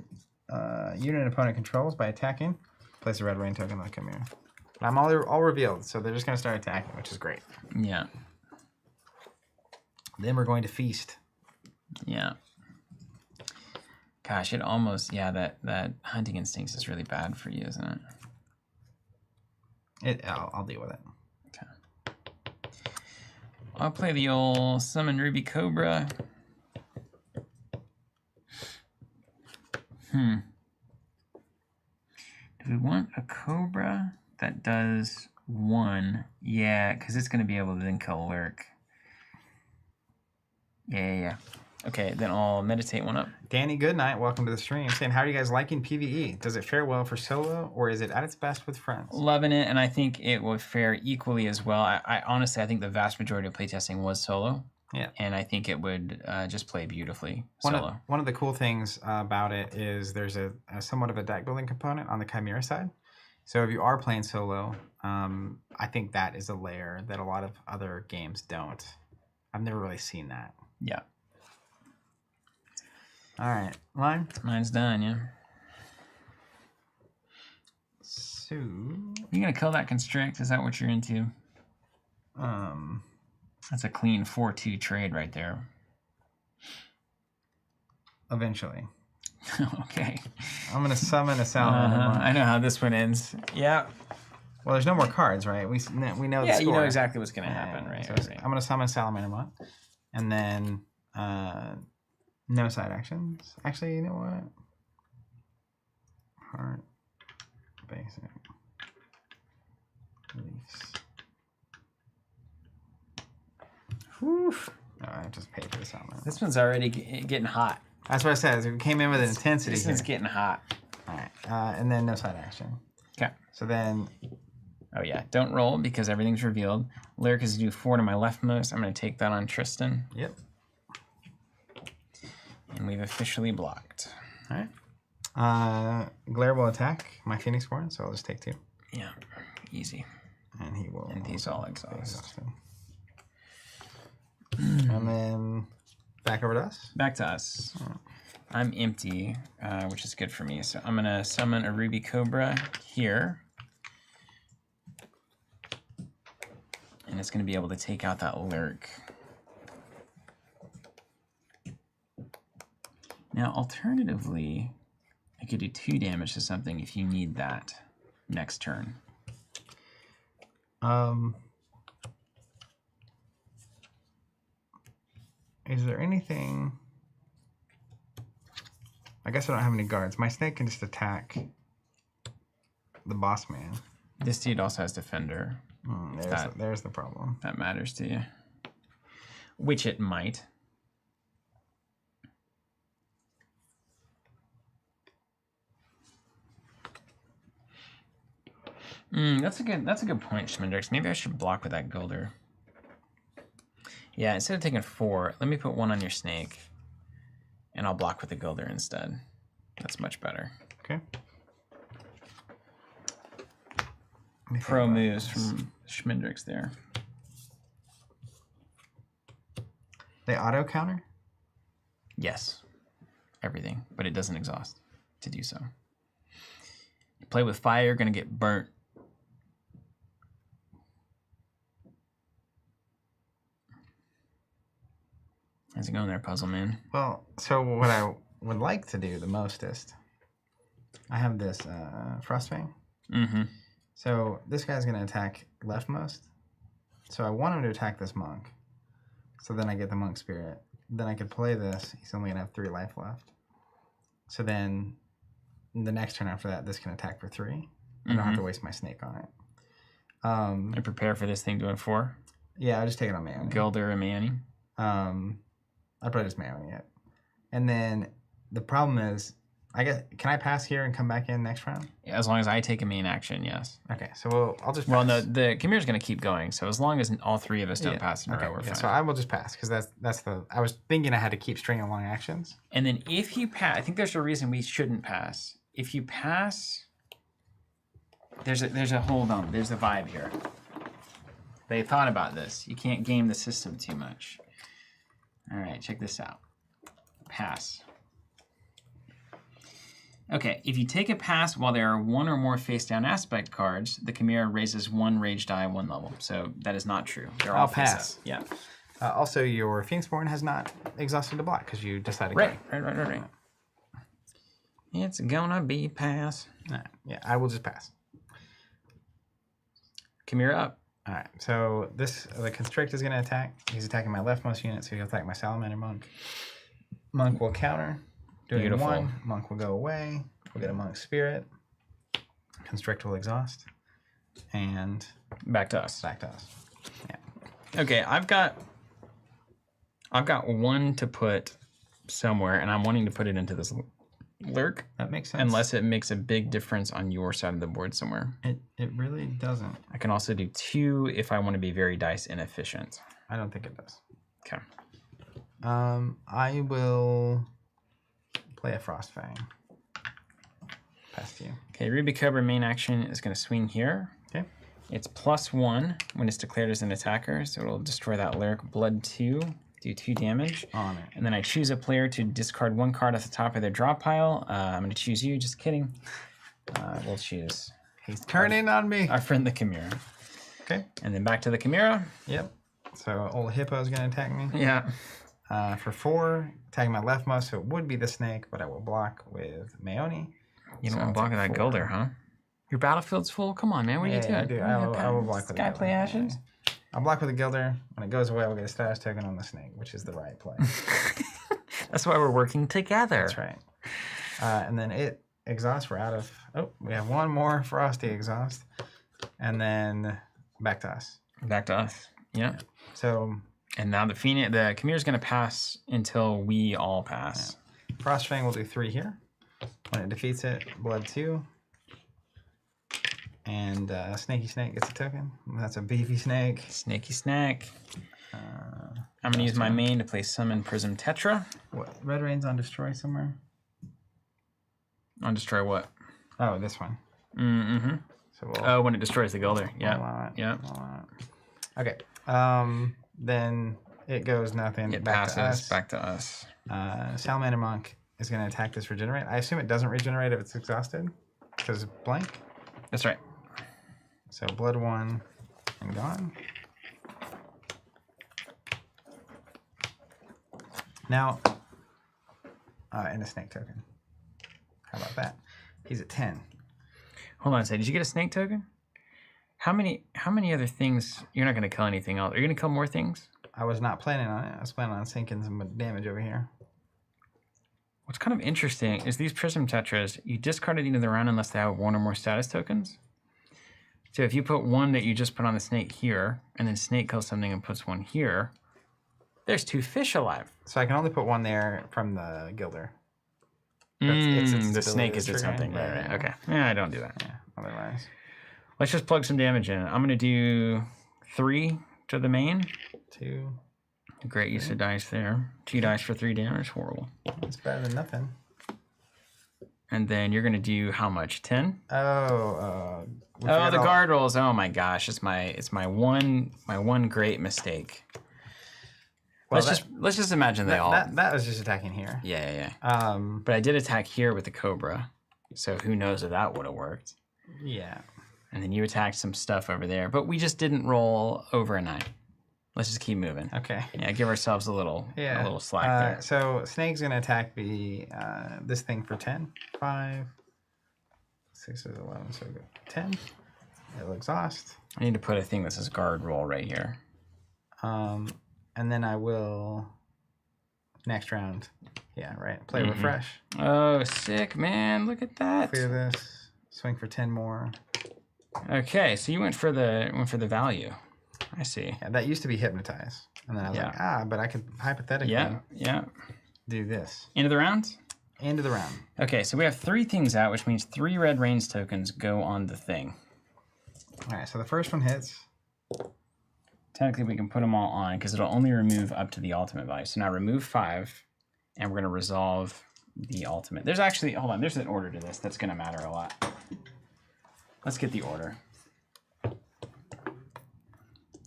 unit an opponent controls by attacking, place a red rain token like Chimera. I'm all revealed, so they're just going to start attacking, which is great. Yeah. Then we're going to feast. Yeah. Gosh, it almost that hunting instincts is really bad for you, isn't it? I'll deal with it. Okay. I'll play the old Summon Ruby Cobra. Do we want a Cobra that does 1? Yeah, because it's going to be able to then kill Lurk. Yeah. Okay, then I'll meditate 1 up. Danny Goodnight, welcome to the stream. Saying, how are you guys liking PvE? Does it fare well for solo, or is it at its best with friends? Loving it, and I think it will fare equally as well. I honestly, I think the vast majority of playtesting was solo. Yeah. And I think it would just play beautifully One solo. of the cool things about it is there's a somewhat of a deck building component on the Chimera side. So if you are playing solo, I think that is a layer that a lot of other games don't. I've never really seen that. Yeah. All right, mine. Mine's done, yeah. So, You gonna kill that constrict? Is that what you're into? That's a clean 4-2 trade right there. Eventually. Okay. I'm gonna summon a salamander monk. I know how this one ends. Yeah. Well, there's no more cards, right? We know the Yeah, score. you know exactly what's gonna happen, right? So I'm gonna summon a salamander monk, and then no side actions. Actually, you know what? Heart, basic, reliefs. Whew. Oh, I just paid for the salamander. This one's already getting hot. That's what I said. It came in with an intensity. This one's getting hot. All right, and then no side action. Okay. So then, oh yeah, don't roll because everything's revealed. Lyric is due 4 to my leftmost. I'm gonna take that on Tristan. yep. And we've officially blocked. All right. Glare will attack my Phoenixborn, so I'll just take 2. Yeah, easy. And he will. And he's all be exhausted. exhausted. And then back over to us. Back to us. I'm empty, which is good for me. So I'm gonna summon a Ruby Cobra here. And it's gonna be able to take out that Lurk. Now, alternatively, I could do 2 damage to something if you need that next turn. Is there anything? I guess I don't have any guards. My snake can just attack the boss man. This dude also has Defender. There's the problem. That matters to you. Which it might. That's a good point, Schmendrix. Maybe I should block with that Gilder. Yeah, instead of taking 4, let me put 1 on your snake. And I'll block with the Gilder instead. That's much better. Okay. Pro moves from Schmendrix there. They auto counter? Yes. Everything. But it doesn't exhaust to do so. You play with fire, you're going to get burnt. How's it going there, Puzzle Man? Well, so what I would like to do the mostest, I have this Frostfang. Mm-hmm. So this guy's going to attack leftmost. So I want him to attack this monk. So then I get the monk spirit. Then I could play this. He's only going to have 3 life left. So then the next turn after that, this can attack for 3. I don't have to waste my snake on it. And prepare for this thing doing 4. Yeah, I'll just take it on Manny. Gilder and Manny. I'd probably just Manny it. And then the problem is, I guess, can I pass here and come back in next round? Yeah, as long as I take a main action, yes. Okay, so I'll just pass. Well, no, the Chimera's going to keep going, so as long as all 3 of us don't pass in a row, we're fine. So I will just pass, because that's the... I was thinking I had to keep stringing along actions. And then if you pass... I think there's a reason we shouldn't pass. If you pass... There's a hold on. There's a vibe here. They thought about this. You can't game the system too much. All right, check this out. Pass. Okay, if you take a pass while there are 1 or more face-down aspect cards, the Chimera raises 1 rage die 1 level. So that is not true. They're all pass. Face up. Yeah. Also, your Phoenixborn has not exhausted the block because you decided. Right. It's gonna be pass. Yeah, I will just pass. Chimera up. All right, so the Constrict is going to attack. He's attacking my leftmost unit, so he'll attack my Salamander Monk. Monk will counter. Doing Beautiful. 1. Monk will go away. We'll get a Monk Spirit. Constrict will exhaust. And Back to us. back to us. Yeah. Okay, I've got 1 to put somewhere, and I'm wanting to put it into this Lurk. That makes sense. Unless it makes a big difference on your side of the board somewhere. It really doesn't. I can also do 2 if I want to be very dice inefficient. I don't think it does. Okay. I will play a Frostfang. Pass to you. Okay, Ruby Cobra main action is going to swing here. Okay. It's +1 when it's declared as an attacker, so it'll destroy that Lyric. Blood 2. do 2 damage. On it. And then I choose a player to discard 1 card off the top of their draw pile. I'm going to choose you. Just kidding. We'll choose. He's turning on me. Our friend the Chimera. Okay. And then back to the Chimera. Yep. So old Hippo's going to attack me. Yeah. For 4, attacking my leftmost, so it would be the snake, but I will block with Mayoni. You don't want to block with that Gilder, huh? Your battlefield's full? Come on, man. What are you doing? I do. I will block with the Guy Gilder. play Ashes? I'll block with the Gilder. When it goes away, I'll get a status token on the snake, which is the right play. That's why we're working together. That's right. And then it exhausts. We're out of... Oh, we have 1 more Frosty exhaust. And then back to us. Back to us. Yeah. So... And now the Chimera's going to pass until we all pass. Yeah. Frostfang will do 3 here. When it defeats it, blood 2. And Snaky Snake gets a token. That's a beefy snake. Snaky Snack. I'm going to use my main to play Summon Prism Tetra. What? Red Rain's on Destroy somewhere? On Destroy what? Oh, this one. Mm-hmm. So when it destroys the Gilder. Yeah. Yeah. Okay. Then it goes nothing. It back passes back to us. Salamander Monk is going to attack this regenerate. I assume it doesn't regenerate if it's exhausted because blank. That's right. So blood 1 and gone. Now, and a snake token. How about that? He's at 10. Hold on a second. Did you get a snake token? How many other things? You're not going to kill anything else. Are you going to kill more things? I was not planning on it. I was planning on sinking some damage over here. What's kind of interesting is these Prism Tetras, you discard at the end of the round unless they have 1 or more status tokens. So if you put 1 that you just put on the snake here, and then snake kills something and puts 1 here, there's 2 fish alive. So I can only put 1 there from the Gilder. The snake is its something. Yeah, right. Okay. Yeah, I don't do that. Yeah, otherwise. Let's just plug some damage in. I'm going to do 3 to the main. 2. Great use of dice there. 2 dice for 3 damage. Horrible. It's better than nothing. And then you're going to do how much? 10? Oh, the guard rolls. Oh my gosh, it's my one great mistake. Well, let's just imagine they all. That was just attacking here. Yeah. But I did attack here with the Cobra, so who knows if that would have worked. Yeah. And then you attacked some stuff over there, but we just didn't roll over a 9. Let's just keep moving. Okay. Yeah, give ourselves a little slack there. So Snake's gonna attack this thing for 10. 5, 6 is 11, so go 10. It'll exhaust. I need to put a thing that says guard roll right here. And then I will next round. Yeah, right. Play refresh. Oh, sick, man! Look at that. Clear this. Swing for 10 more. Okay, so you went for the value. I see. Yeah, that used to be hypnotize, and then I was like, but I could hypothetically do this. End of the round? End of the round. Okay, so we have 3 things out, which means 3 red Rains tokens go on the thing. All right, so the first one hits. Technically, we can put them all on because it'll only remove up to the ultimate value. So now remove 5, and we're going to resolve the ultimate. There's actually, hold on, there's an order to this that's going to matter a lot. Let's get the order.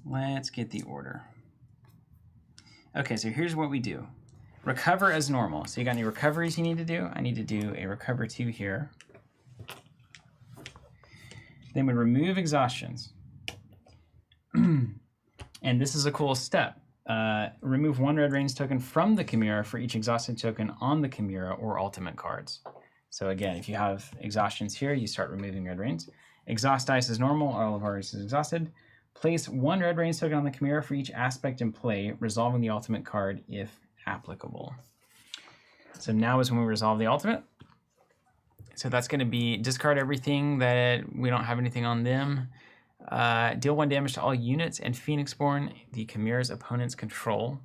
Let's get the order. Okay, so here's what we do. Recover as normal. So you got any recoveries you need to do? I need to do a recover 2 here. Then we remove exhaustions. And this is a cool step. Remove 1 red Rains token from the Chimera for each exhausted token on the Chimera or ultimate cards. So again, if you have exhaustions here, you start removing red Rains. Exhaust dice is normal, all of ours is exhausted. Place 1 red Rains token on the Chimera for each aspect in play, resolving the ultimate card if applicable. So now is when we resolve the ultimate. So that's going to be discard everything that we don't have anything on them. Deal 1 damage to all units and Phoenixborn, the Chimera's opponent's control.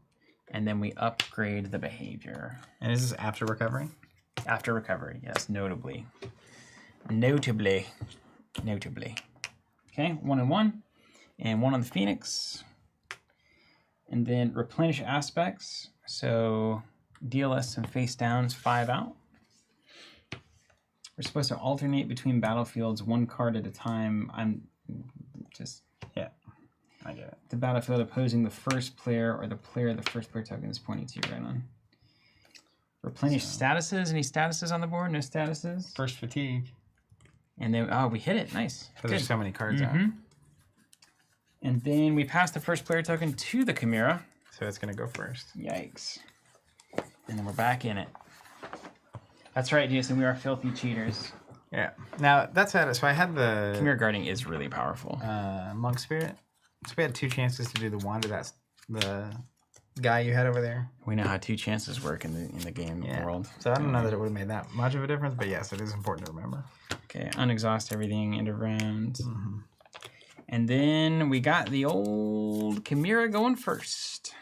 And then we upgrade the behavior. And is this after recovery? After recovery, yes, notably. Notably. Okay, 1 and 1. And 1 on the Phoenix. And then replenish aspects. So deal us some face downs, 5 out. We're supposed to alternate between battlefields 1 card at a time. I get it. The battlefield opposing the first player or the player the first player token is pointing to, right on. Replenish statuses. Any statuses on the board? No statuses? First fatigue. And then, oh, we hit it. Nice. Because there's so many cards out. And then we pass the first player token to the Chimera. So it's going to go first. Yikes. And then we're back in it. That's right, Jason. We are filthy cheaters. Yeah. Now, that's it. So I had the... Chimera Guarding is really powerful. Monk Spirit. So we had 2 chances to do the wand. That's the guy you had over there. We know how 2 chances work in the game world. So I don't know that it would have made that much of a difference, but yes, it is important to remember. Okay, unexhaust everything, end of round. And then we got the old Chimera going first.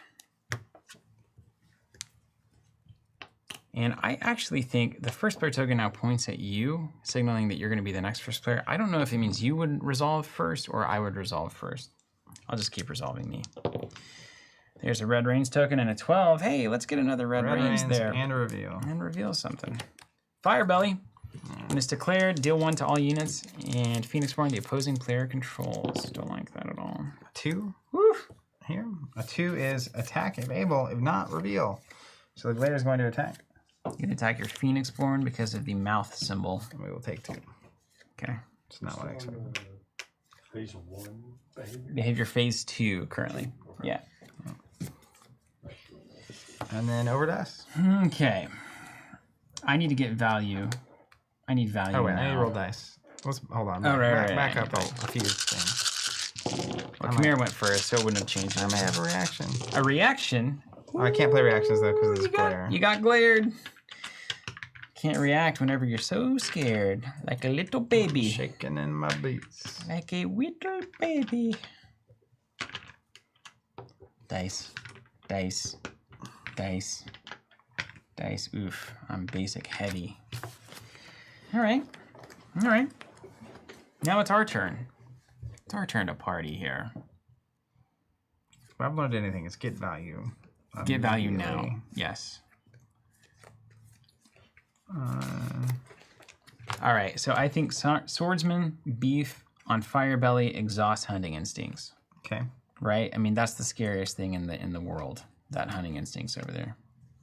And I actually think the first player token now points at you, signaling that you're going to be the next first player. I don't know if it means you would resolve first or I would resolve first. I'll just keep resolving me. There's a Red Rains token and a 12. Hey, let's get another Red Rains there. And a reveal. And reveal something. Fire Belly. When it's declared, deal 1 to all units, and Phoenix Reborn the opposing player controls. Don't like that at all. 2. Woo! Here. A 2 is attack if able, if not, reveal. So the Glare is going to attack. You can attack your Phoenix Reborn because of the mouth symbol. And we will take 2. Okay. It's not what I expected. Phase 1 behavior. Behavior phase 2 currently. Yeah. And then over to us. Okay. I need to get value. I need value. Oh, wait, now. I need to roll dice. Let's hold on. Back up a few things. Well, Chimera went first, so it wouldn't have changed. I may have a reaction. A reaction? Oh, I can't play reactions, though, because of this glare. You got glared. Can't react whenever you're so scared. Like a little baby. Shaking in my boots. Like a little baby. Dice. Dice. Dice. Dice. Oof. I'm basic heavy. Alright. Alright. Now it's our turn. It's our turn to party here. If I've learned anything, it's get value. Get value now. Yes. Alright, so I think Swordsman, Beef, on Fire Belly, exhaust Hunting Instincts. Okay. Right? I mean, that's the scariest thing in the world. That Hunting Instincts over there.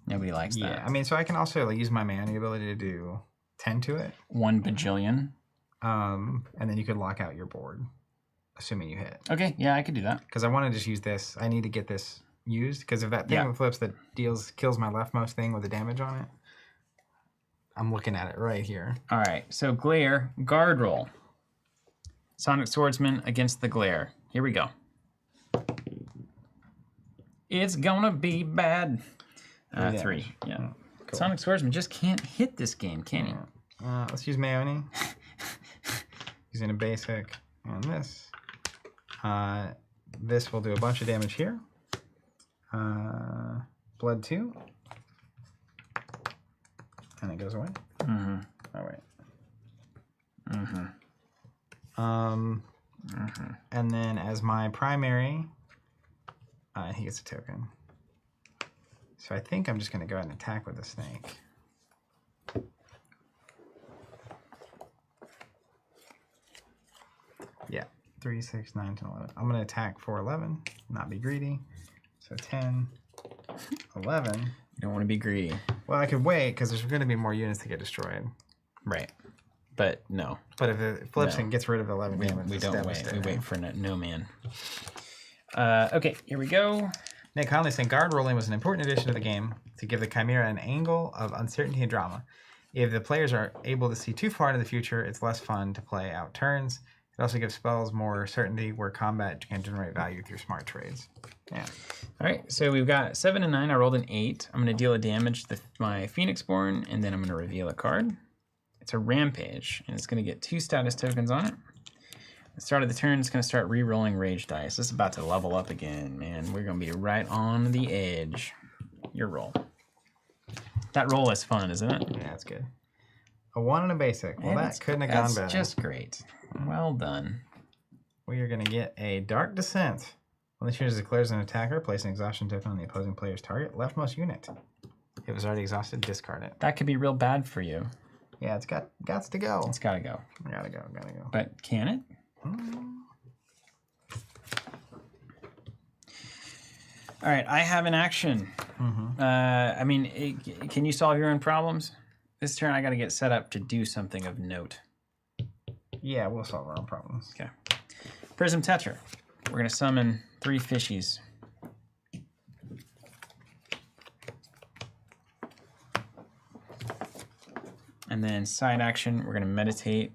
Nobody likes that. Yeah, I mean, so I can also use my mana ability to do 10 to it. 1 bajillion. And then you could lock out your board, assuming you hit. Okay, yeah, I could do that. Because I want to just use this. I need to get this used, because if that thing flips that kills my leftmost thing with the damage on it, I'm looking at it right here. All right, so Glare, guard roll. Sonic Swordsman against the Glare. Here we go. It's gonna be bad. 3, yeah. Cool. Sonic Swordsman just can't hit this game, can he? Let's use Mayoni. Using a basic and this. This will do a bunch of damage here. Blood 2. And it goes away. Mm-hmm. Oh, wait. Mm-hmm. And then as my primary, he gets a token. So I think I'm just going to go ahead and attack with the snake. Yeah, 3, 6, 9, 10, 11. I'm going to attack for 11, not be greedy. So 10, 11. You don't want to be greedy. Well, I could wait because there's going to be more units to get destroyed. Right. But no. But if it flips and gets rid of 11 damage, we don't wait. We wait for no man. Okay, here we go. Nick Conley saying guard rolling was an important addition to the game to give the Chimera an angle of uncertainty and drama. If the players are able to see too far into the future, it's less fun to play out turns. It also gives spells more certainty where combat can generate value through smart trades. Yeah. All right, so we've got 7 and 9. I rolled an 8. I'm going to deal a damage to my Phoenix Reborn, and then I'm going to reveal a card. It's a Rampage, and it's going to get 2 status tokens on it. At the start of the turn, it's going to start re-rolling Rage dice. This is about to level up again, man. We're going to be right on the edge. Your roll. That roll is fun, isn't it? Yeah, that's good. A 1 and a basic. Well, that couldn't have gone better. That's just great. Well done. We are going to get a Dark Descent. When the shooter declares an attacker, place an exhaustion token on the opposing player's target leftmost unit. If it was already exhausted, discard it. That could be real bad for you. Yeah, it's got to go. It's got to go. Gotta go. But can it? All right, I have an action. I mean, can you solve your own problems? This turn, I got to get set up to do something of note. Yeah, we'll solve our own problems. Okay. Prism Tetra. We're going to summon 3 fishies. And then side action, we're going to meditate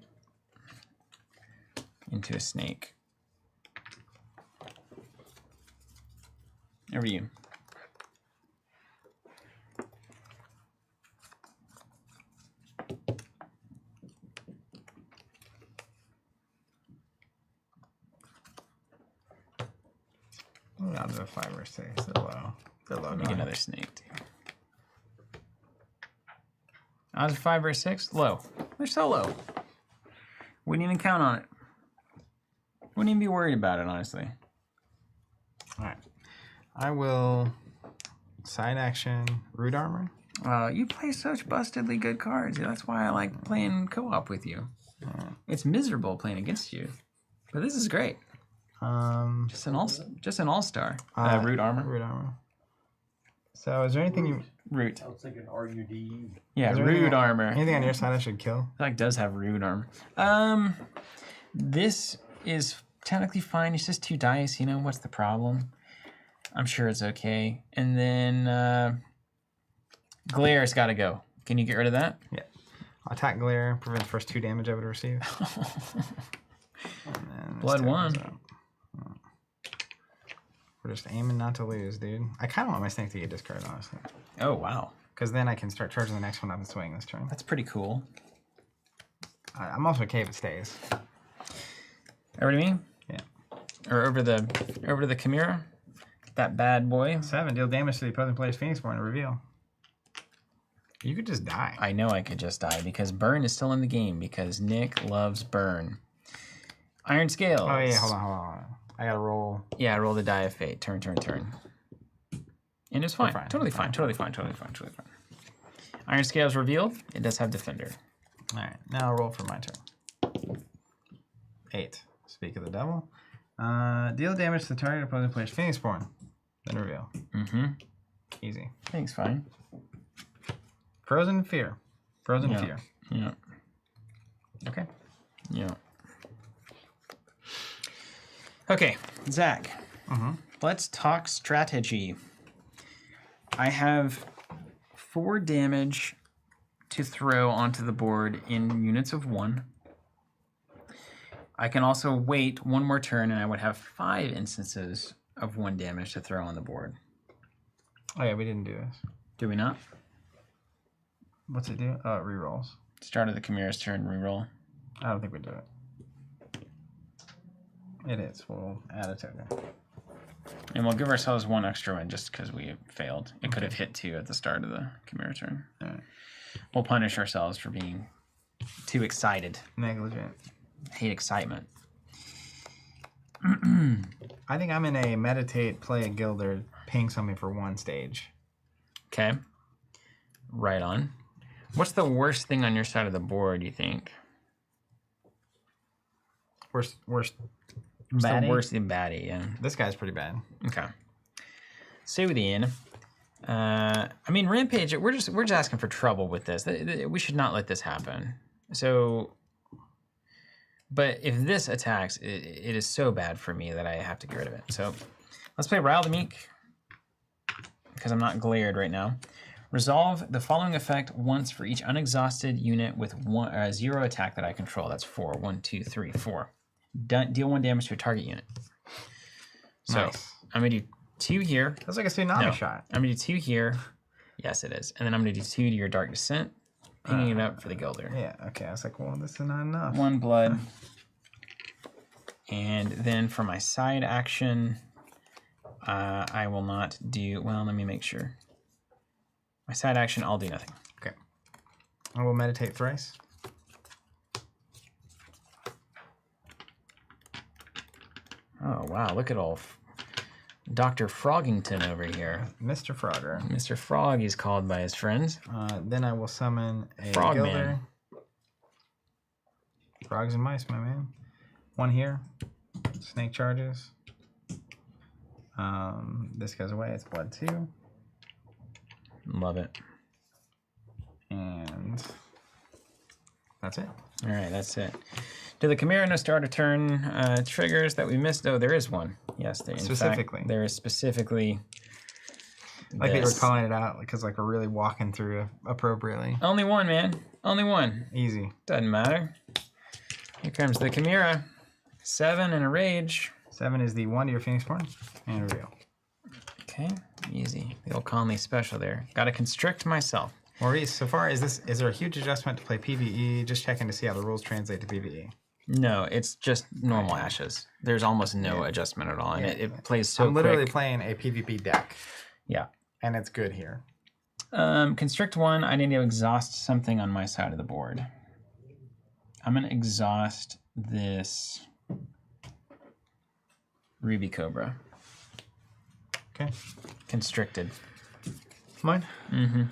into a snake. Over to you. I'll do a 5 or 6. They're low. They're low. Make another snake too. I was a 5 or a 6. Low. They're so low. Wouldn't even count on it. Wouldn't even be worried about it, honestly. All right. I will side action root armor. You play such bustedly good cards. That's why I like playing co-op with you. It's miserable playing against you, but this is great. Just an all-star. Root armor. Root armor. So, is there anything you root? I was thinking RUD. Yeah, root armor. Anything on your side I should kill? That does have root armor. This is technically fine. It's just 2 dice. You know what's the problem? I'm sure it's okay. And then Glare's got to go. Can you get rid of that? Yeah. I'll attack Glare, prevent the first 2 damage I would receive. Blood 1. We're just aiming not to lose, dude. I kind of want my snake to get discarded, honestly. Oh, wow. Because then I can start charging the next one up and swing this turn. That's pretty cool. I'm also okay if it stays. Over to me? Yeah. Or over to the Chimera? That bad boy. 7. Deal damage to the opposing player's Phoenix Born and reveal. You could just die. I know I could just die because Burn is still in the game because Nick loves Burn. Iron Scales. Oh, yeah. Hold on. I gotta roll. Yeah, roll the die of fate. Turn. And it's fine. Fine. Totally fine. Iron Scales revealed. It does have Defender. All right. Now I'll roll for my turn. 8. Speak of the devil. Deal damage to the target opposing player's Phoenix Born. Then reveal. Easy. Thanks, fine. Frozen Fear. Fear. Yeah. Okay. Yeah. Okay, Zach. Let's talk strategy. I have 4 damage to throw onto the board in units of 1. I can also wait 1 more turn and I would have 5 instances of 1 damage to throw on the board. Oh, yeah, we didn't do this. Do we not? What's it do? Oh, it rerolls. Start of the Chimera's turn, reroll. I don't think we do it. It is. We'll add a token. And we'll give ourselves 1 extra win just because we failed. It could have hit 2 at the start of the Chimera turn. All right. We'll punish ourselves for being too excited. Negligent. I hate excitement. I think I'm in a meditate, play a Gilder, ping something for 1 stage. Okay. Right on. What's the worst thing on your side of the board, you think? Worst What's baddie? the worst in baddie, yeah. This guy's pretty bad. Okay. Soothian. I mean, Rampage, we're just asking for trouble with this. We should not let this happen. So, but if this attacks, it is so bad for me that I have to get rid of it. So, let's play Rile the Meek, because I'm not glared right now. Resolve the following effect once for each unexhausted unit with 0 attack that I control. That's 4. 1, 2, 3, 4. Deal 1 damage to a target unit. So Nice. I'm gonna do 2 here. That's like a tsunami No, shot. I'm gonna do 2 here. Yes, it is. And then I'm gonna do 2 to your Dark Descent, pinging it up for the Gilder. Yeah, okay. I was like, well, this is not enough. 1 blood. And then for my side action, I will not do, well, let me make sure. My side action, I'll do nothing. Okay. I will meditate thrice. Oh, wow, look at all Dr. Froggington over here. Mr. Frogger. Mr. Frog is called by his friends. Then I will summon a Frogman. Gilder. Frogs and mice, my man. 1 here. Snake charges. This goes away. It's blood 2. Love it. And that's it. All right, that's it. Do the Chimera no start a turn triggers that we missed? Oh, there is one. Yes, there. Specifically. In fact, there is specifically. Like they were calling it out because like we're really walking through appropriately. Only one, man. Only one. Easy. Doesn't matter. Here comes the Chimera. 7 and a rage. 7 is the 1 to your Phoenixborn and reveal. Okay, easy. The old Conley special there. Got to constrict myself. Maurice, so far is there a huge adjustment to play PvE? Just checking to see how the rules translate to PvE. No, it's just normal Ashes. There's almost no adjustment at all, and it plays so I'm literally quick. playing a PvP deck. Yeah. And it's good here. Constrict 1, I need to exhaust something on my side of the board. I'm going to exhaust this Ruby Cobra. Okay. Constricted. Mine? Mm-hmm.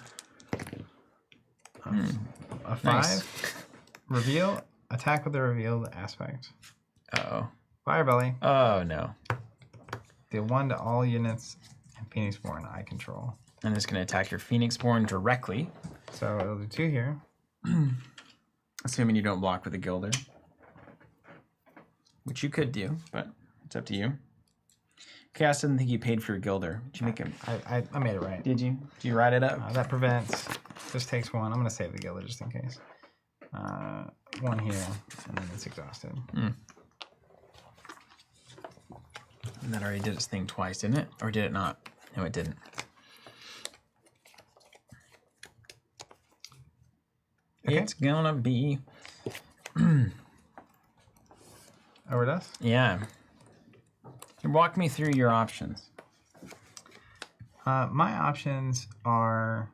A 5. Nice. Reveal. Attack with the revealed aspect. Uh-oh. Fire Belly. Oh, no. Deal 1 to all units and Phoenixborn I control. And it's going to attack your Phoenixborn directly. So it'll do 2 here. Assuming you don't block with a Gilder. Which you could do, but it's up to you. Chaos didn't think you paid for your Gilder. Did you make him? I made it right. Did you? Did you write it up? That prevents. Just takes 1. I'm going to save the Gilder just in case. 1 here, and then it's exhausted. And that already did its thing twice, didn't it? Or did it not? No, it didn't. Okay. It's gonna be... Over to us? Yeah. Walk me through your options. My options are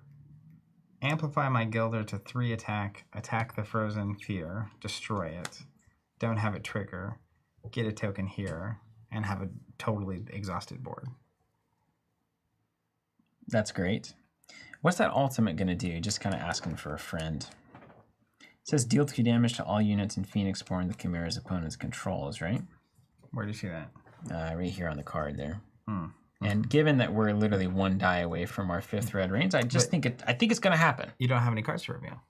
amplify my Gilder to 3 attack, attack the Frozen Fear, destroy it, don't have it trigger, get a token here, and have a totally exhausted board. That's great. What's that ultimate gonna do? Just kind of asking for a friend. It says deal 2 damage to all units in Phoenixborn the Chimera's opponent's controls, right? Where do you see that? Right here on the card there. And given that we're literally 1 die away from our 5th red range, I think it's gonna happen. You don't have any cards to reveal.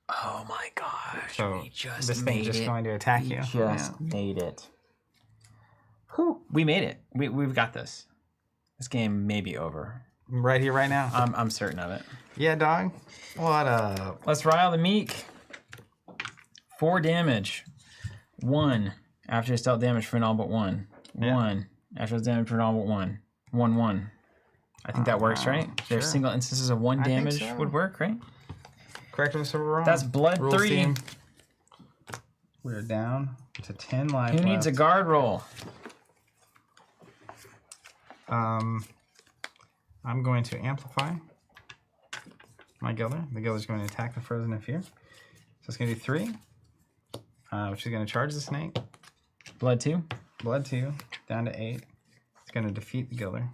Oh my gosh! So we just this thing's just going to attack you. Just made it. Whew. We made it. We've got this. This game may be over. Right here, right now. I'm certain of it. Yeah, dog. What up? Let's rile the Meek. 4 damage. 1 after it's dealt damage for an all but 1. Yeah. 1 after it's damage for an all but 1. 1/1. I think that works, right? There's sure. single instances of 1 I think damage so. would work, right? Correct us if we're wrong. That's blood Rules 3. team. We're down to 10 life. Who needs a guard roll? I'm going to amplify my Gilder. The Gilder's going to attack the Frozen in Fear. So it's going to do 3, which is going to charge the snake. Blood 2. Blood 2, down to 8. It's going to defeat the Gilder.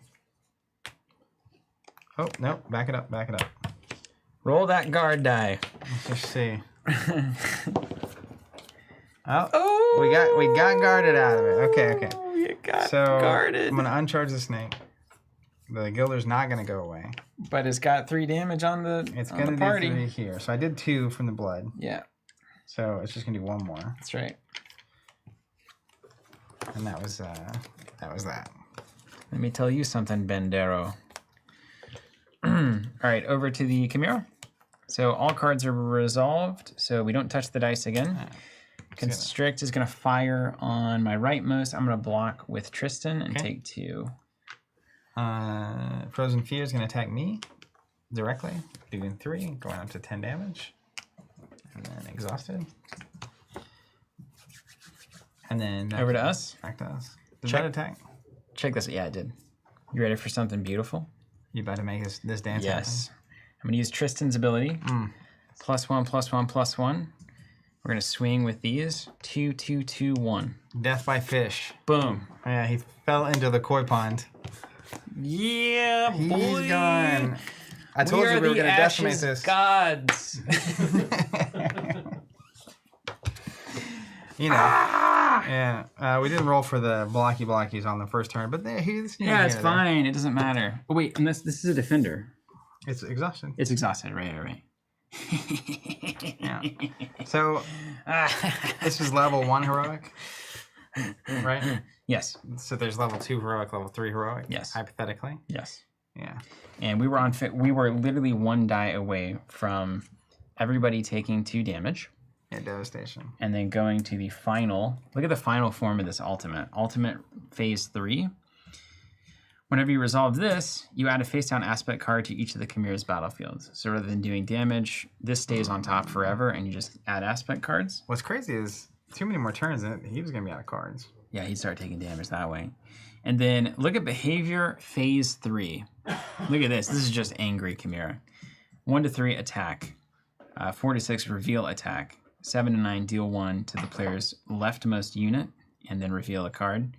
Oh, no, back it up, back it up. Roll that guard die. Let's just see. Oh, we got guarded out of it. Okay. You got So guarded. I'm going to uncharge the snake. The Gilder's not going to go away. But it's got 3 damage on the It's on going the to party. do 3 here. So I did 2 from the blood. Yeah, So it's just going to do 1 more. that's right. And that was that. Let me tell you something, Bendero. All right, over to the Chimera. So all cards are resolved, so we don't touch the dice again. Constrict is going to fire on my rightmost. I'm going to block with Tristan and take 2. Frozen Fear is going to attack me directly, doing 3, going up to 10 damage. And then exhausted. And then Over to us. Back to us. Does Check. that attack? Check this. Yeah, I did. You ready for something beautiful? You about to make this dance Yes. I'm going to use Tristan's ability. +1, +1, +1. We're going to swing with these. 2, 2, 2, 1. happen? Death by fish. Boom. Yeah, he fell into the koi pond. Yeah, He's boy. gone. I told you we were going to decimate this. Gods. You know. Yeah, we didn't roll for the blockies on the first turn, but he's Yeah, it's fine. It doesn't matter. Oh wait, and this is a defender. It's exhausted. It's exhausted. Right. Yeah. So this is level 1 heroic, right? Yes. So there's level 2 heroic, level 3 heroic. Yes. Hypothetically. Yes. Yeah. And we were literally 1 die away from everybody taking 2 damage. Yeah, devastation. And then going to the final. Look at the final form of this ultimate. Ultimate phase 3. Whenever you resolve this, you add a face-down aspect card to each of the Chimera's battlefields. So rather than doing damage, this stays on top forever, and you just add aspect cards. What's crazy is too many more turns, and he was going to be out of cards. Yeah, he'd start taking damage that way. And then look at behavior phase 3. Look at this. This is just angry Chimera. 1 to 3 attack. 4 to 6 reveal attack. 7 to 9 deal 1 to the player's leftmost unit, and then reveal a card.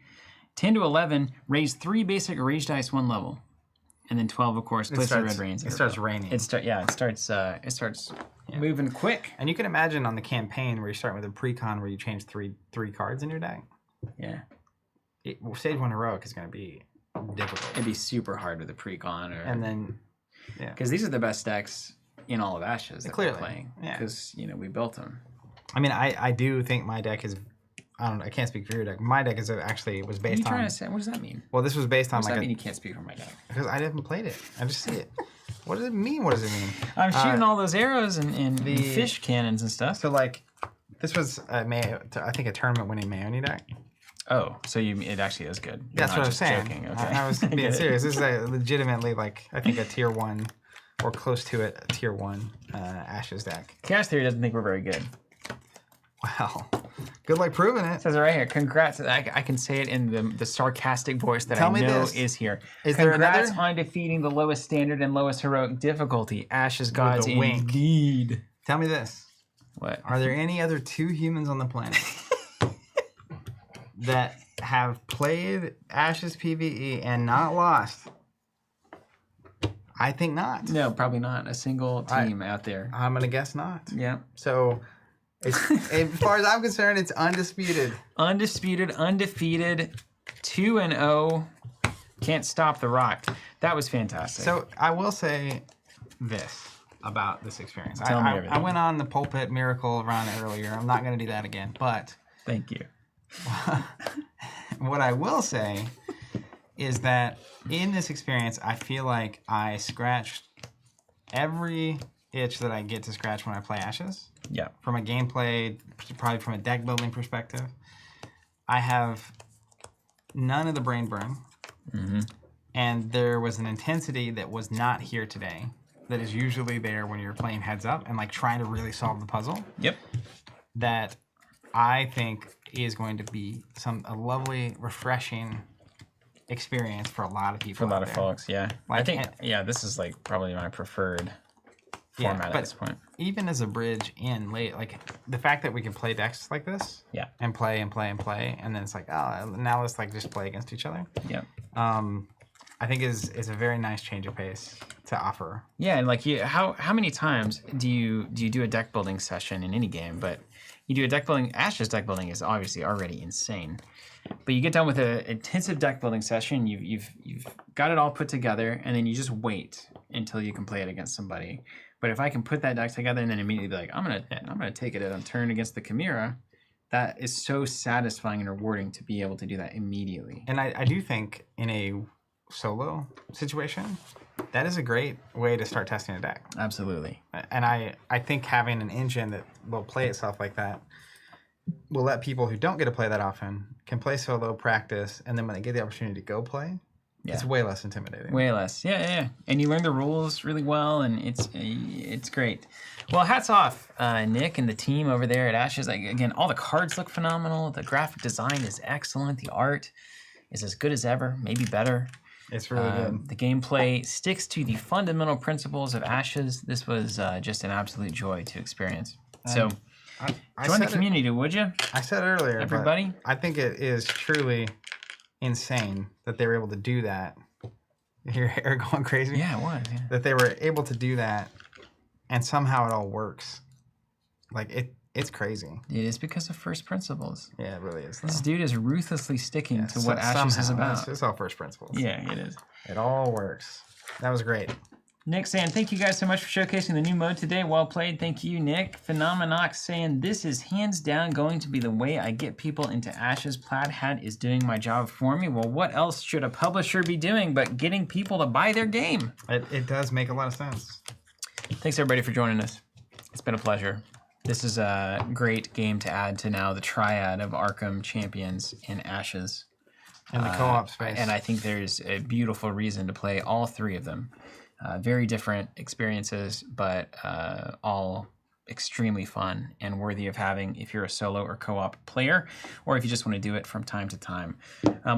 10 to 11, raise 3 basic rage dice 1 level. And then 12, of course, place the red rains. It starts raining. It starts moving quick. And you can imagine on the campaign where you're starting with a precon where you change three cards in your deck. Yeah. Stage 1 heroic is going to be difficult. It'd be super hard with a precon. And then, yeah. Because these are the best decks in all of Ashes that we're playing. Yeah. Because, we built them. I mean, I do think my deck is... I can't speak for your deck. My deck was based on... What are you trying to say? What does that mean? Well, this was based on what does that mean you can't speak for my deck? Because I haven't played it. I just see it. What does it mean? What does it mean? I'm shooting all those arrows and the fish cannons and stuff. So, this was, I think, a tournament-winning Mayoni deck. Oh, so it actually is good. That's what I was saying. Joking. Okay. I was being serious. This is legitimately, I think, a tier 1, or close to it, a tier 1 Ashes deck. Chaos Theory doesn't think we're very good. Wow. Good luck proving it. It says it right here. Congrats. I can say it in the sarcastic voice that I know is here. Congrats on defeating the lowest standard and lowest heroic difficulty. Ashes gods indeed. Tell me this. What? Are there any other 2 humans on the planet that have played Ashes PvE and not lost? I think not. No, probably not. A single team out there. I'm going to guess not. Yeah. So... as far as I'm concerned, it's undisputed. Undisputed, undefeated, 2-0. Can't stop the rock. That was fantastic. So I will say this about this experience. Tell me everything. I went on the pulpit miracle run earlier. I'm not going to do that again. But thank you. What I will say is that in this experience, I feel like I scratched every itch that I get to scratch when I play Ashes. Yeah. From a gameplay, probably from a deck building perspective, I have none of the brain burn. Mm-hmm. And there was an intensity that was not here today that is usually there when you're playing heads up and trying to really solve the puzzle. Yep. That I think is going to be a lovely, refreshing experience for a lot of people. For a lot of folks, yeah. I think, this is probably my preferred format at this point. Even as a bridge in late, the fact that we can play decks like this, and play and play and play, and then it's now let's just play against each other. Yeah. I think is a very nice change of pace to offer. Yeah, and how many times do you do a deck building session in any game? But you do a deck building. Ashes deck building is obviously already insane. But you get done with an intensive deck building session. You've got it all put together, and then you just wait until you can play it against somebody. But if I can put that deck together and then immediately be I'm gonna take it on turn against the Chimera, that is so satisfying and rewarding to be able to do that immediately. And I do think in a solo situation, that is a great way to start testing a deck. Absolutely. And I think having an engine that will play itself like that will let people who don't get to play that often can play solo, practice, and then when they get the opportunity to go play, it's way less intimidating. Way less. Yeah. And you learn the rules really well, and it's great. Well, hats off, Nick and the team over there at Ashes. Again, all the cards look phenomenal. The graphic design is excellent. The art is as good as ever, maybe better. It's really good. The gameplay sticks to the fundamental principles of Ashes. This was just an absolute joy to experience. So join the community, would you? I said earlier, everybody. I think it is truly insane that they were able to do that. You hear hair going crazy? Yeah, it was. Yeah. That they were able to do that, and somehow it all works. Like it's crazy. It is because of first principles. Yeah, it really is. This dude is ruthlessly sticking to what Ashes is about. It's all first principles. Yeah, it is. It all works. That was great. Nick saying, thank you guys so much for showcasing the new mode today. Well played. Thank you, Nick. Phenomeноx saying, this is hands down going to be the way I get people into Ashes. Plaid Hat is doing my job for me. Well, what else should a publisher be doing but getting people to buy their game? It does make a lot of sense. Thanks, everybody, for joining us. It's been a pleasure. This is a great game to add to now the triad of Arkham champions in Ashes. In the co-op space. And I think there's a beautiful reason to play all three of them. Very different experiences, but all extremely fun and worthy of having if you're a solo or co-op player, or if you just want to do it from time to time.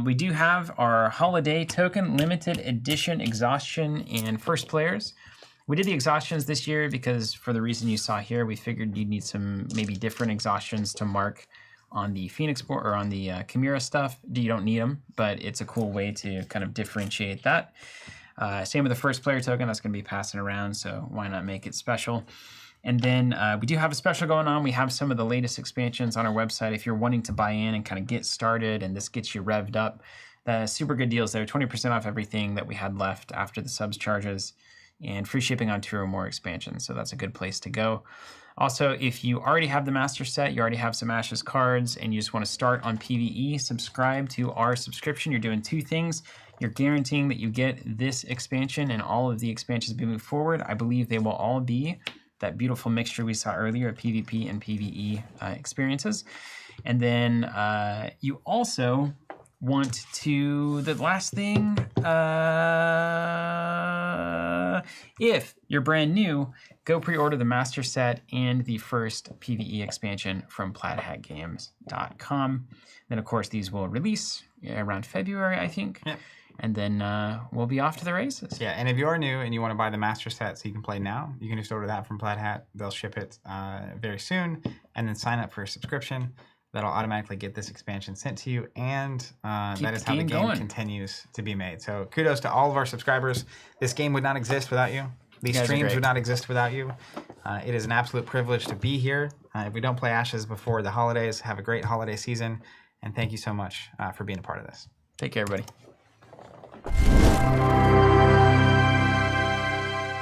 We do have our holiday token limited edition exhaustion and first players. We did the exhaustions this year because for the reason you saw here, we figured you'd need some maybe different exhaustions to mark on the Phoenix board or on the Chimera stuff. You don't need them, but it's a cool way to kind of differentiate that. Same with the first player token, that's going to be passing around, so why not make it special? And then we do have a special going on. We have some of the latest expansions on our website. If you're wanting to buy in and kind of get started and this gets you revved up, the super good deals there, 20% off everything that we had left after the subs charges, and free shipping on 2 or more expansions, so that's a good place to go. Also, if you already have the master set, you already have some Ashes cards, and you just want to start on PvE, subscribe to our subscription. You're doing 2 things. You're guaranteeing that you get this expansion and all of the expansions moving forward. I believe they will all be that beautiful mixture we saw earlier of PvP and PvE experiences. And then you also want to, the last thing, if you're brand new, go pre-order the master set and the first PvE expansion from plaidhatgames.com. Then, of course, these will release around February, I think. Yep. And then we'll be off to the races. Yeah, and if you are new and you want to buy the master set so you can play now, you can just order that from Plaid Hat. They'll ship it very soon, and then sign up for a subscription. That'll automatically get this expansion sent to you, and that is how the game continues to be made. So kudos to all of our subscribers. This game would not exist without you. These streams would not exist without you. It is an absolute privilege to be here. If we don't play Ashes before the holidays, have a great holiday season, and thank you so much for being a part of this. Take care, everybody.